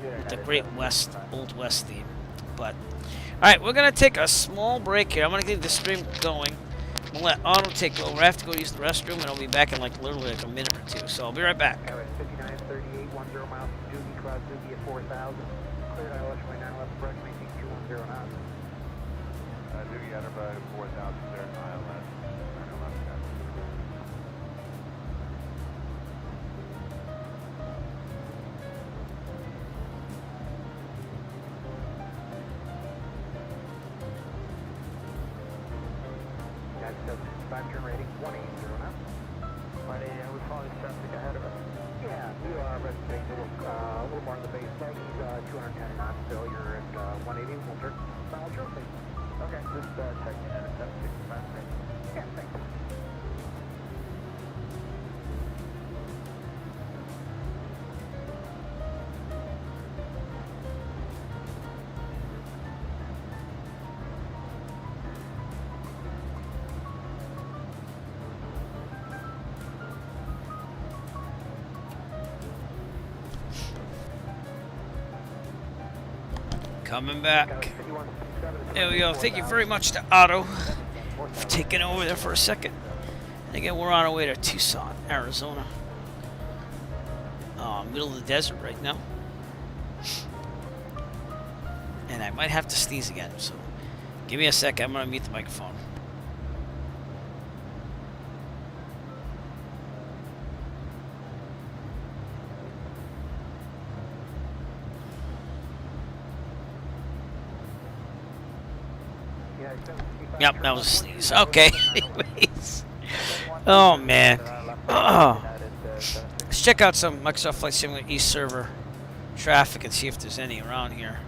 [SPEAKER 1] with the Great West, Old West theme. But all right, we're going to take a small break here. I'm going to get the stream going. I'm going to let Otto take over. I have to go use the restroom, and I'll be back in like literally like a minute or two. So I'll be right back.
[SPEAKER 3] 5938, 10 miles from Doogie, cross Doogie at 4,000. Cleared ILS runway 9 left, approach, maintain 210 knots.
[SPEAKER 5] Doogie Enterprise 4,000 there, ILS.
[SPEAKER 3] Turn rating 180 knots.
[SPEAKER 5] Friday, we probably traffic ahead of us.
[SPEAKER 3] Yeah, you are representing a little more on the base leg. He's 210 knots still. You're at 180. We'll turn trophy.
[SPEAKER 5] Okay, just checking in at 765.
[SPEAKER 3] Yeah, thanks.
[SPEAKER 1] Coming back. There we go. Thank you very much to Otto for taking over there for a second. And again, we're on our way to Tucson, Arizona. Middle of the desert right now. And I might have to sneeze again, so give me a second. I'm going to mute the microphone. Yep, that was a sneeze. Okay, anyways. Oh, man. Let's check out some Microsoft Flight Simulator East server traffic and see if there's any around here.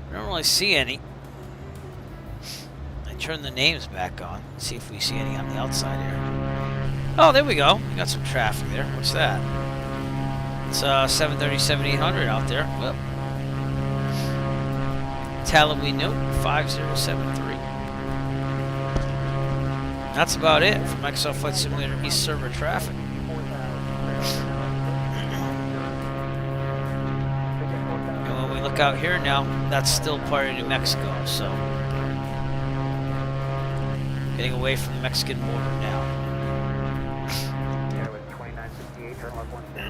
[SPEAKER 1] I don't really see any. I turn the names back on. See if we see any on the outside here. Oh, there we go. We got some traffic there. What's that? It's 737-800 out there. Well, Talawee Note 5073. That's about it for Microsoft Flight Simulator East server traffic. And when we look out here now, that's still part of New Mexico, so getting away from the Mexican border now.
[SPEAKER 3] Yeah, with 2968, turn left 160.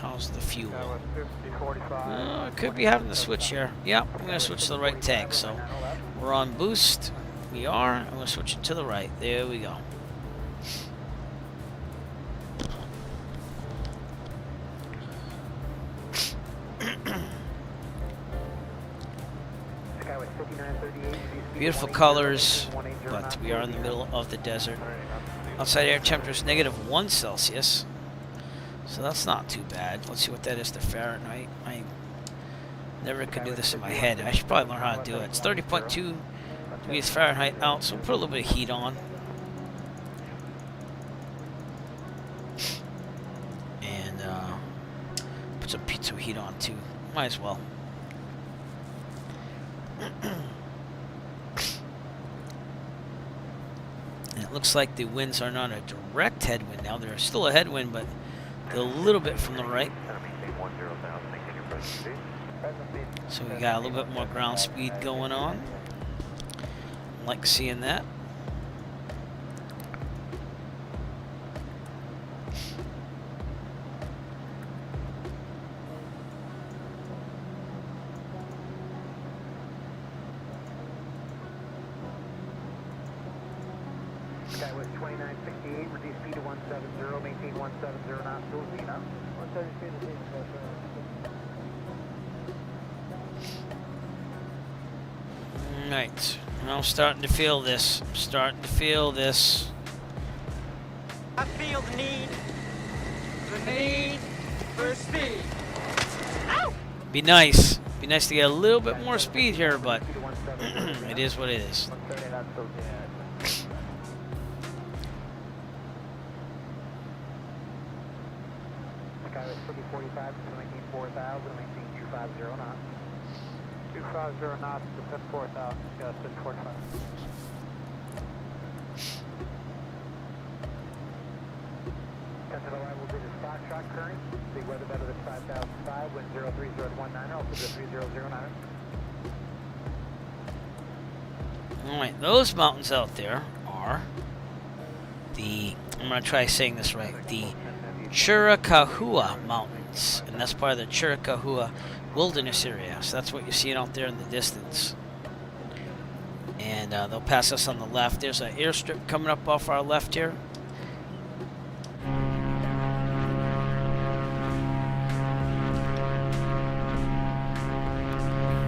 [SPEAKER 1] How's the fuel?
[SPEAKER 3] That was 5045.
[SPEAKER 1] I could be having to switch here. Yep, I'm going to switch to the right tank. So we're on boost. We are. I'm going to switch it to the right. There we go. Beautiful colors, but we are in the middle of the desert. Outside air temperature is -1 Celsius. So that's not too bad. Let's see what that is to Fahrenheit. I never could do this in my head. I should probably learn how to do it. It's 30.2 degrees Fahrenheit out, so we'll put a little bit of heat on. And put some pizza heat on too. Might as well. And it looks like the winds are not a direct headwind now. They're still a headwind, but a little bit from the right. So we got a little bit more ground speed going on. Like seeing that.
[SPEAKER 3] That was 2968, reduce speed to 170, maintain 170 knots, full speed up. 170 speed to
[SPEAKER 1] Right. I'm starting to feel this. I'm starting to feel this.
[SPEAKER 10] I feel the need for speed. Ow!
[SPEAKER 1] Be nice. Be nice to get a little bit more speed here, but it is what it is.
[SPEAKER 3] 170 knots, so Skyway 5045, maintain 4000, maintain 250 knots. 250 knots to 104000, yeah, 1045. Tentative arrival due to Foxtrot current, big weather better than 5005, wind 03019, altimeter 3009.
[SPEAKER 1] Alright, those mountains out there are the, I'm going to try saying this right, the Chiricahua Mountains, and that's part of the Chiricahua Wilderness area. So that's what you're seeing out there in the distance. And they'll pass us on the left. There's an airstrip coming up off our left here.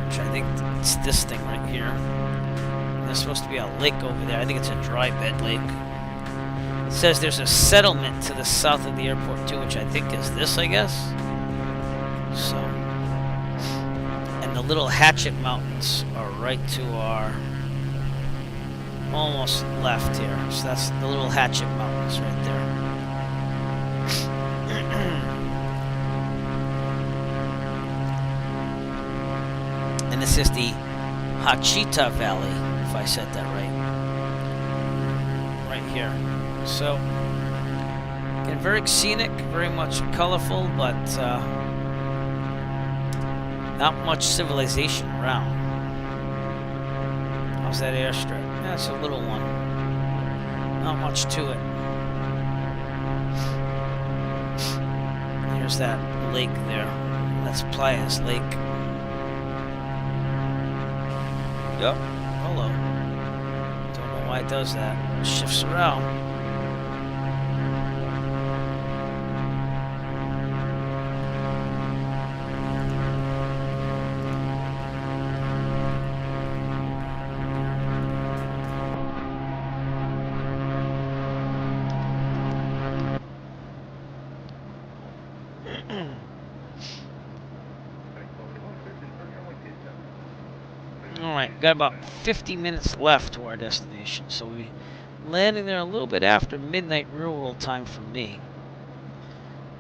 [SPEAKER 1] Which I think it's this thing right here. And there's supposed to be a lake over there. I think it's a dry bed lake. It says there's a settlement to the south of the airport too, which I think is this, I guess. So, and the little Hatchet Mountains are right to our almost left here. So that's the little Hatchet Mountains right there. And this is the Hachita Valley, if I said that right. Right here. So, again, very scenic, very much colorful, but not much civilization around. How's that airstrip? Yeah, it's a little one. Not much to it. Here's that lake there. That's Playa's Lake. Yep. Hello. Don't know why it does that. It shifts around. Alright, got about 50 minutes left to our destination, so we landing there a little bit after midnight real world time for me.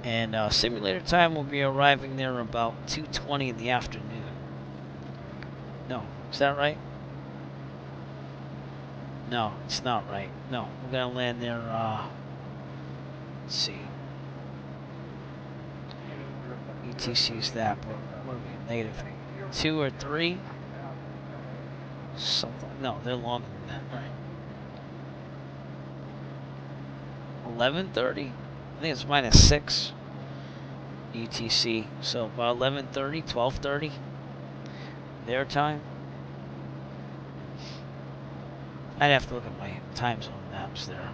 [SPEAKER 1] And simulator time will be arriving there about 2:20 in the afternoon. No, is that right? No, it's not right. No, we're gonna land there, let's see. ETC is that, but what are we, -2 or 3? Something, no, they're longer than that, right? 11:30? I think it's -6 ETC, so about 11:30, 12:30 their time. I'd have to look at my time zone maps there.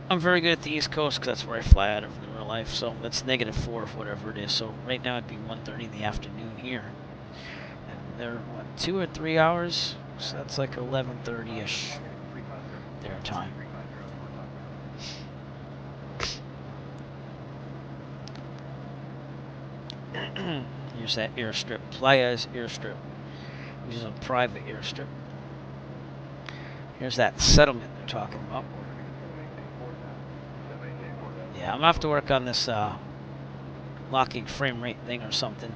[SPEAKER 1] I'm very good at the East Coast because that's where I fly out of in real life, so that's -4 of whatever it is. So right now it'd be 1:30 in the afternoon here. And they're, what, 2 or 3 hours? So that's like 11:30-ish their time. Here's that airstrip, Playa's airstrip, which is a private airstrip. Here's that settlement they're talking about. Yeah, I'm gonna have to work on this locking frame rate thing or something.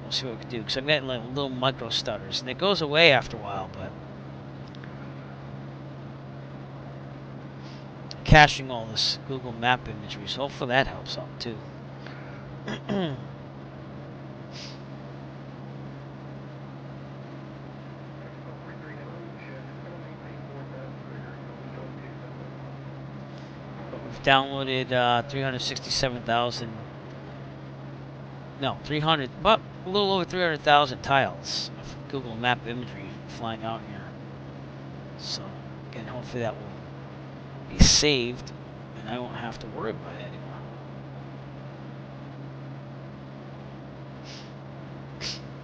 [SPEAKER 1] We'll see what we can do, because I'm getting like little micro stutters, and it goes away after a while, but caching all this Google Map imagery, so hopefully that helps out too. We've downloaded 367,000, no, 300, but a little over 300,000 tiles of Google Map imagery flying out here. So, again, hopefully that will be saved, and I won't have to worry about it anymore.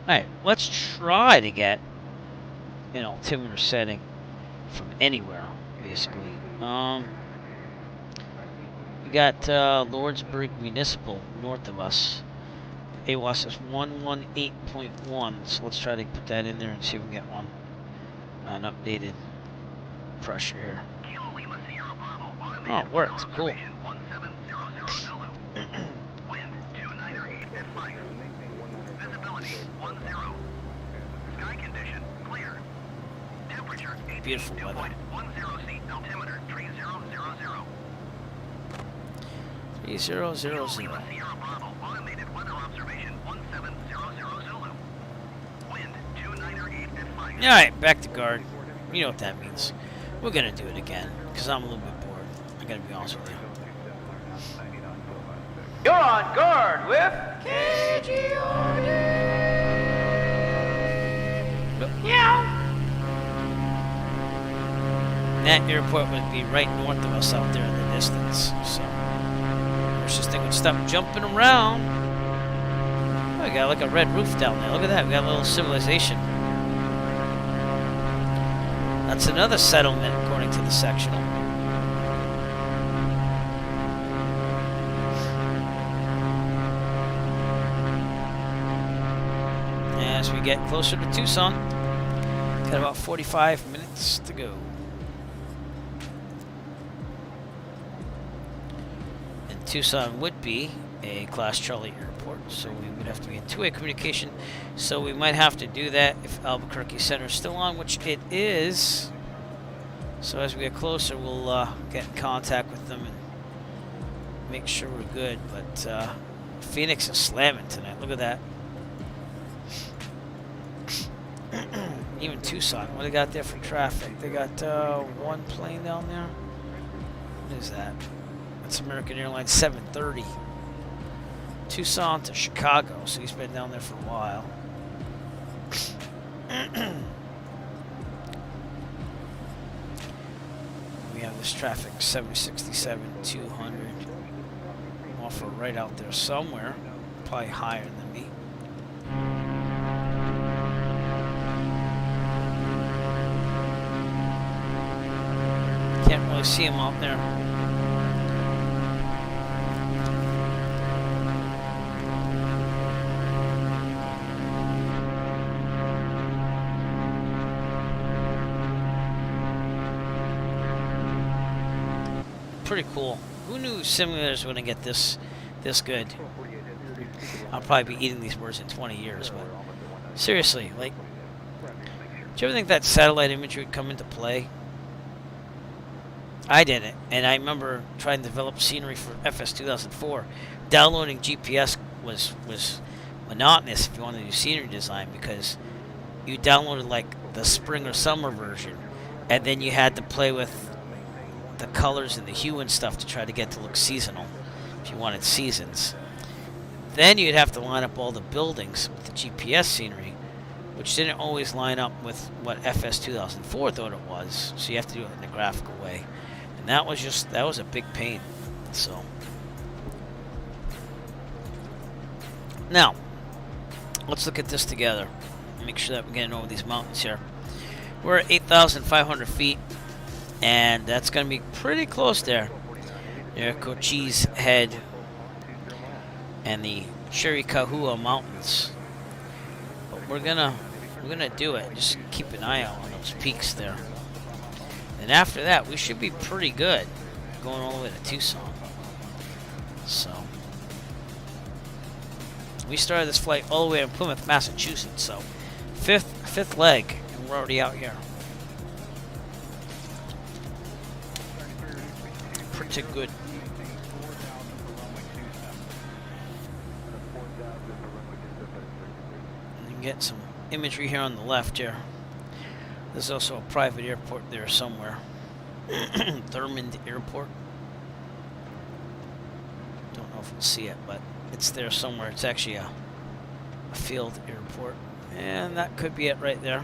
[SPEAKER 1] Alright, let's try to get an altimeter setting from anywhere, basically. We got Lordsburg Municipal north of us. AWAS is 118.1, so let's try to put that in there and see if we can get one. An updated pressure here. Oh, it works. Cool. Beautiful weather. 3000. Alright, back to guard. You know what that means. We're gonna do it again, because I'm a little bit bored. I gotta be honest with you.
[SPEAKER 10] You're on guard with KGOD.
[SPEAKER 1] Yeah. That airport would be right north of us out there in the distance, so I wish this thing would stop jumping around. Oh, we got like a red roof down there. Look at that. We got a little civilization. That's another settlement, according to the sectional. As we get closer to Tucson, got about 45 minutes to go. And Tucson would be a Class Charlie airport, so we would have to be in two-way communication. So we might have to do that if Albuquerque Center is still on, which it is. So as we get closer, we'll get in contact with them and make sure we're good. But Phoenix is slamming tonight. Look at that. Even Tucson, what do they got there for traffic? They got one plane down there. What is that? That's American Airlines 730. Tucson to Chicago, so he's been down there for a while. We have this traffic 767, 200. Offer right out there somewhere, probably higher than me. Can't really see him out there. pretty cool. Who knew simulators were going to get this good? I'll probably be eating these words in 20 years, but seriously, like, do you ever think that satellite imagery would come into play? I didn't, and I remember trying to develop scenery for FS 2004. Downloading GPS was monotonous if you wanted to do scenery design, because you downloaded like the spring or summer version, and then you had to play with the colors and the hue and stuff to try to get to look seasonal if you wanted seasons. Then you'd have to line up all the buildings with the GPS scenery, which didn't always line up with what FS 2004 thought it was, so you have to do it in a graphical way. And that was a big pain. So now let's look at this together. Make sure that we're getting over these mountains here. We're at 8,500 feet, and that's going to be pretty close there. Near Cochise Head and the Chiricahua Mountains. But we're gonna do it. Just keep an eye out on those peaks there. And after that, we should be pretty good going all the way to Tucson. So we started this flight all the way in Plymouth, Massachusetts. So fifth leg, and we're already out here. Pretty good. You can get some imagery here on the left here. There's also a private airport there somewhere. Thurmond Airport. Don't know if we'll see it, but it's there somewhere. It's actually a field airport. And that could be it right there.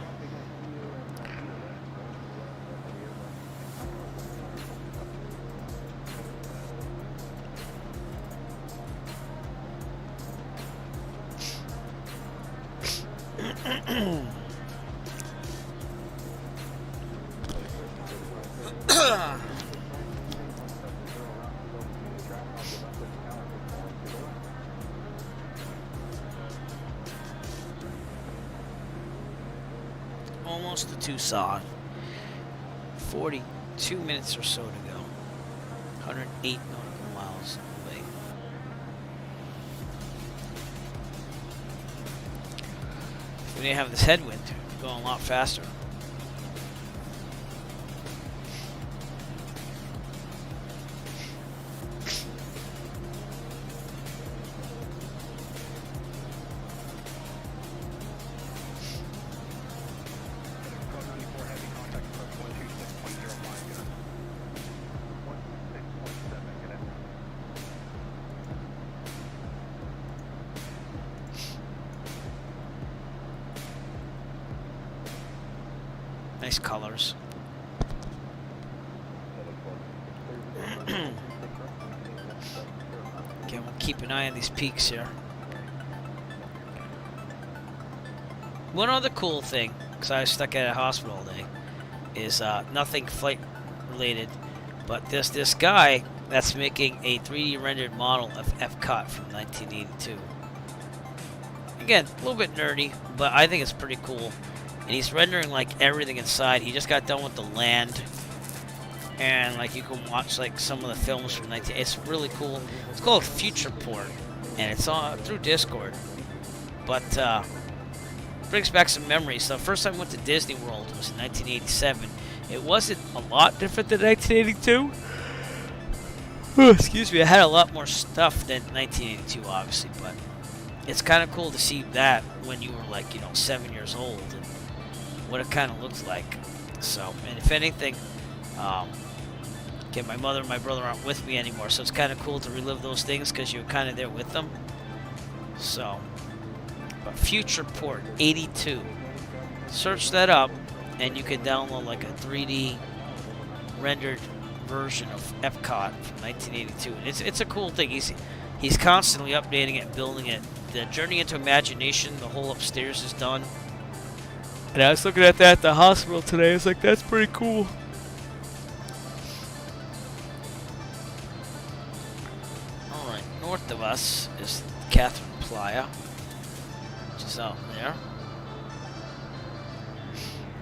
[SPEAKER 1] Almost to Tucson. 42 minutes or so to go. 108 nautical miles away. We didn't have this headwind, going a lot faster. Nice colors. Again, we'll keep an eye on these peaks here. One other cool thing, because I was stuck at a hospital all day, is nothing flight related, but this guy that's making a 3D rendered model of Epcot from 1982. Again, a little bit nerdy, but I think it's pretty cool. And he's rendering like everything inside. He just got done with the land, and like you can watch like some of the films from 19. It's really cool. It's called Futureport, and it's on through Discord. But brings back some memories. So the first time I went to Disney World was in 1987. It wasn't a lot different than 1982. Oh, excuse me. I had a lot more stuff than 1982, obviously, but it's kind of cool to see that when you were like 7 years old. And what it kind of looks like. So, and if anything, again, my mother and my brother aren't with me anymore, so it's kind of cool to relive those things because you're kind of there with them. So, but Futureport 82, search that up, and you can download like a 3D rendered version of Epcot from 1982. And it's a cool thing. He's constantly updating it, building it. The Journey into Imagination, the whole upstairs is done. And I was looking at that at the hospital today. I was like, that's pretty cool. Alright, north of us is Catherine Playa, which is out there.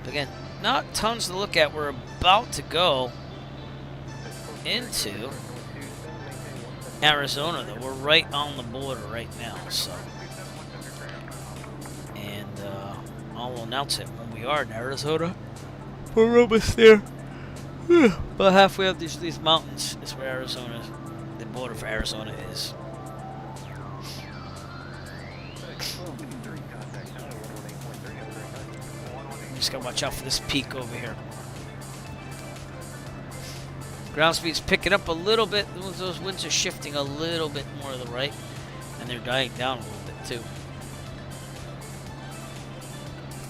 [SPEAKER 1] But again, not tons to look at. We're about to go into Arizona, though. We're right on the border right now, so. And I'll announce it when we are in Arizona. We're almost there. About halfway up these mountains is where Arizona, the border for Arizona is. Just gotta watch out for this peak over here. Ground speed's picking up a little bit. Those winds are shifting a little bit more to the right, and they're dying down a little bit too.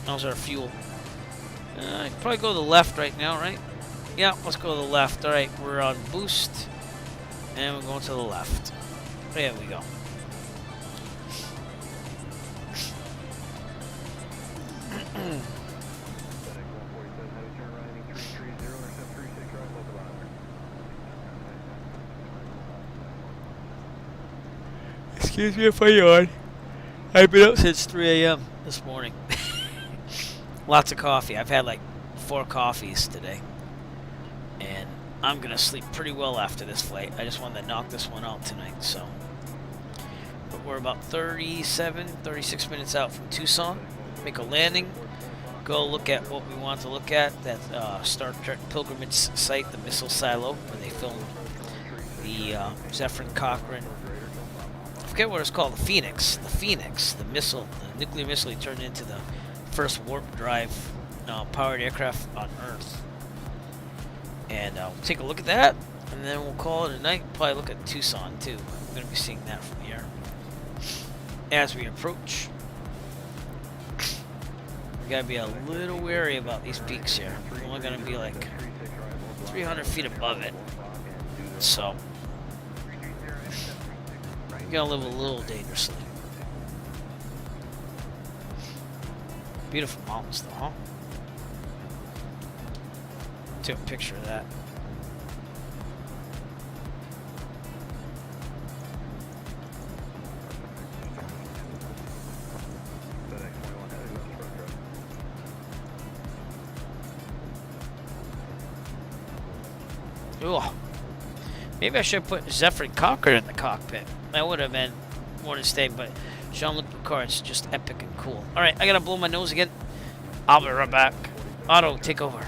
[SPEAKER 1] How's our fuel? Probably go to the left right now, right? Yeah, let's go to the left. All right, we're on boost, and we're going to the left. There we go. Excuse me if I yawn. I've been up since 3 a.m. this morning. Lots of coffee. I've had like 4 coffees today. And I'm going to sleep pretty well after this flight. I just wanted to knock this one out tonight, so. But we're about 36 minutes out from Tucson. Make a landing. Go look at what we want to look at. That Star Trek pilgrimage site, the missile silo, where they filmed the Zefram Cochrane. I forget what it's called. The Phoenix. The missile, the nuclear missile he turned into the first warp drive powered aircraft on Earth. And we'll take a look at that, and then we'll call it a night. Probably look at Tucson too. I'm going to be seeing that from here as we approach. We got to be a little wary about these peaks here. We're only going to be like 300 feet above it, so you got to live a little dangerously. Beautiful mountains, though, huh? Take a picture of that. Ooh. Maybe I should put Zefram Cochrane in the cockpit. That would have been more interesting, but Jean Luc Picard is just epic and cool. Alright, I gotta blow my nose again. I'll be right back. Otto, take over.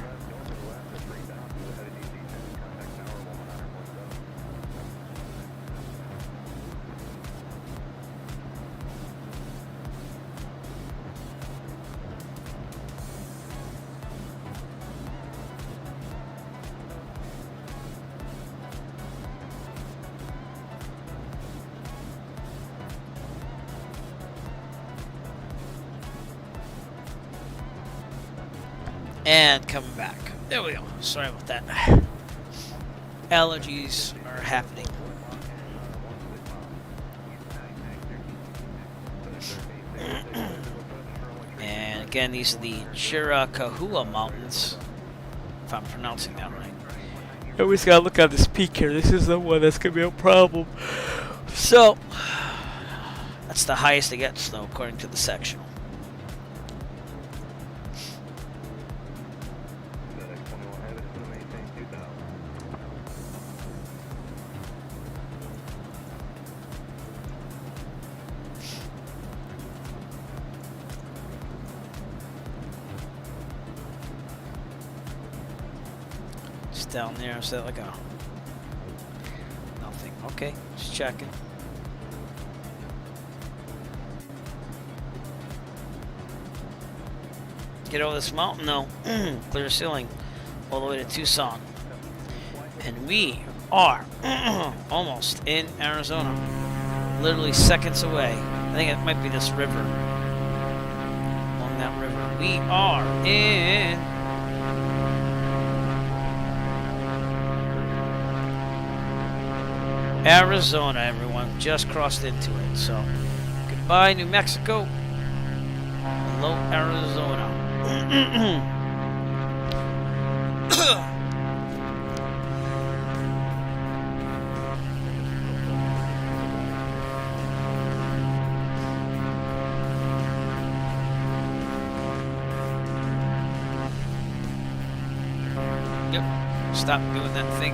[SPEAKER 1] And coming back. There we go. Sorry about that. Allergies are happening. And again, these are the Chiricahua Mountains, if I'm pronouncing that right. I always gotta look at this peak here. This is the one that's gonna be a problem. So, that's the highest it gets, though, according to the sectional. Down there, is that like a nothing? Okay, just checking. Get over this mountain though. Clear ceiling all the way to Tucson, and we are almost in Arizona. Literally seconds away. I think it might be this river. Along that river, we are in Arizona, everyone. Just crossed into it. So, goodbye, New Mexico. Hello, Arizona. Yep. Stop doing that thing.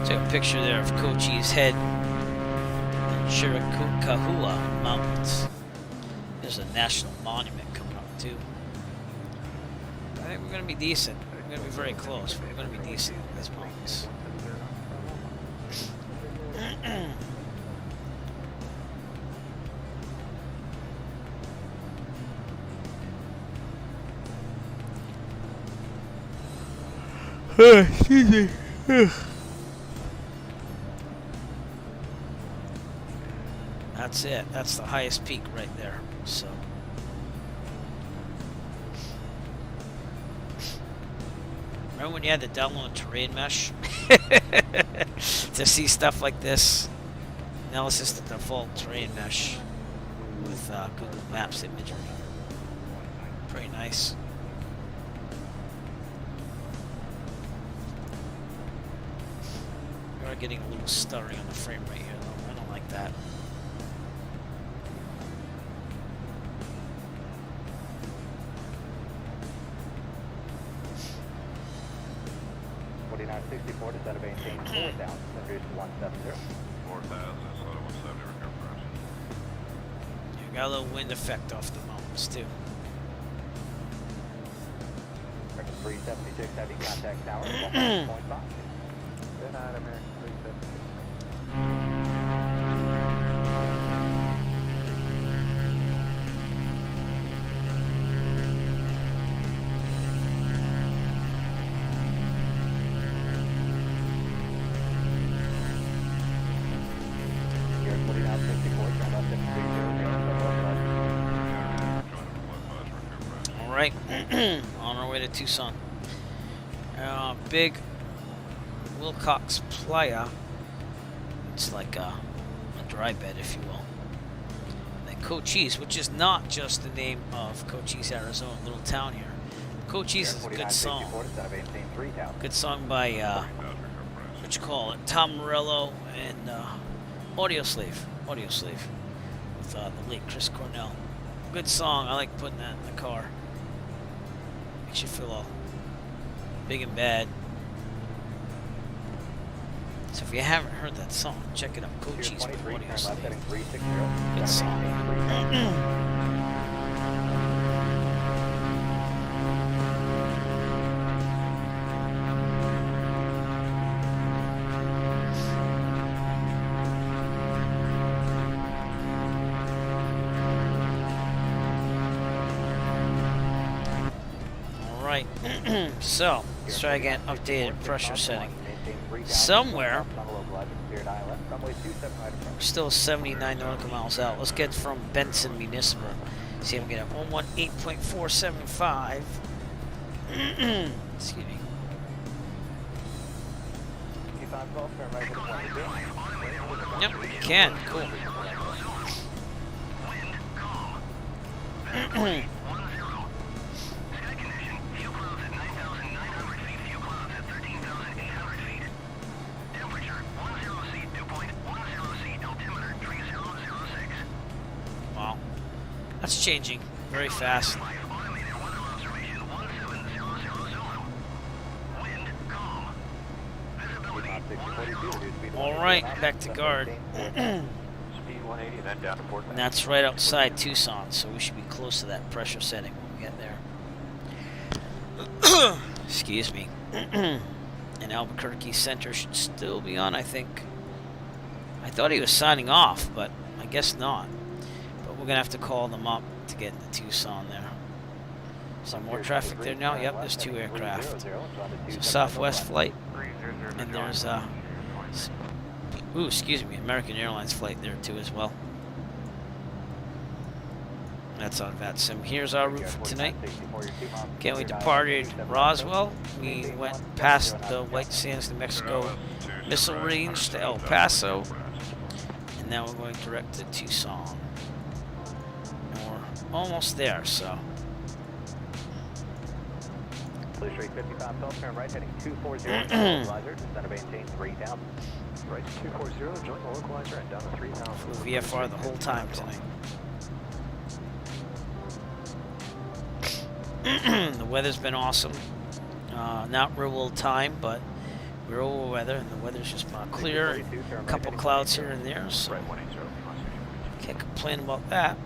[SPEAKER 1] Took a picture there of Cochise Head and Chiricahua Mountains. There's a national monument coming up too. I think we're gonna be decent. We're gonna be very close, but we're gonna be decent in these mountains. Excuse me. That's it. That's the highest peak right there. So. Remember when you had to download terrain mesh to see stuff like this? Now it's just the default terrain mesh with Google Maps imagery. Pretty nice. We are getting a little stuttering on the frame rate here, though. I don't like that.
[SPEAKER 3] .64 to set of maintain 4,000, Aviation 170.
[SPEAKER 5] 4,000, slow 170, repair press.
[SPEAKER 1] You got a little wind effect off the mountains, too.
[SPEAKER 3] 376 heavy, contact tower, 1.5. Good night, American 376.
[SPEAKER 1] Alright, on our way to Tucson. Big Wilcox Playa. It's like a dry bed, if you will. And Cochise, which is not just the name of Cochise, Arizona, little town here. Cochise is a good song. Good song by, what you call it, Tom Morello and Audio Slave. With the late Chris Cornell. Good song. I like putting that in the car. Makes you feel all big and bad. So if you haven't heard that song, check it out. Cochise by Audio Slave. Good song. So, let's try again. Updated pressure setting. Somewhere, we're still 79 nautical miles out. Let's get from Benson Municipal. See if we can get a 118.475. Excuse me. Yep, you can. Cool. That's changing very fast. All right, back to guard. And that's right outside Tucson, so we should be close to that pressure setting when we get there. Excuse me. And Albuquerque Center should still be on, I think. I thought he was signing off, but I guess not. We're gonna have to call them up to get the Tucson there. Some more traffic there now. Yep, there's 2 aircraft. So Southwest flight, and there's excuse me, American Airlines flight there too as well. That's on VATSIM. Here's our route for tonight. Again, we departed Roswell. We went past the White Sands, New Mexico missile range to El Paso, and now we're going direct to Tucson. Almost there, so
[SPEAKER 3] Blue Streak 5512, turn right heading 240, localizer, descend to maintain 3000. Right to 240, join the localizer and down to 3000.
[SPEAKER 1] VFR the whole time tonight. The weather's been awesome. Not real well timed, but we're over weather, and the weather's just clear. A couple clouds here and there, so can't complain about that.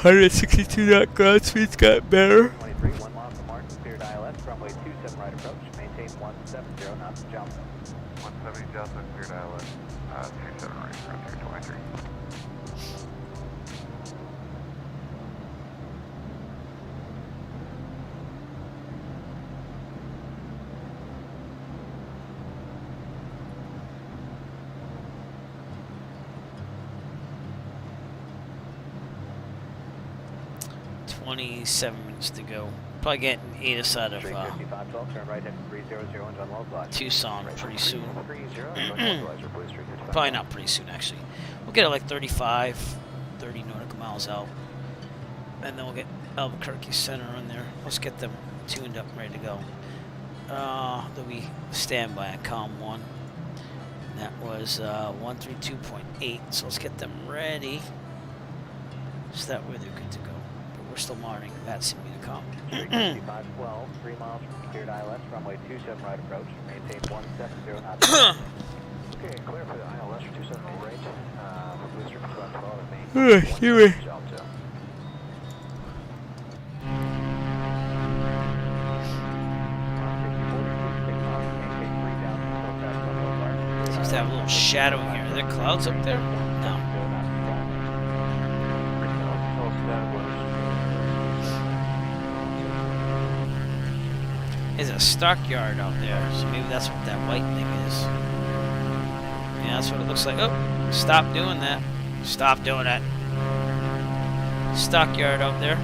[SPEAKER 1] .62 ground speed's got better.
[SPEAKER 3] 23, 1 mile from Martin, cleared ILS, runway 27 right approach, maintain 170 knots to Delta.
[SPEAKER 5] 170 Delta, cleared ILS, 27 right, frontier 23.
[SPEAKER 1] Minutes to go. Probably getting ATIS out of
[SPEAKER 3] 5512, turn right heading 300 and on localizer.
[SPEAKER 1] Tucson pretty soon.
[SPEAKER 3] 30, localizer, Blue Streak 55.
[SPEAKER 1] Probably not pretty soon, actually. We'll get it like 35, 30 nautical miles out. And then we'll get Albuquerque Center in there. Let's get them tuned up and ready to go. Then we stand by at COM 1. And that was 132.8. So let's get them ready. So that way they're good to go. But we're still monitoring that Simulacom.
[SPEAKER 3] 5512, 3 miles from cleared ILS, runway 27 right approach, maintain 170 knots. Okay, clear for the ILS for 270 range. Blue Streak 12 and maintain 170 Delta.
[SPEAKER 1] Seems to have a little shadow here. Are there clouds up there? No. There's a stockyard out there, so maybe that's what that white thing is. Yeah, that's what it looks like. Oh, stop doing that. Stop doing that. Stockyard out there.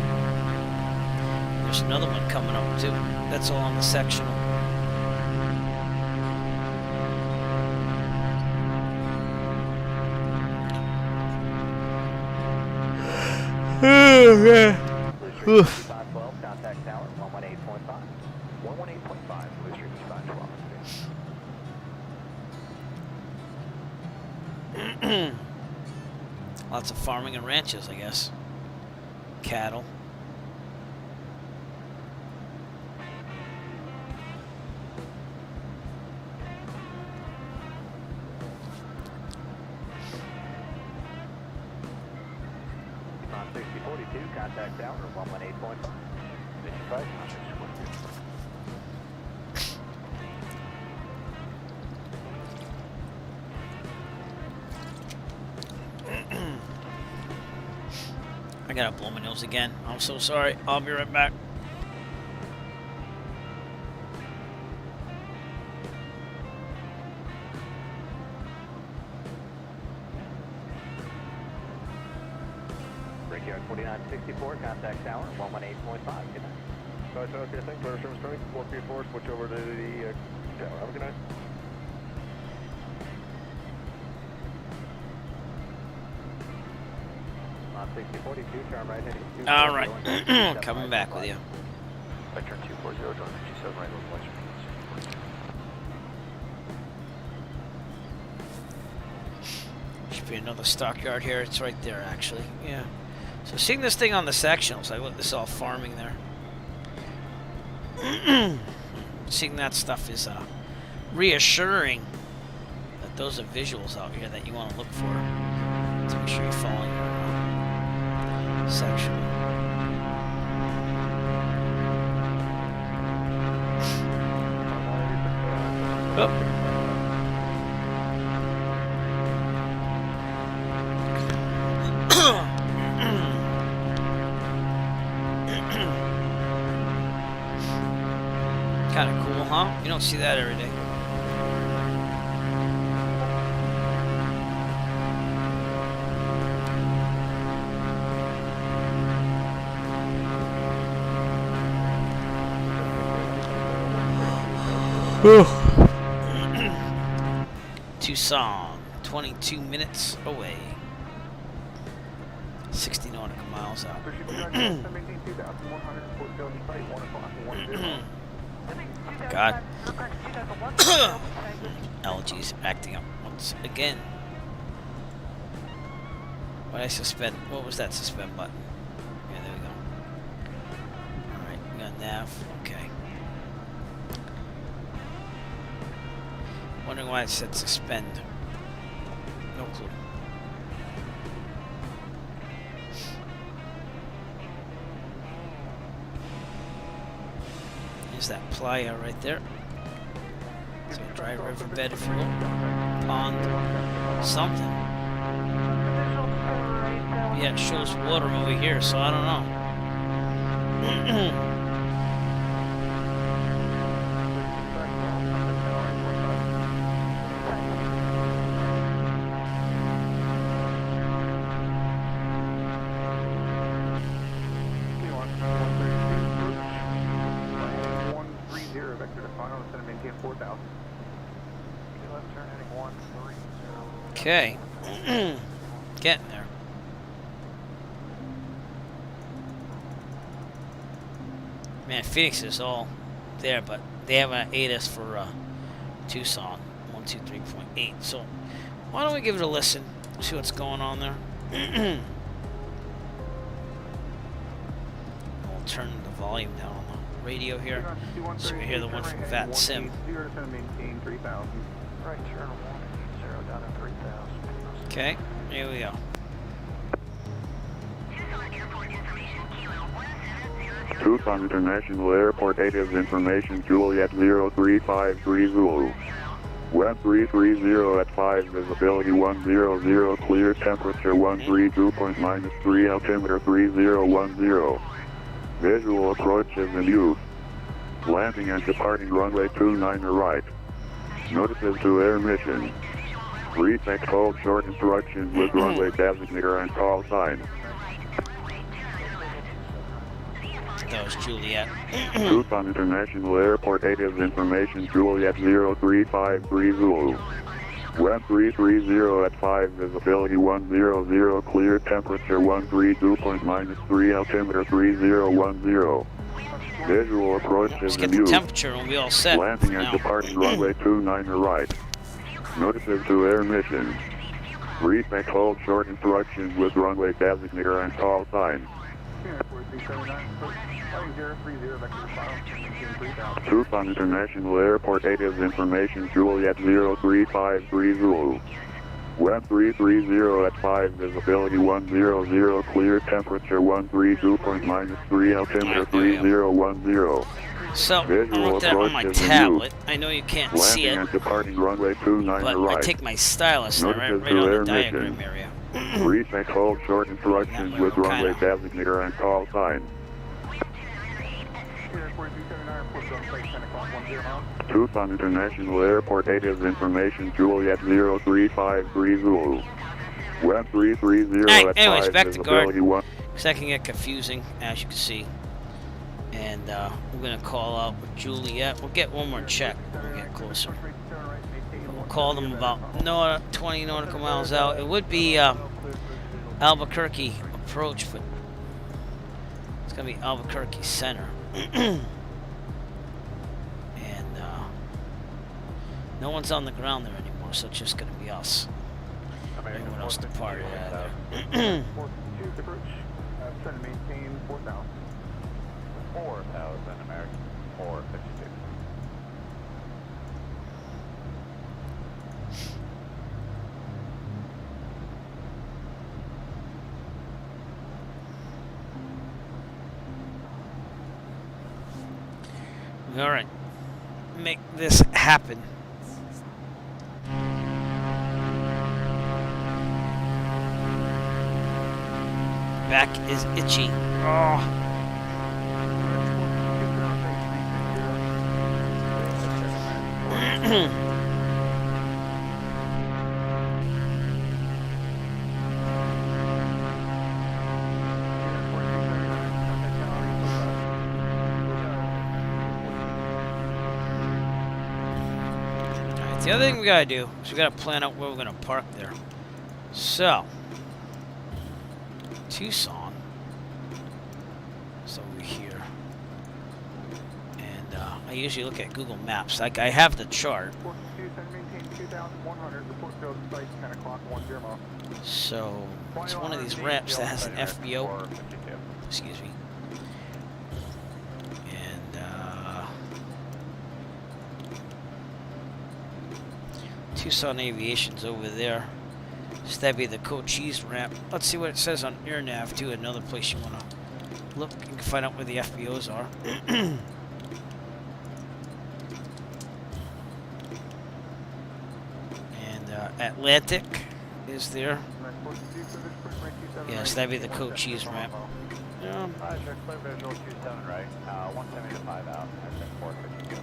[SPEAKER 1] There's another one coming up too. That's all on the sectional. Oh, yeah. Oof.
[SPEAKER 3] 512, contact tower, 118.5. 118.5, Blue Streak 512.
[SPEAKER 1] Lots of farming and ranches, I guess. Cattle.
[SPEAKER 3] On 6042, contact tower, 118.5. 55,
[SPEAKER 1] I gotta blow my nose again. I'm so sorry. I'll be right back.
[SPEAKER 3] Brickyard 4964, contact tower, 118.5. Good night.
[SPEAKER 6] Tower, okay, thanks. Clear service starting. 434, switch over to the tower. Have a good night.
[SPEAKER 3] On 6042, turn right heading 240.
[SPEAKER 1] All right. Coming back with you.
[SPEAKER 3] I turn 240, join 57 right localizer.
[SPEAKER 1] Should be another stockyard here. It's right there, actually. Yeah. So seeing this thing on the sectionals, like look, this is all farming there. Seeing that stuff is reassuring that those are visuals out here that you want to look for to make sure you're following your section. Oh. Kind of cool, huh? You don't see that every day. Tucson, 22 minutes away. 60 nautical miles out. God. Allergies acting up once again. Why did I suspend? What was that suspend button? Yeah, there we go. Alright, we got nav. Okay. Wondering why it said suspend. No clue. There's that playa right there. So dry riverbed if you will. Pond. Something. Yeah, it shows water over here, so I don't know. Okay. Getting there. Man, Phoenix is all there, but they haven't ate us for Tucson 123.8. So why don't we give it a listen, see what's going on there. We'll turn the volume down on the radio here so we hear the one from Vat Sim. Okay, here we go.
[SPEAKER 9] Tucson International Airport native information Juliet 0353 Zulu. Wind 330 at 5, visibility 100, clear temperature 132.-3, altimeter 3010. Visual approaches in use. Landing and departing runway 29 right. Notices to air mission. Retake hold short instructions with runway designator and call sign.
[SPEAKER 1] That was Juliet.
[SPEAKER 9] Tucson International Airport native information Juliet 0353 Zulu. Wind 330 at 5, visibility 100, clear temperature 132.-3, altimeter 3010. Visual approaches
[SPEAKER 1] Let's get
[SPEAKER 9] in
[SPEAKER 1] the
[SPEAKER 9] use.
[SPEAKER 1] temperature and we all set.
[SPEAKER 9] Landing and departing runway 29 right. Notices to air mission. Retake hold short instructions with runway designator and call sign. Tucson International Airport native information Juliet 0353 Zulu. Wind 330 at 5, visibility 100, clear temperature 132.-3, altimeter 3010.
[SPEAKER 1] So, I
[SPEAKER 9] Visual
[SPEAKER 1] wrote that on my
[SPEAKER 9] approaches in
[SPEAKER 1] tablet. I know you can't see
[SPEAKER 9] Landing
[SPEAKER 1] it,
[SPEAKER 9] and departing runway 29
[SPEAKER 1] but
[SPEAKER 9] right.
[SPEAKER 1] I take my stylus and I write
[SPEAKER 9] Notices
[SPEAKER 1] right
[SPEAKER 9] to
[SPEAKER 1] on
[SPEAKER 9] air
[SPEAKER 1] the diagram
[SPEAKER 9] mission.
[SPEAKER 1] area.
[SPEAKER 9] Retake hold short instructions with runway designator and call sign. Tucson International Airport native information Juliet 0353 Zulu. Wind 330
[SPEAKER 1] Hey,
[SPEAKER 9] at
[SPEAKER 1] anyways,
[SPEAKER 9] 5,
[SPEAKER 1] back to
[SPEAKER 9] visibility
[SPEAKER 1] guard.
[SPEAKER 9] 1.
[SPEAKER 1] Because that can get confusing, as you can see. And we're going to call out with Juliet. We'll get one more check when we get closer. But we'll call them about 20 nautical miles out. It would be Albuquerque approach, but it's going to be Albuquerque Center. And no one's on the ground there anymore, so it's just going to be us. Anyone else departed out of there.
[SPEAKER 3] 4,000 American 452.
[SPEAKER 1] All right, make this happen. Back is itchy. Oh. the other thing we gotta do is we gotta plan out where we're gonna park there. So, Tucson is over here. And I usually look at Google Maps. Like, I have the chart.
[SPEAKER 5] Maintain 2,100. Report field site 10 o'clock 10.
[SPEAKER 1] So, it's one of these ramps that has an FBO. Excuse me. And, Tucson Aviation's over there. So that'd be the Cochise ramp. Let's see what it says on AirNav, too. Another place you want to look. You can find out where the FBOs are. And Atlantic is there. Yes, that'd be the Cochise ramp. Yeah.
[SPEAKER 3] Clear visual 27 right. 170 to 5 out. Exit 452.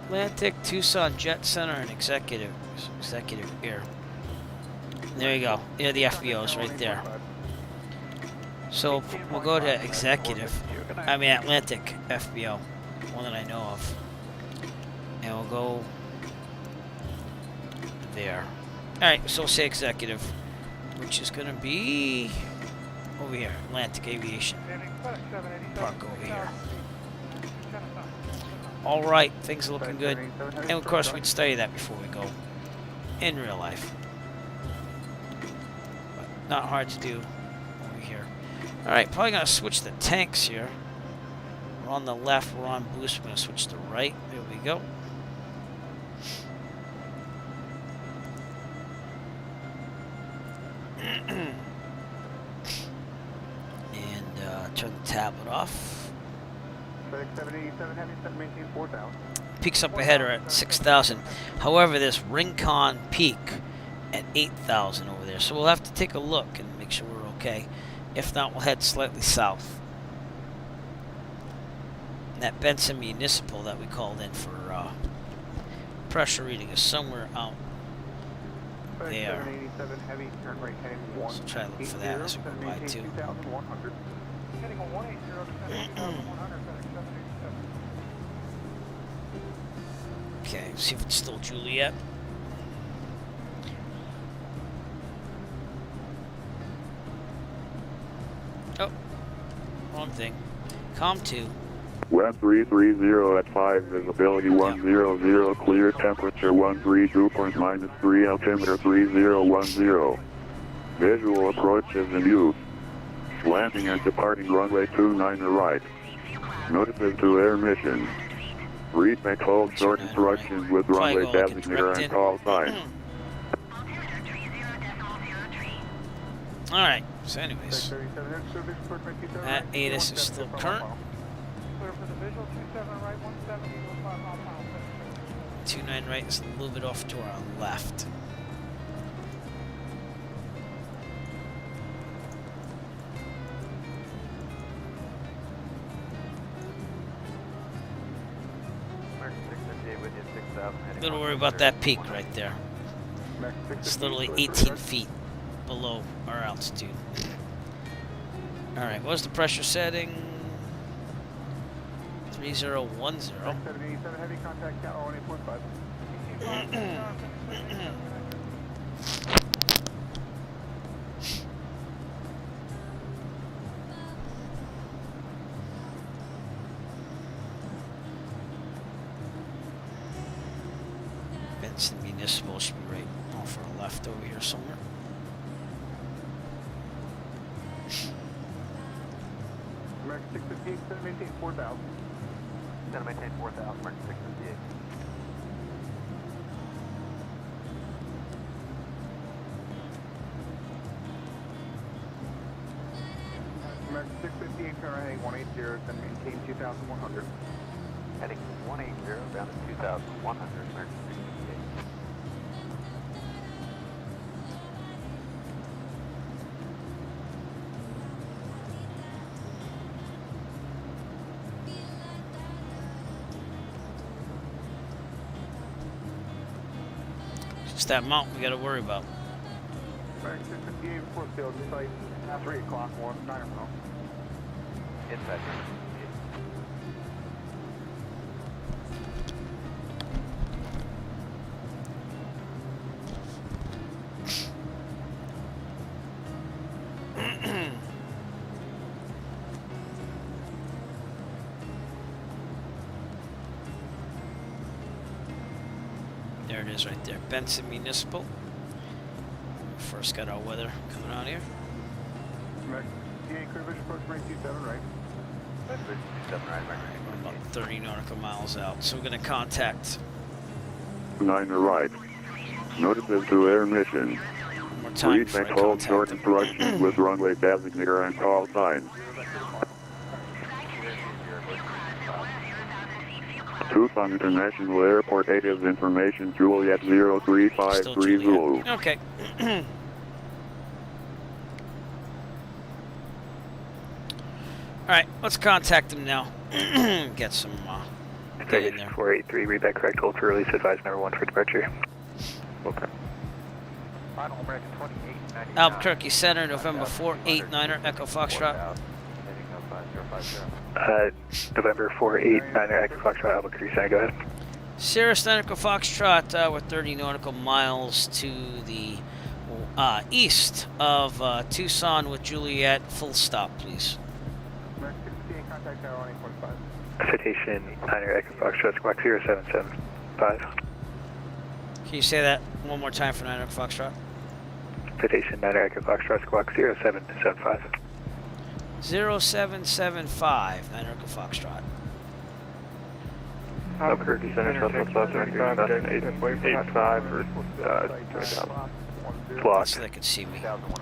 [SPEAKER 1] Atlantic, Tucson Jet Center, and Executive Air. There you go. There are the FBOs right there. So we'll go to Executive. I mean Atlantic FBO, one that I know of, and we'll go there. All right, so we'll say Executive, which is gonna be over here, Atlantic Aviation Park over here. All right, things are looking good, and of course we'd study that before we go in real life. But not hard to do over here. All right, probably gonna switch the tanks here. We're on the left, we're on boost. We're gonna switch to right. There we go. And turn the tablet off.
[SPEAKER 5] 787 heavy, 7 maintain 4,000.
[SPEAKER 1] Peaks up ahead are at 6,000. However, there's Rincon Peak at 8,000 over there. So we'll have to take a look and make sure we're okay. If not, we'll head slightly south. And that Benson Municipal that we called in for pressure reading is somewhere out there.
[SPEAKER 5] 787 heavy, turn right heading
[SPEAKER 1] So try to look for that as we go by too.
[SPEAKER 5] 2,100. Heading on 180 to 2,100.
[SPEAKER 1] Okay, see if it's still Juliet. Oh, wrong thing. Com 2.
[SPEAKER 9] Web 330 at 5, visibility 100, clear, temperature 132.3, altimeter 3010. Visual approach is in use. Landing and departing runway 29 right. Notices to air mission. Read may hold short instructions with runway designator and call sign.
[SPEAKER 1] Alright, so anyways, that ATIS is still current.
[SPEAKER 5] Clear for the visual, 27 right, 170 to 5 miles per hour.
[SPEAKER 1] 29 right is a little bit off to our left. A little worried about that peak right there. It's literally 18 feet below our altitude. Alright, what's the pressure setting? 3010.
[SPEAKER 5] 787 heavy, contact tower 18.5.
[SPEAKER 1] Benson Municipal should be right off our left over here somewhere.
[SPEAKER 5] American 658, 7 maintain 4,000.
[SPEAKER 3] 7 maintain 4,000, American 658.
[SPEAKER 5] American 658, turn right heading 180, then maintain 2,100.
[SPEAKER 3] Heading 180 down to 2,100, American 658.
[SPEAKER 1] It's that mountain we gotta worry about.
[SPEAKER 5] American 658, report field, site 3 o'clock, 19 miles.
[SPEAKER 3] Inside.
[SPEAKER 1] There it is right there. Benson Municipal. First got our weather coming out here.
[SPEAKER 5] TA Crew Vision approach rate 27 right.
[SPEAKER 3] Vision 27 right,
[SPEAKER 1] We're about 30 nautical miles out. So we're going to contact
[SPEAKER 9] 9 right. Notices to air mission.
[SPEAKER 1] one more time
[SPEAKER 9] Read
[SPEAKER 1] before
[SPEAKER 9] and
[SPEAKER 1] I
[SPEAKER 9] hold
[SPEAKER 1] contact
[SPEAKER 9] short
[SPEAKER 1] them.
[SPEAKER 9] instructions with runway designator and call signs. Tucson International Airport native information Juliet
[SPEAKER 1] Still
[SPEAKER 9] 0353
[SPEAKER 1] Juliet.
[SPEAKER 9] Zulu.
[SPEAKER 1] Okay. Alright, let's contact them now. Get some, get in there.
[SPEAKER 3] 483, read back correct, hold for release, advise number 1 for departure.
[SPEAKER 9] Okay.
[SPEAKER 3] Final American 2899.
[SPEAKER 1] Albuquerque Center, November 489er, Echo Foxtrot.
[SPEAKER 3] November 489er, Echo Foxtrot, Albuquerque Center, go ahead.
[SPEAKER 1] Sierra Echo Foxtrot, we're 30 nautical miles to the east of Tucson with Juliet. Full stop, please.
[SPEAKER 5] American 68, contact tower 145.
[SPEAKER 3] Citation 9er, Echo Foxtrot, squawk 0775.
[SPEAKER 1] Can you say that one more time for 9 Echo Foxtrot?
[SPEAKER 3] Citation 9er, Echo Foxtrot, squawk 0775.
[SPEAKER 1] 0775, 9 Echo Foxtrot.
[SPEAKER 3] Albuquerque Center, Southwest 575, 85 for block.
[SPEAKER 1] So they can see me.
[SPEAKER 3] Southwest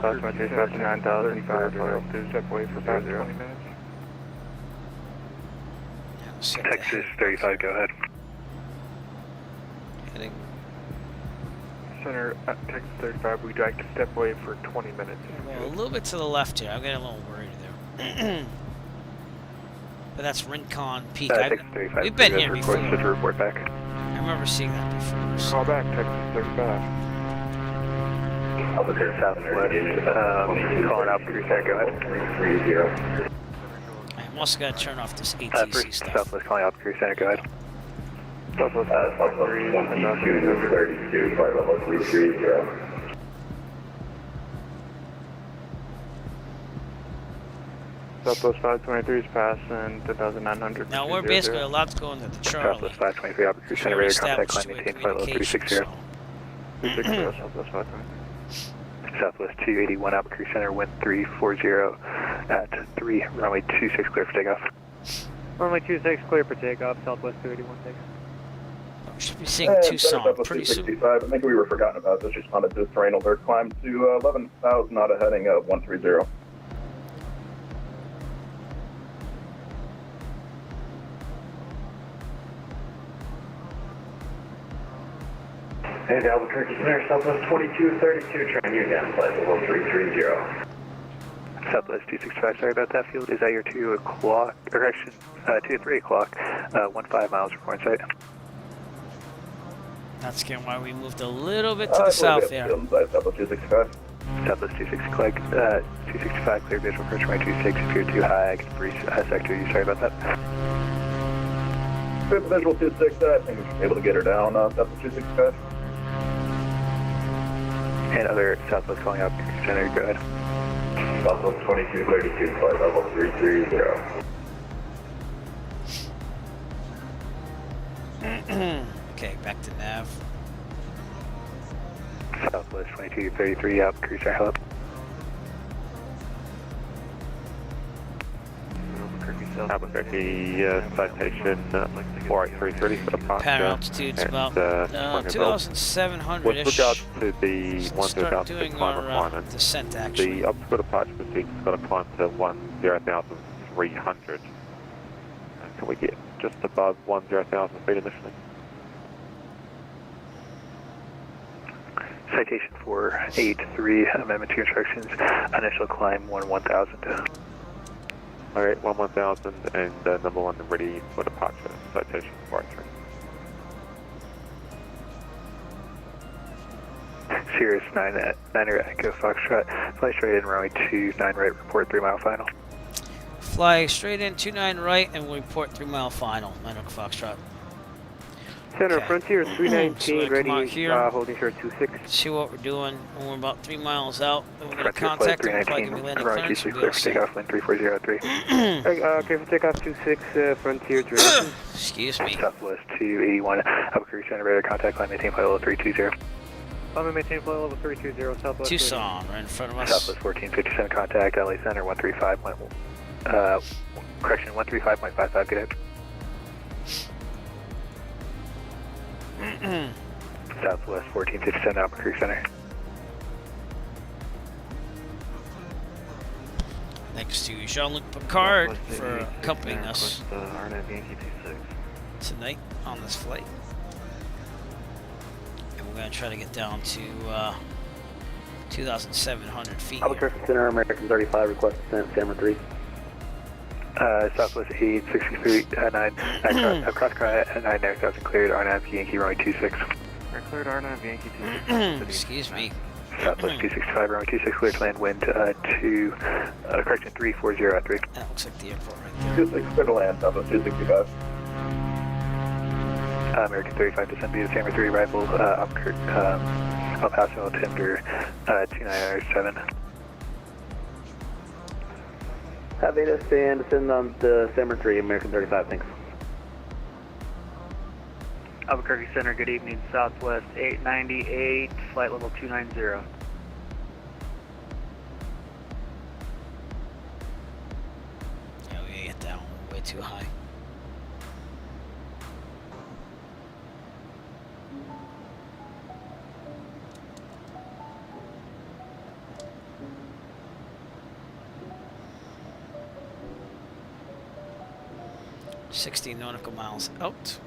[SPEAKER 3] 575, 9000 for step away for 50.
[SPEAKER 1] Set the
[SPEAKER 3] Texas
[SPEAKER 1] head.
[SPEAKER 3] 35, go ahead.
[SPEAKER 1] Heading.
[SPEAKER 3] Center, Texas 35, we'd like to step away for 20 minutes.
[SPEAKER 1] Well, a little bit to the left here. I'm getting a little worried there. But that's Rincon Peak.
[SPEAKER 3] Texas 35,
[SPEAKER 1] We've been here before.
[SPEAKER 3] Should report back.
[SPEAKER 1] I remember seeing that before. So.
[SPEAKER 3] Call back, Texas 35. Albuquerque Southwest, calling Albuquerque Center, go ahead.
[SPEAKER 1] I'm also got to turn off this
[SPEAKER 3] First,
[SPEAKER 1] ATC stuff.
[SPEAKER 3] Southwest calling Albuquerque Center, go ahead.
[SPEAKER 4] Southwest 32, flight level 330.
[SPEAKER 3] Southwest 523 is passed and 2,900.
[SPEAKER 1] Now we're basically allowed to go into the Charlie.
[SPEAKER 3] Southwest 523, Albuquerque Center, radar contact line maintain flight level 360. 360, Southwest 523. Southwest 281, Albuquerque Center, wind 340 at 3, runway 26, clear for takeoff. Runway 26, clear for takeoff, Southwest 281, thanks.
[SPEAKER 1] We should be seeing Tucson pretty soon.
[SPEAKER 4] 65. I think we were forgotten about this. Responded to terrain alert. Climb to 11,000 out of heading of 130.
[SPEAKER 2] And Albuquerque Center, Southwest 2232, trying you again, flight level 330.
[SPEAKER 3] Southwest 265, sorry about that, field is at your 2 o'clock, correction, 2 to 3 o'clock, 15 miles from point site.
[SPEAKER 1] That's again why we moved a little bit to the south there.
[SPEAKER 4] Southwest 265.
[SPEAKER 3] Southwest 265, clear visual approach runway 26, if you're too high, I can breach sector you, sorry about that.
[SPEAKER 4] Visual 26, I think we should be able to get her down. Southwest 265.
[SPEAKER 3] And other Southwest calling out center, go ahead.
[SPEAKER 4] Southwest 2232, flight level 330.
[SPEAKER 1] Okay, back to nav.
[SPEAKER 3] Southwest 2233, Albuquerque Center, hello.
[SPEAKER 6] Albuquerque citation 48330 for departure.
[SPEAKER 1] Power altitude's about
[SPEAKER 6] With
[SPEAKER 1] 2,700-ish.
[SPEAKER 6] regards to the
[SPEAKER 1] Start
[SPEAKER 6] 1,000
[SPEAKER 1] doing
[SPEAKER 6] climb
[SPEAKER 1] our
[SPEAKER 6] requirement,
[SPEAKER 1] descent, actually.
[SPEAKER 6] the obstacle departure procedure's got to climb to 10,300. Can we get just above 10,000 feet initially?
[SPEAKER 3] Citation 483, amendment to instructions, initial climb 1,000.
[SPEAKER 6] Alright, 1,000 and number 1 ready for departure. Citation 483.
[SPEAKER 3] Sirius 9er Echo Foxtrot, fly straight in runway 29 right, report 3 mile final.
[SPEAKER 1] Fly straight in, 29 right, and we'll report 3 mile final, 9 Foxtrot.
[SPEAKER 3] Center,
[SPEAKER 1] Okay.
[SPEAKER 3] Frontier
[SPEAKER 1] So we're
[SPEAKER 3] 319,
[SPEAKER 1] gonna come out
[SPEAKER 3] ready,
[SPEAKER 1] here.
[SPEAKER 3] holding short 26.
[SPEAKER 1] See what we're doing when we're about 3 miles out. Then we're gonna
[SPEAKER 3] Frontier flight
[SPEAKER 1] contact them. Probably
[SPEAKER 3] 319,
[SPEAKER 1] gonna be landing
[SPEAKER 3] runway
[SPEAKER 1] clearance.
[SPEAKER 3] 26,
[SPEAKER 1] We'll be all
[SPEAKER 3] clear for
[SPEAKER 1] set.
[SPEAKER 3] takeoff, lane 3403. Okay, for takeoff 26, Frontier 319.
[SPEAKER 1] Excuse me.
[SPEAKER 3] Southwest 281, Albuquerque Center, radar contact, line maintain flight level 320.
[SPEAKER 5] Line maintain flight level 320, Southwest.
[SPEAKER 1] Tucson, right in front of us.
[SPEAKER 3] Southwest 1457, contact, LA Center 135. Correction, 135.55, get it. Southwest 1457, Albuquerque Center.
[SPEAKER 1] Thanks to Jean Luc Picard for accompanying us
[SPEAKER 3] RNAV Yankee 26.
[SPEAKER 1] tonight on this flight. And we're gonna try to get down to 2,700 feet. Here.
[SPEAKER 3] Albuquerque Center, American 35, request descent, Salmon 3. Southwest 863, 9, cross cry, 9 9000 cleared, RNAV Yankee runway 26.
[SPEAKER 5] Cleared RNAV Yankee 26.
[SPEAKER 1] Excuse me.
[SPEAKER 3] Southwest 265, runway 26, cleared land, wind correction 3403.
[SPEAKER 1] That looks like the airport right there.
[SPEAKER 4] 26, clear to land, Southwest 265.
[SPEAKER 3] American 35, descend via Salmon 3, arrival, El Paso, Timber, 2907. Have Ada stand, descend on the Salmon 3, American 35, thanks.
[SPEAKER 5] Albuquerque Center, good evening. Southwest 898, flight level 290.
[SPEAKER 1] Yeah, we gotta get down way too high. $60 nautical miles out.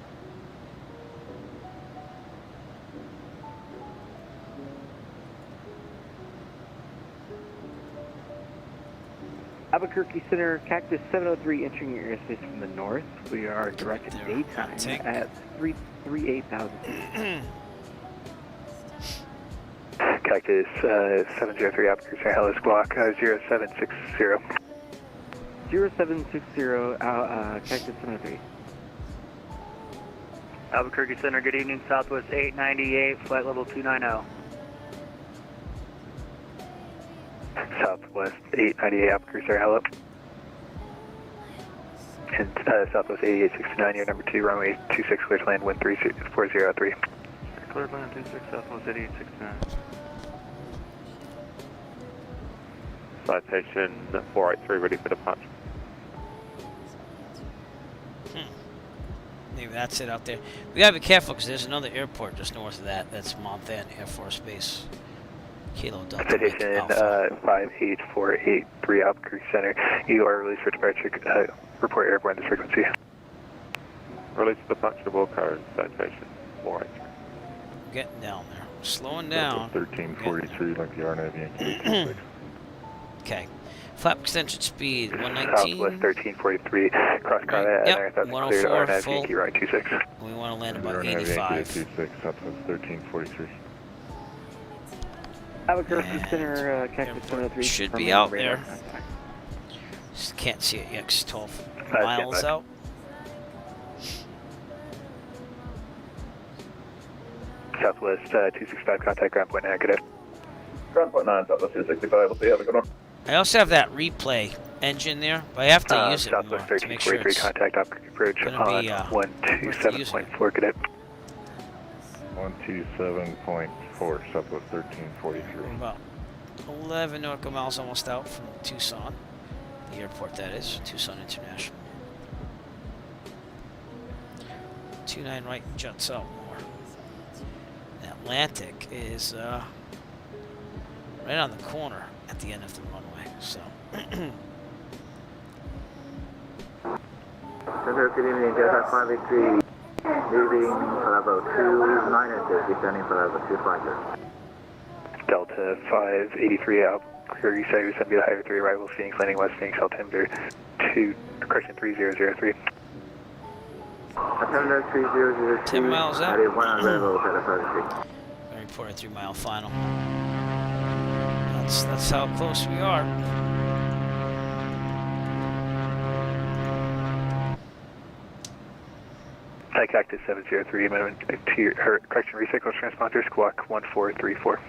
[SPEAKER 3] Albuquerque Center, Cactus 703, entering your airspace from the north. We are directed
[SPEAKER 1] There,
[SPEAKER 3] daytime
[SPEAKER 1] tank.
[SPEAKER 3] at 338,000 feet. Cactus 703, Albuquerque Center, Hello Squawk 0760. 0760, Cactus 703.
[SPEAKER 5] Albuquerque Center, good evening. Southwest 898, flight level 290.
[SPEAKER 3] Southwest 898, Albuquerque Center, hello. And Southwest 8869, your number 2, runway 26, clear to land, wind 3403.
[SPEAKER 5] Cleared land 26, Southwest 8869.
[SPEAKER 6] Citation 483, ready for departure.
[SPEAKER 1] Maybe that's it out there. We gotta be careful because there's another airport just north of that. That's Monthan Air Force Base. Kilo Delta.
[SPEAKER 3] Citation
[SPEAKER 1] Alpha.
[SPEAKER 3] 58483, Albuquerque Center. You are released for departure. Report airborne this frequency.
[SPEAKER 6] Release departure card, citation 483.
[SPEAKER 1] Getting down there. Slowing down.
[SPEAKER 4] 1343, like the RNAV Yankee 26.
[SPEAKER 1] Okay. Flap extension speed 119.
[SPEAKER 3] Southwest 1343, cross
[SPEAKER 1] Right. Yep,
[SPEAKER 3] that's
[SPEAKER 1] 104
[SPEAKER 3] cleared, RNAV
[SPEAKER 1] full.
[SPEAKER 3] Yankee right 26.
[SPEAKER 1] We want to land
[SPEAKER 4] The
[SPEAKER 1] about
[SPEAKER 4] RNAV Yankee
[SPEAKER 1] 85.
[SPEAKER 4] 26, Southwest 1343.
[SPEAKER 3] Albuquerque
[SPEAKER 1] And
[SPEAKER 3] Center, Cactus 703.
[SPEAKER 1] should be out there. Just can't see it yet 'cause it's 12 miles out.
[SPEAKER 3] Southwest 265, contact ground point negative.
[SPEAKER 4] Ground point 9, Southwest 265, we'll see, have a good one.
[SPEAKER 1] I also have that replay engine there, but I have to use it more
[SPEAKER 3] Southwest
[SPEAKER 1] to make sure
[SPEAKER 3] 1343,
[SPEAKER 1] it's
[SPEAKER 3] contact Albuquerque approach
[SPEAKER 1] gonna
[SPEAKER 3] on
[SPEAKER 1] be,
[SPEAKER 3] 127.4, cadet.
[SPEAKER 4] 127.4, Southwest 1343.
[SPEAKER 1] about 11 nautical miles almost out from Tucson, the airport that is, Tucson International. 29 right juts out more. The Atlantic is right on the corner at the end of the runway, so.
[SPEAKER 3] Center, good evening, Delta 583, leaving level 29 inches, descending for level 250. Delta 583, Albuquerque Center, send me the Highway 3, arrival Phoenix, landing West Phoenix, altimeter 3003. Altimeter 3002.
[SPEAKER 1] 10 miles out.
[SPEAKER 3] One on level, Delta 583.
[SPEAKER 1] I report a 3-mile final. That's how close we are.
[SPEAKER 3] Thank Cactus 703, minimum correction, recycle transponder, squawk 1434.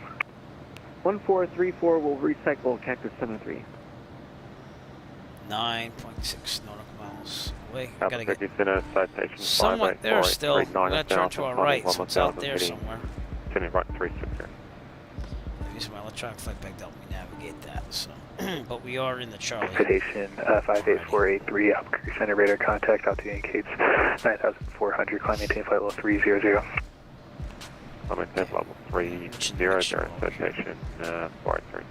[SPEAKER 11] 1434 will recycle Cactus 73.
[SPEAKER 1] 9.6 nautical miles away. I gotta
[SPEAKER 6] Albuquerque
[SPEAKER 1] get
[SPEAKER 6] Center, citation
[SPEAKER 1] somewhat there still. We're
[SPEAKER 6] 584839
[SPEAKER 1] gonna turn to our right, so it's out there somewhere.
[SPEAKER 6] Turning right 360.
[SPEAKER 1] I'm using my electronic flight bag to help me navigate that. So, but we are in the Charlie.
[SPEAKER 3] Citation 58483, Albuquerque Center, radar contact, altitude indicates 9,400, climb maintain flight level 300.
[SPEAKER 6] I'm at level 300, citation 483.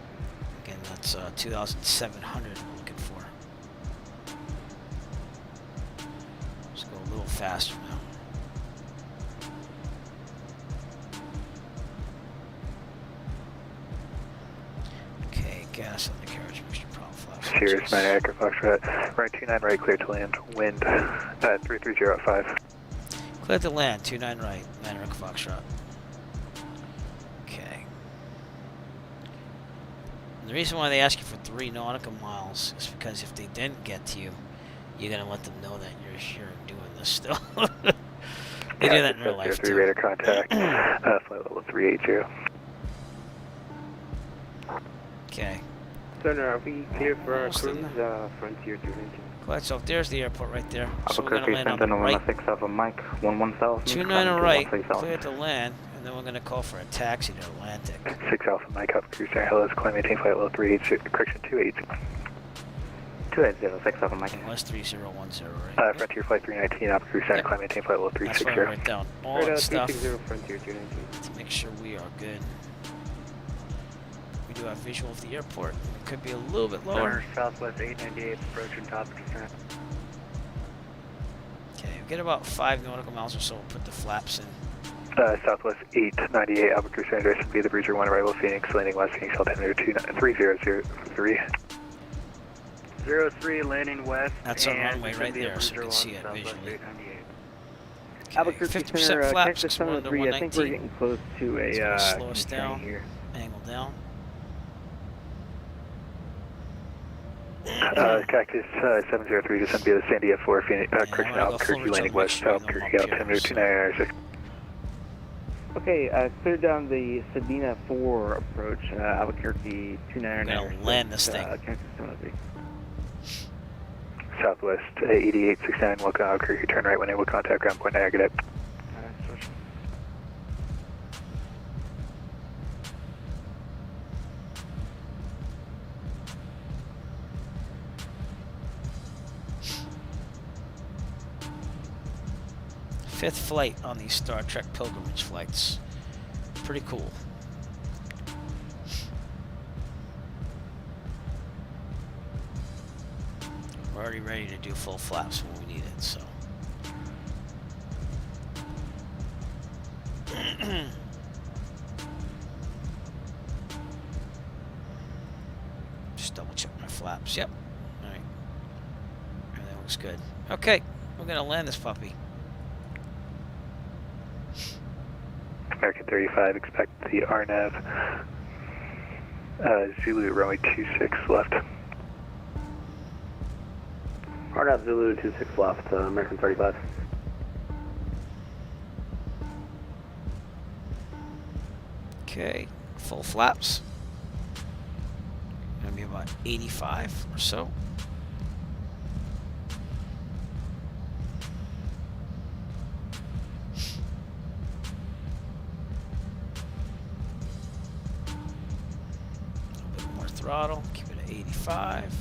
[SPEAKER 1] Again, that's 2,700 we're looking for. Let's go a little faster now. Okay, gas on the carriage mixture problem flaps.
[SPEAKER 3] Sirius 9 Acre Foxtrot, right 29 right, clear to land, wind 330 at 5.
[SPEAKER 1] Clear to land, 29 right, 9 Rick Foxtrot. Okay. And the reason why they ask you for 3 nautical miles is because if they didn't get to you, you're gonna let them know that you're here and doing this still. They do that in real life too.
[SPEAKER 3] Radar contact, flight level 380.
[SPEAKER 1] Okay.
[SPEAKER 11] Center, are we clear for our
[SPEAKER 1] Almost in
[SPEAKER 11] cruise? Frontier 219.
[SPEAKER 1] Glad so. There's the airport right there. So we're gonna land on the
[SPEAKER 11] Sentinel
[SPEAKER 1] right.
[SPEAKER 11] 16 Alpha Mike 11 South.
[SPEAKER 1] 29 on right, clear to land, and then we're gonna call for a taxi to Atlantic.
[SPEAKER 3] 6 Alpha Mike up, cruise center, hello, climb maintain flight level 380, correction 280.
[SPEAKER 11] 280, 6 Alpha Mike.
[SPEAKER 1] And West 3010, right?
[SPEAKER 3] Frontier flight 319 up, cruise center, climb maintain flight level
[SPEAKER 1] That's
[SPEAKER 3] 360.
[SPEAKER 1] why I write down all that stuff
[SPEAKER 11] 360 Frontier 219.
[SPEAKER 1] to make sure we are good. We do have visual of the airport. It could be a little bit lower.
[SPEAKER 5] Southwest 898, approaching top of center.
[SPEAKER 1] Okay, we get about 5 nautical miles or so. We'll put the flaps in.
[SPEAKER 3] Southwest 898, Albuquerque Center, direction via the Breezer 1, arrival Phoenix, landing West Phoenix, altimeter 3003.
[SPEAKER 5] 03, landing west.
[SPEAKER 1] That's our
[SPEAKER 5] and
[SPEAKER 1] runway right there, so you can see it
[SPEAKER 5] Southwest
[SPEAKER 1] visually.
[SPEAKER 5] 898.
[SPEAKER 1] Okay,
[SPEAKER 11] Albuquerque
[SPEAKER 1] 50%
[SPEAKER 11] Center,
[SPEAKER 1] flaps,
[SPEAKER 11] Cactus
[SPEAKER 1] 1 to
[SPEAKER 11] 73, I think we're
[SPEAKER 1] 119.
[SPEAKER 11] getting close to a
[SPEAKER 1] It's gonna slow us
[SPEAKER 11] constraint
[SPEAKER 1] down.
[SPEAKER 11] here.
[SPEAKER 1] Angle down.
[SPEAKER 3] Cactus 703, descend via the Sandia 4, Phoenix, correction,
[SPEAKER 1] I'm gonna go full
[SPEAKER 3] Albuquerque, landing
[SPEAKER 1] return,
[SPEAKER 3] west,
[SPEAKER 1] make sure we
[SPEAKER 3] Albuquerque,
[SPEAKER 1] don't bump
[SPEAKER 3] altimeter
[SPEAKER 1] here,
[SPEAKER 3] 2996.
[SPEAKER 11] Okay, clear down the Sabina 4 approach, Albuquerque 299.
[SPEAKER 1] We're gonna land this thing.
[SPEAKER 11] Cactus 73.
[SPEAKER 3] Southwest 8869, welcome Albuquerque, turn right when able, contact ground point Niagara.
[SPEAKER 1] Fifth flight on these Star Trek pilgrimage flights. Pretty cool. We're already ready to do full flaps when we need it, so. Just double check my flaps. Yep. Alright. Everything looks good. Okay, we're gonna land this puppy.
[SPEAKER 3] American 35, expect the RNAV. Zulu runway 26 left.
[SPEAKER 11] RNAV Zulu 26 left, American 35.
[SPEAKER 1] Okay, full flaps. Gonna be about 85 or so. A little bit more throttle, keep it at 85.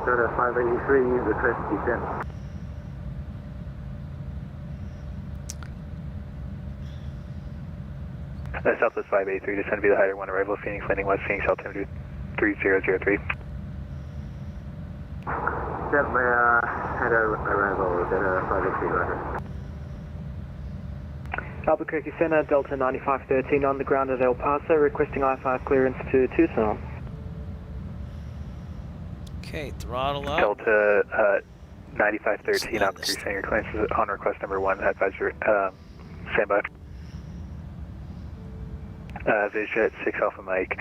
[SPEAKER 11] Delta 583, request descent.
[SPEAKER 3] Southwest 583, descend via the Hyder 1, arrival Phoenix, landing West Phoenix, altimeter 3003.
[SPEAKER 11] Step had arrival, Delta 583, roger.
[SPEAKER 12] Albuquerque Center, Delta 9513 on the ground at El Paso, requesting I-5 clearance to Tucson.
[SPEAKER 1] Okay, throttle up.
[SPEAKER 3] Delta 9513
[SPEAKER 1] Stand
[SPEAKER 3] up
[SPEAKER 1] this
[SPEAKER 3] cruising your clearance on request number 1 at 50, standby. Vision 6 Alpha Mike,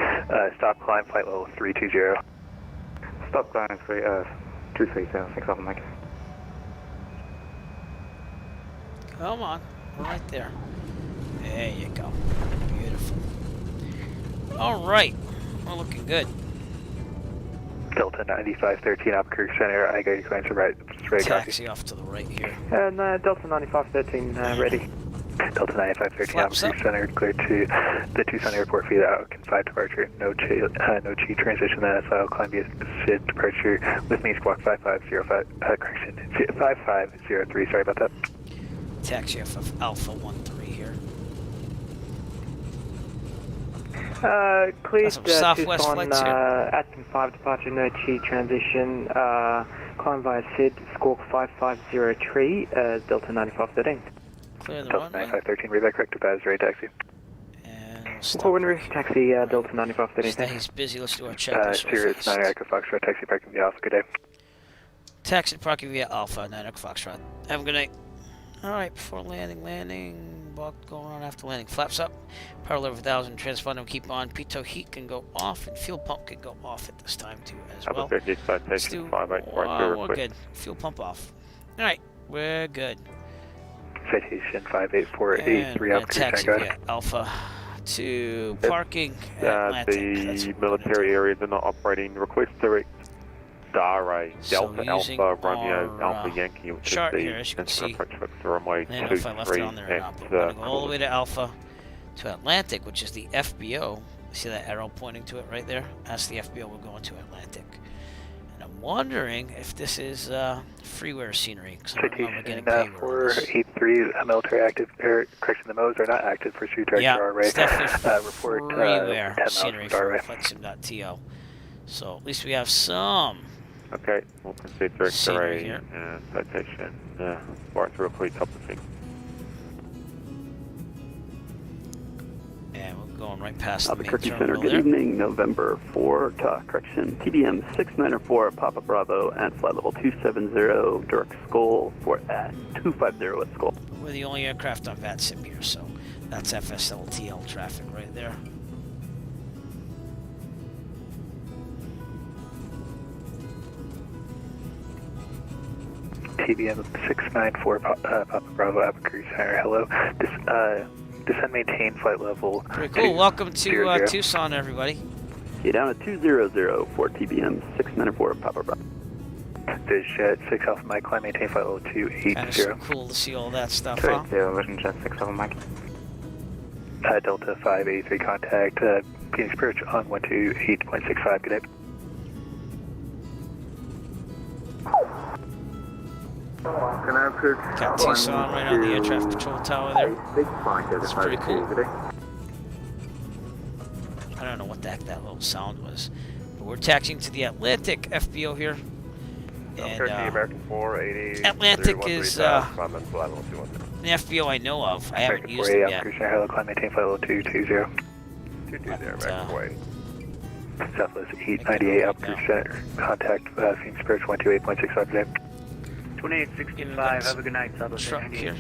[SPEAKER 3] stop climb flight level 320.
[SPEAKER 6] Stop climb 230, 6 Alpha Mike.
[SPEAKER 1] Come on, we're right there. There you go. Beautiful. All right, we're looking good.
[SPEAKER 3] Delta 9513 up cruise center, I got your clearance right.
[SPEAKER 1] Taxi off to the right here.
[SPEAKER 11] And Delta 9513 ready.
[SPEAKER 3] Delta 9513 up
[SPEAKER 1] Flaps
[SPEAKER 3] cruise
[SPEAKER 1] up.
[SPEAKER 3] cleared to the Tucson airport via Outkin 5 departure. No G transition, SIL climb via SID departure with me squawk 5505, correction, 5503, sorry about that.
[SPEAKER 1] Taxi off of Alpha 13 here.
[SPEAKER 11] Cleared
[SPEAKER 1] That's some Southwest
[SPEAKER 11] Tucson,
[SPEAKER 1] flights here.
[SPEAKER 11] Atkin 5 departure, no Chi transition, climb via SID, squawk 5503, Delta 9513.
[SPEAKER 1] Clear the
[SPEAKER 3] Delta
[SPEAKER 1] runway.
[SPEAKER 3] 9513, read back correct to Baz, ready taxi.
[SPEAKER 1] And we'll stop
[SPEAKER 11] Forward
[SPEAKER 1] right
[SPEAKER 11] reach,
[SPEAKER 1] here.
[SPEAKER 11] taxi, Delta 9513.
[SPEAKER 1] He's busy. Let's do our checklist real
[SPEAKER 3] Sirius
[SPEAKER 1] fast.
[SPEAKER 3] 9 Echo Foxtrot, taxi parking via Alpha, good day.
[SPEAKER 1] Taxi parking via Alpha 9 Foxtrot. Have a good night. All right, before landing. Bulk going on after landing. Flaps up. Power level 1000. Transponder will keep on. Pitot heat can go off, and fuel pump can go off at this time too as well. Let's do. We're good. Fuel pump off. All right, we're good.
[SPEAKER 3] Citation 58483
[SPEAKER 1] And we're
[SPEAKER 3] up
[SPEAKER 1] gonna
[SPEAKER 3] cruise
[SPEAKER 1] taxi
[SPEAKER 3] center,
[SPEAKER 1] via Alpha to parking Atlantic. That's
[SPEAKER 6] The
[SPEAKER 1] what we're gonna
[SPEAKER 6] military
[SPEAKER 1] do.
[SPEAKER 6] areas are not operating. Request direct Star
[SPEAKER 1] So
[SPEAKER 6] Delta
[SPEAKER 1] using
[SPEAKER 6] Alpha Romeo
[SPEAKER 1] our,
[SPEAKER 6] Alpha Yankee, which
[SPEAKER 1] chart
[SPEAKER 6] is the
[SPEAKER 1] here, as you can see.
[SPEAKER 6] approach fix the runway
[SPEAKER 1] I don't know if I left it
[SPEAKER 6] 23
[SPEAKER 1] on there or not, but we're going to go all the way to Alpha to Atlantic, which is the FBO. See that arrow pointing to it right there? That's the FBO. We're going to Atlantic. And I'm wondering if this is freeware scenery, because I don't remember getting
[SPEAKER 3] Citation
[SPEAKER 1] paid for this.
[SPEAKER 3] 483 military active, correction, the modes are not active. Pursuit director
[SPEAKER 1] Yeah,
[SPEAKER 3] array.
[SPEAKER 1] it's definitely
[SPEAKER 3] Report
[SPEAKER 1] freeware
[SPEAKER 3] 10 miles
[SPEAKER 1] scenery
[SPEAKER 3] from
[SPEAKER 1] for
[SPEAKER 3] array.
[SPEAKER 1] FlexSim.to. So at least we have some.
[SPEAKER 6] Okay, we'll proceed direct
[SPEAKER 1] Scenery
[SPEAKER 6] array
[SPEAKER 1] here.
[SPEAKER 6] and citation. Flight through a fleet top of thing.
[SPEAKER 1] And we're going right past the main
[SPEAKER 12] Albuquerque Center,
[SPEAKER 1] terminal
[SPEAKER 12] good
[SPEAKER 1] there.
[SPEAKER 12] evening, November 4, correction, TBM 694, Papa Bravo, and flight level 270, direct Skull for at 250 at Skull.
[SPEAKER 1] We're the only aircraft on VATSIM here, so that's FSLTL traffic right there.
[SPEAKER 3] TBM 694 Papa Bravo Albuquerque Center. Hello. Descend maintain flight level.
[SPEAKER 1] Pretty cool. Welcome to
[SPEAKER 3] 200.
[SPEAKER 1] Tucson, everybody.
[SPEAKER 12] Get down at 200 for TBM 694, Papa Bravo.
[SPEAKER 3] Viz Jet 6 Alpha Mike, climb maintain flight level
[SPEAKER 1] Kind of
[SPEAKER 3] 280.
[SPEAKER 1] cool to see all that stuff, huh?
[SPEAKER 3] Vision Jet 6 Alpha Mike. Delta 583 contact, Phoenix Perch on 128.65, good day.
[SPEAKER 1] Got Tucson right on the air traffic control tower there. That's pretty cool. I don't know what the heck that little sound was. But we're taxiing to the Atlantic FBO here. And
[SPEAKER 4] American 480.
[SPEAKER 1] Atlantic is an FBO I know of. I haven't used it yet.
[SPEAKER 3] Hello, climb maintain flight level 220.
[SPEAKER 4] 220 American 480.
[SPEAKER 3] Southwest 898 up cruise center. Contact Phoenix Perch 128.65, good day.
[SPEAKER 1] 2865, have a good night, Southwest. Truck here.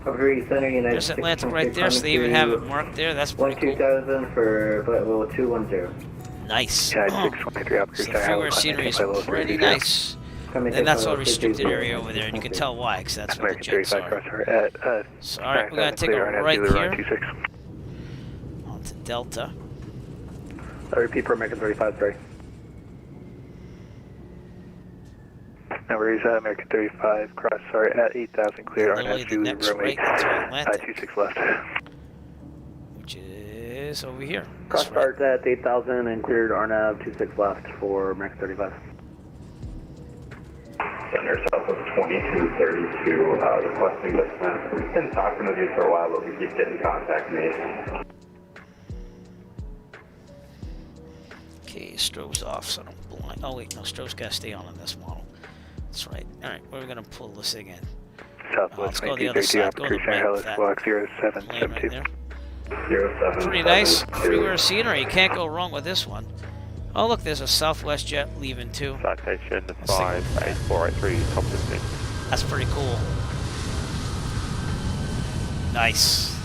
[SPEAKER 13] Albuquerque Center, United
[SPEAKER 1] There's Atlantic right there, so they even have it marked there. That's pretty cool.
[SPEAKER 13] 2000 for flight level 210.
[SPEAKER 1] Nice.
[SPEAKER 3] Yeah,
[SPEAKER 1] Oh.
[SPEAKER 3] 623 up
[SPEAKER 1] So
[SPEAKER 3] cruise
[SPEAKER 1] the
[SPEAKER 3] center.
[SPEAKER 1] freeware scenery is pretty nice. And that's all restricted area over there, and you can tell why, because that's where the
[SPEAKER 3] American
[SPEAKER 1] jets
[SPEAKER 3] 35
[SPEAKER 1] are.
[SPEAKER 3] cross at
[SPEAKER 1] So, alright, we're going to take a right here onto Delta.
[SPEAKER 3] I repeat for American 35, sorry. No worries, American 35, cross, sorry, at 8,000, clear,
[SPEAKER 1] Literally
[SPEAKER 3] RNS
[SPEAKER 1] the next right into Atlantic,
[SPEAKER 3] 26 left.
[SPEAKER 1] which is over here.
[SPEAKER 13] Cross
[SPEAKER 1] That's right.
[SPEAKER 13] start at 8,000 and cleared RNAV 26 left for American 35.
[SPEAKER 6] Center Southwest 2232, requesting dismount. We've been talking with you for a while, but we keep getting contact me.
[SPEAKER 1] Okay, strobe's off, so I don't blind. Oh, wait, no, strobe's got to stay on this model. That's right. Alright, we're going to pull this again.
[SPEAKER 3] Southwest
[SPEAKER 1] let's go the other
[SPEAKER 3] 2232
[SPEAKER 1] side.
[SPEAKER 3] up
[SPEAKER 1] Go to
[SPEAKER 3] cruise
[SPEAKER 1] the
[SPEAKER 3] center,
[SPEAKER 1] right
[SPEAKER 3] hello,
[SPEAKER 1] with that
[SPEAKER 3] squawk
[SPEAKER 1] plane right
[SPEAKER 3] 0772.
[SPEAKER 1] there. Pretty nice freeware scenery. You can't go wrong with this one. Oh, look, there's a Southwest jet leaving too.
[SPEAKER 14] Citation 58483, top 15.
[SPEAKER 1] That's pretty cool. Nice.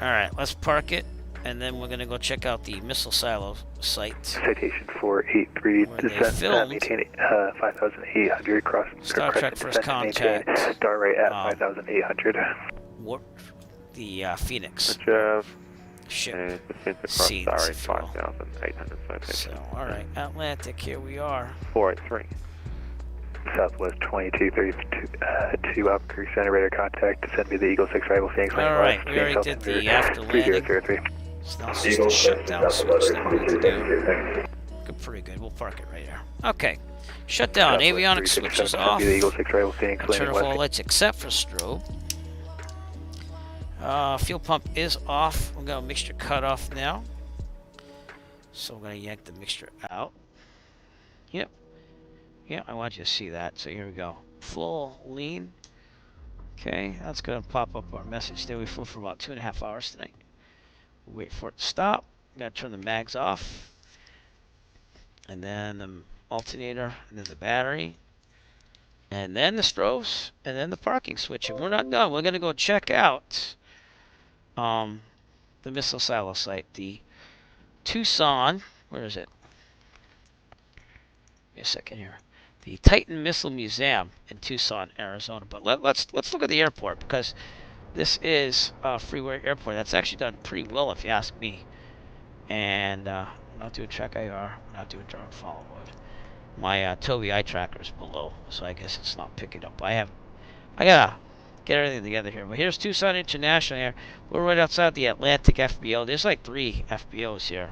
[SPEAKER 1] Alright, let's park it, and then we're going to go check out the missile silo site.
[SPEAKER 3] Citation 483, descent, maintain 5,800, cross
[SPEAKER 1] Star Trek First Contact.
[SPEAKER 3] Star rate at 5,800.
[SPEAKER 1] Warp the Phoenix. Ship scenes,
[SPEAKER 14] Star rate 5,800.
[SPEAKER 1] So, alright, Atlantic, here we are.
[SPEAKER 14] 483.
[SPEAKER 3] Southwest 2232, Albuquerque Center, radar contact, descend via the Eagle 6 Rival Phoenix.
[SPEAKER 1] Alright, we already did the after landing.
[SPEAKER 3] 3003.
[SPEAKER 1] So now it's just a shutdown switch that we need to do. Good, pretty good, we'll park it right there. Okay, shutdown, avionics switches off.
[SPEAKER 3] Eagle 6 Rival Phoenix,
[SPEAKER 1] Turn off all lights except for strobe. Fuel pump is off. We've got a mixture cut off now. So we're going to yank the mixture out. Yep. Yeah, I want you to see that. So here we go. Full lean. Okay, that's going to pop up our message there. We flew for about 2.5 hours tonight. We'll wait for it to stop. Got to turn the mags off. And then the alternator, and then the battery. And then the strobes, and then the parking switch. And we're not done. We're going to go check out the missile silo site. The Tucson, where is it? Give me a second here. The Titan Missile Museum in Tucson, Arizona. But let's look at the airport, because this is a freeway airport. That's actually done pretty well, if you ask me. And we're not doing track IR. We're not doing drone follow mode. My Toby eye tracker is below, so I guess it's not picking up. I gotta get everything together here. But here's Tucson International Air. We're right outside the Atlantic FBO. There's like 3 FBOs here.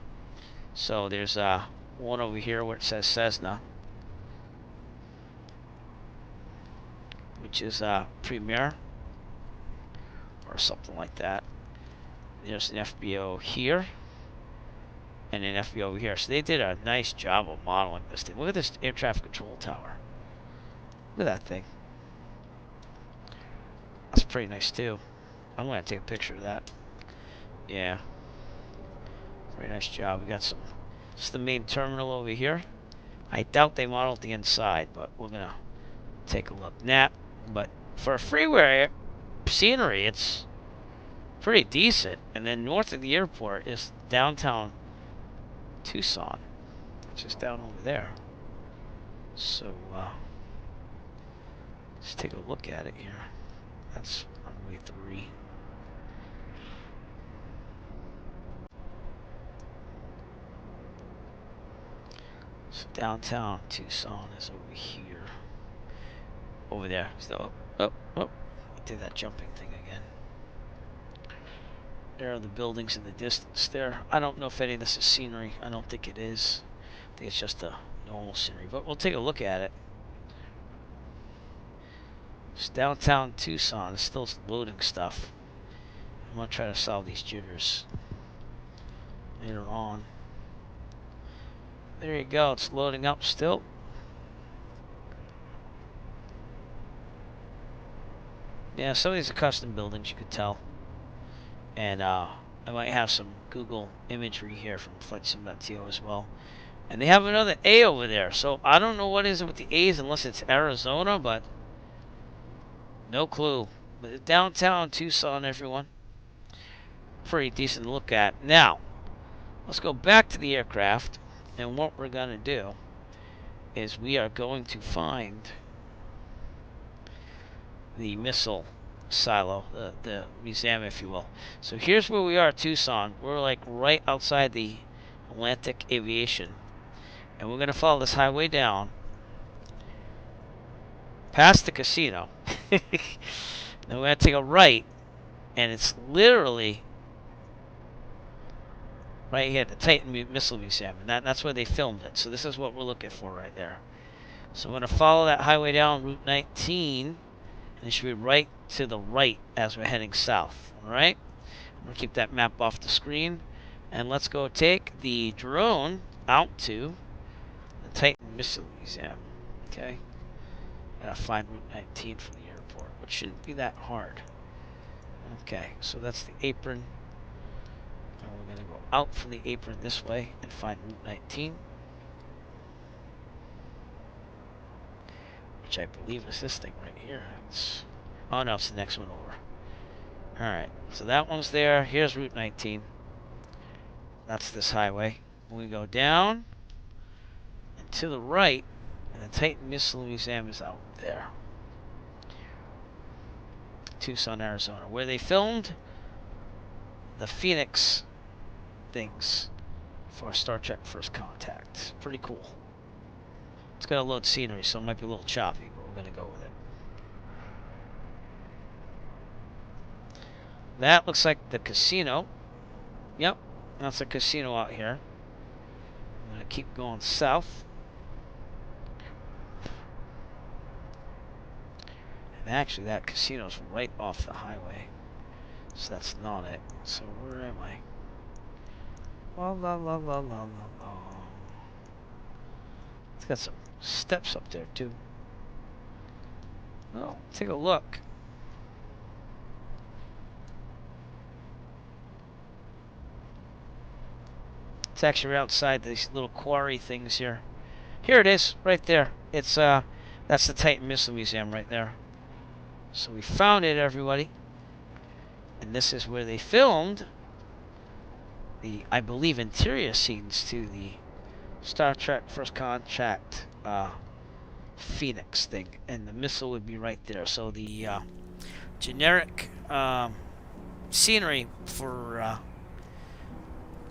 [SPEAKER 1] So there's one over here where it says Cessna, which is Premier or something like that. There's an FBO here and an FBO over here. So they did a nice job of modeling this thing. Look at this air traffic control tower. Look at that thing. That's pretty nice too. I'm going to take a picture of that. Yeah. Very nice job. We got some. This is the main terminal over here. I doubt they modeled the inside, but we're going to take a look. But for a freeway scenery, it's pretty decent. And then north of the airport is downtown Tucson, which is down over there. So let's take a look at it here. That's runway 3. So downtown Tucson is over here. Over there. So, oh, did that jumping thing again. There are the buildings in the distance there. I don't know if any of this is scenery. I don't think it is. I think it's just a normal scenery. But we'll take a look at it. It's downtown Tucson. It's still loading stuff. I'm going to try to solve these jitters later on. There you go. It's loading up still. Yeah, some of these are custom buildings, you could tell. And I might have some Google imagery here from FlightSim.to as well. And they have another A over there. So I don't know what is it with the A's unless it's Arizona, but no clue. But it's downtown Tucson, everyone. Pretty decent to look at. Now, let's go back to the aircraft. And what we're going to do is we are going to find the missile silo, the museum, if you will. So here's where we are, Tucson. We're like right outside the Atlantic Aviation. And we're going to follow this highway down past the casino. Then we're going to take a right, and it's literally right here, the Titan Missile Museum. And that's where they filmed it. So this is what we're looking for right there. So we're going to follow that highway down, Route 19. And it should be right to the right as we're heading south. Alright? I'm going to keep that map off the screen. And let's go take the drone out to the Titan Missile Museum. Okay? Gotta find Route 19 from the airport, which shouldn't be that hard. Okay, so that's the apron. And we're going to go out from the apron this way and find Route 19. Which I believe is this thing right here. Oh no, it's the next one over. Alright, so that one's there. Here's Route 19. That's this highway. We go down and to the right, and the Titan Missile Museum is out there. Tucson, Arizona, where they filmed the Phoenix things for Star Trek First Contact. Pretty cool. It's got a load of scenery, so it might be a little choppy, but we're going to go with it. That looks like the casino. Yep, that's a casino out here. I'm going to keep going south. And actually, that casino's right off the highway. So that's not it. So where am I? La la la la la la la. It's got some steps up there, too. Well, take a look. It's actually outside these little quarry things here. Here it is, right there. It's that's the Titan Missile Museum right there. So we found it, everybody. And this is where they filmed the, I believe, interior scenes to the Star Trek First Contact Phoenix thing. And the missile would be right there. So the generic scenery for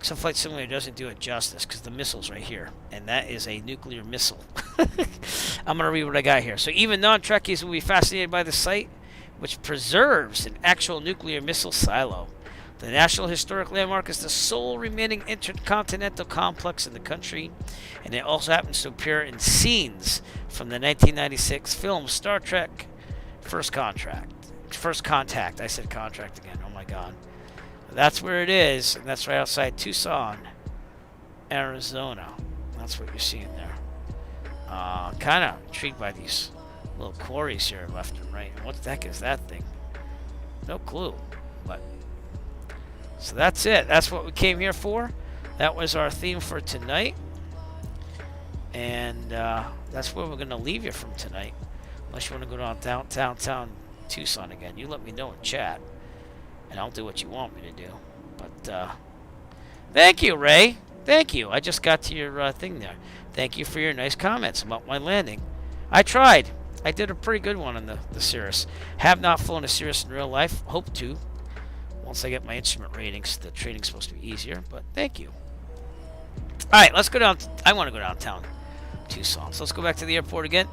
[SPEAKER 1] some Flight Simulator doesn't do it justice because the missile's right here. And that is a nuclear missile. I'm going to read what I got here. So even non-Trekkies will be fascinated by the site, which preserves an actual nuclear missile silo. The National Historic Landmark is the sole remaining intercontinental complex in the country, and it also happens to appear in scenes from the 1996 film Star Trek First Contact. I said contract again. Oh my God. That's where it is, and that's right outside Tucson, Arizona. That's what you're seeing there. Kind of intrigued by these little quarries here left and right. What the heck is that thing? No clue. But so that's it. That's what we came here for. That was our theme for tonight. And that's where we're going to leave you from tonight. Unless you want to go downtown Tucson again. You let me know in chat. And I'll do what you want me to do. But thank you, Ray. Thank you. I just got to your thing there. Thank you for your nice comments about my landing. I tried. I did a pretty good one on the Cirrus. Have not flown a Cirrus in real life. Hope to. Once I get my instrument ratings, the training's supposed to be easier. But thank you. All right, let's go down. I want to go downtown Tucson. So let's go back to the airport again.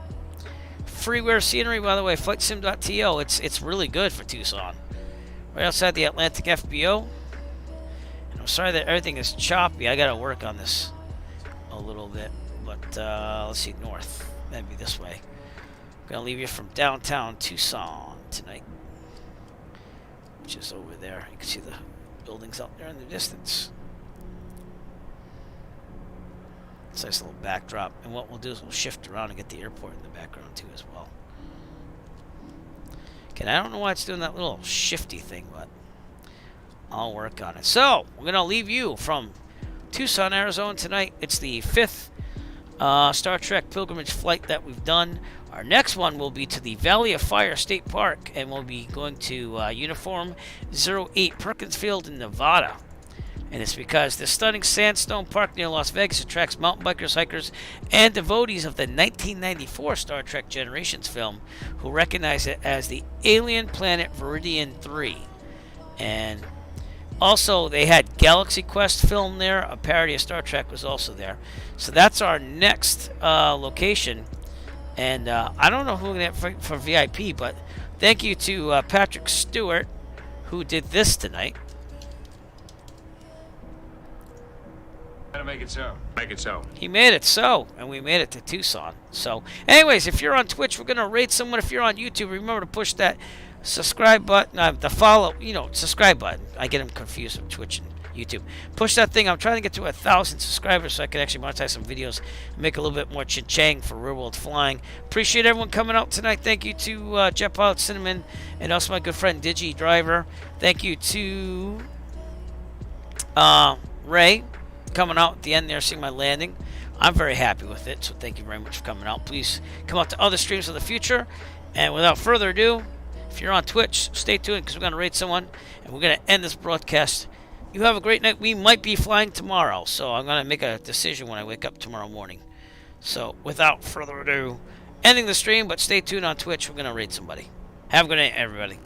[SPEAKER 1] Freeware scenery, by the way, flightsim.to. It's really good for Tucson. Right outside the Atlantic FBO. And I'm sorry that everything is choppy. I got to work on this a little bit. But let's see, north. That'd be this way. I'm going to leave you from downtown Tucson tonight. Which is over there. You can see the buildings out there in the distance. It's a nice little backdrop. And what we'll do is we'll shift around and get the airport in the background too as well. Okay, I don't know why it's doing that little shifty thing, but I'll work on it. So, we're going to leave you from Tucson, Arizona tonight. It's the 5th Star Trek pilgrimage flight that we've done. Our next one will be to the Valley of Fire State Park, and we'll be going to Uniform 08 Perkins Field in Nevada. And it's because the stunning sandstone park near Las Vegas attracts mountain bikers, hikers, and devotees of the 1994 Star Trek Generations film who recognize it as the alien planet Viridian 3. And also, they had Galaxy Quest film there. A parody of Star Trek was also there. So that's our next location. And I don't know who we're going to get for VIP, but thank you to Patrick Stewart, who did this tonight.
[SPEAKER 15] Gotta make it so. Make it so.
[SPEAKER 1] He made it so, and we made it to Tucson. So, anyways, if you're on Twitch, we're going to rate someone. If you're on YouTube, remember to push that subscribe button, the follow, subscribe button. I get them confused with Twitch and YouTube. Push that thing. I'm trying to get to 1,000 subscribers so I can actually monetize some videos and make a little bit more cha-chang for real world flying. Appreciate everyone coming out tonight. Thank you to Jet Pilot Cinnamon and also my good friend Digi Driver. Thank you to Ray coming out at the end there, seeing my landing. I'm very happy with it, so thank you very much for coming out. Please come out to other streams in the future. And without further ado, if you're on Twitch, stay tuned because we're going to raid someone and we're going to end this broadcast. You have a great night. We might be flying tomorrow, so I'm going to make a decision when I wake up tomorrow morning. So without further ado, ending the stream, but stay tuned on Twitch. We're going to raid somebody. Have a good night, everybody.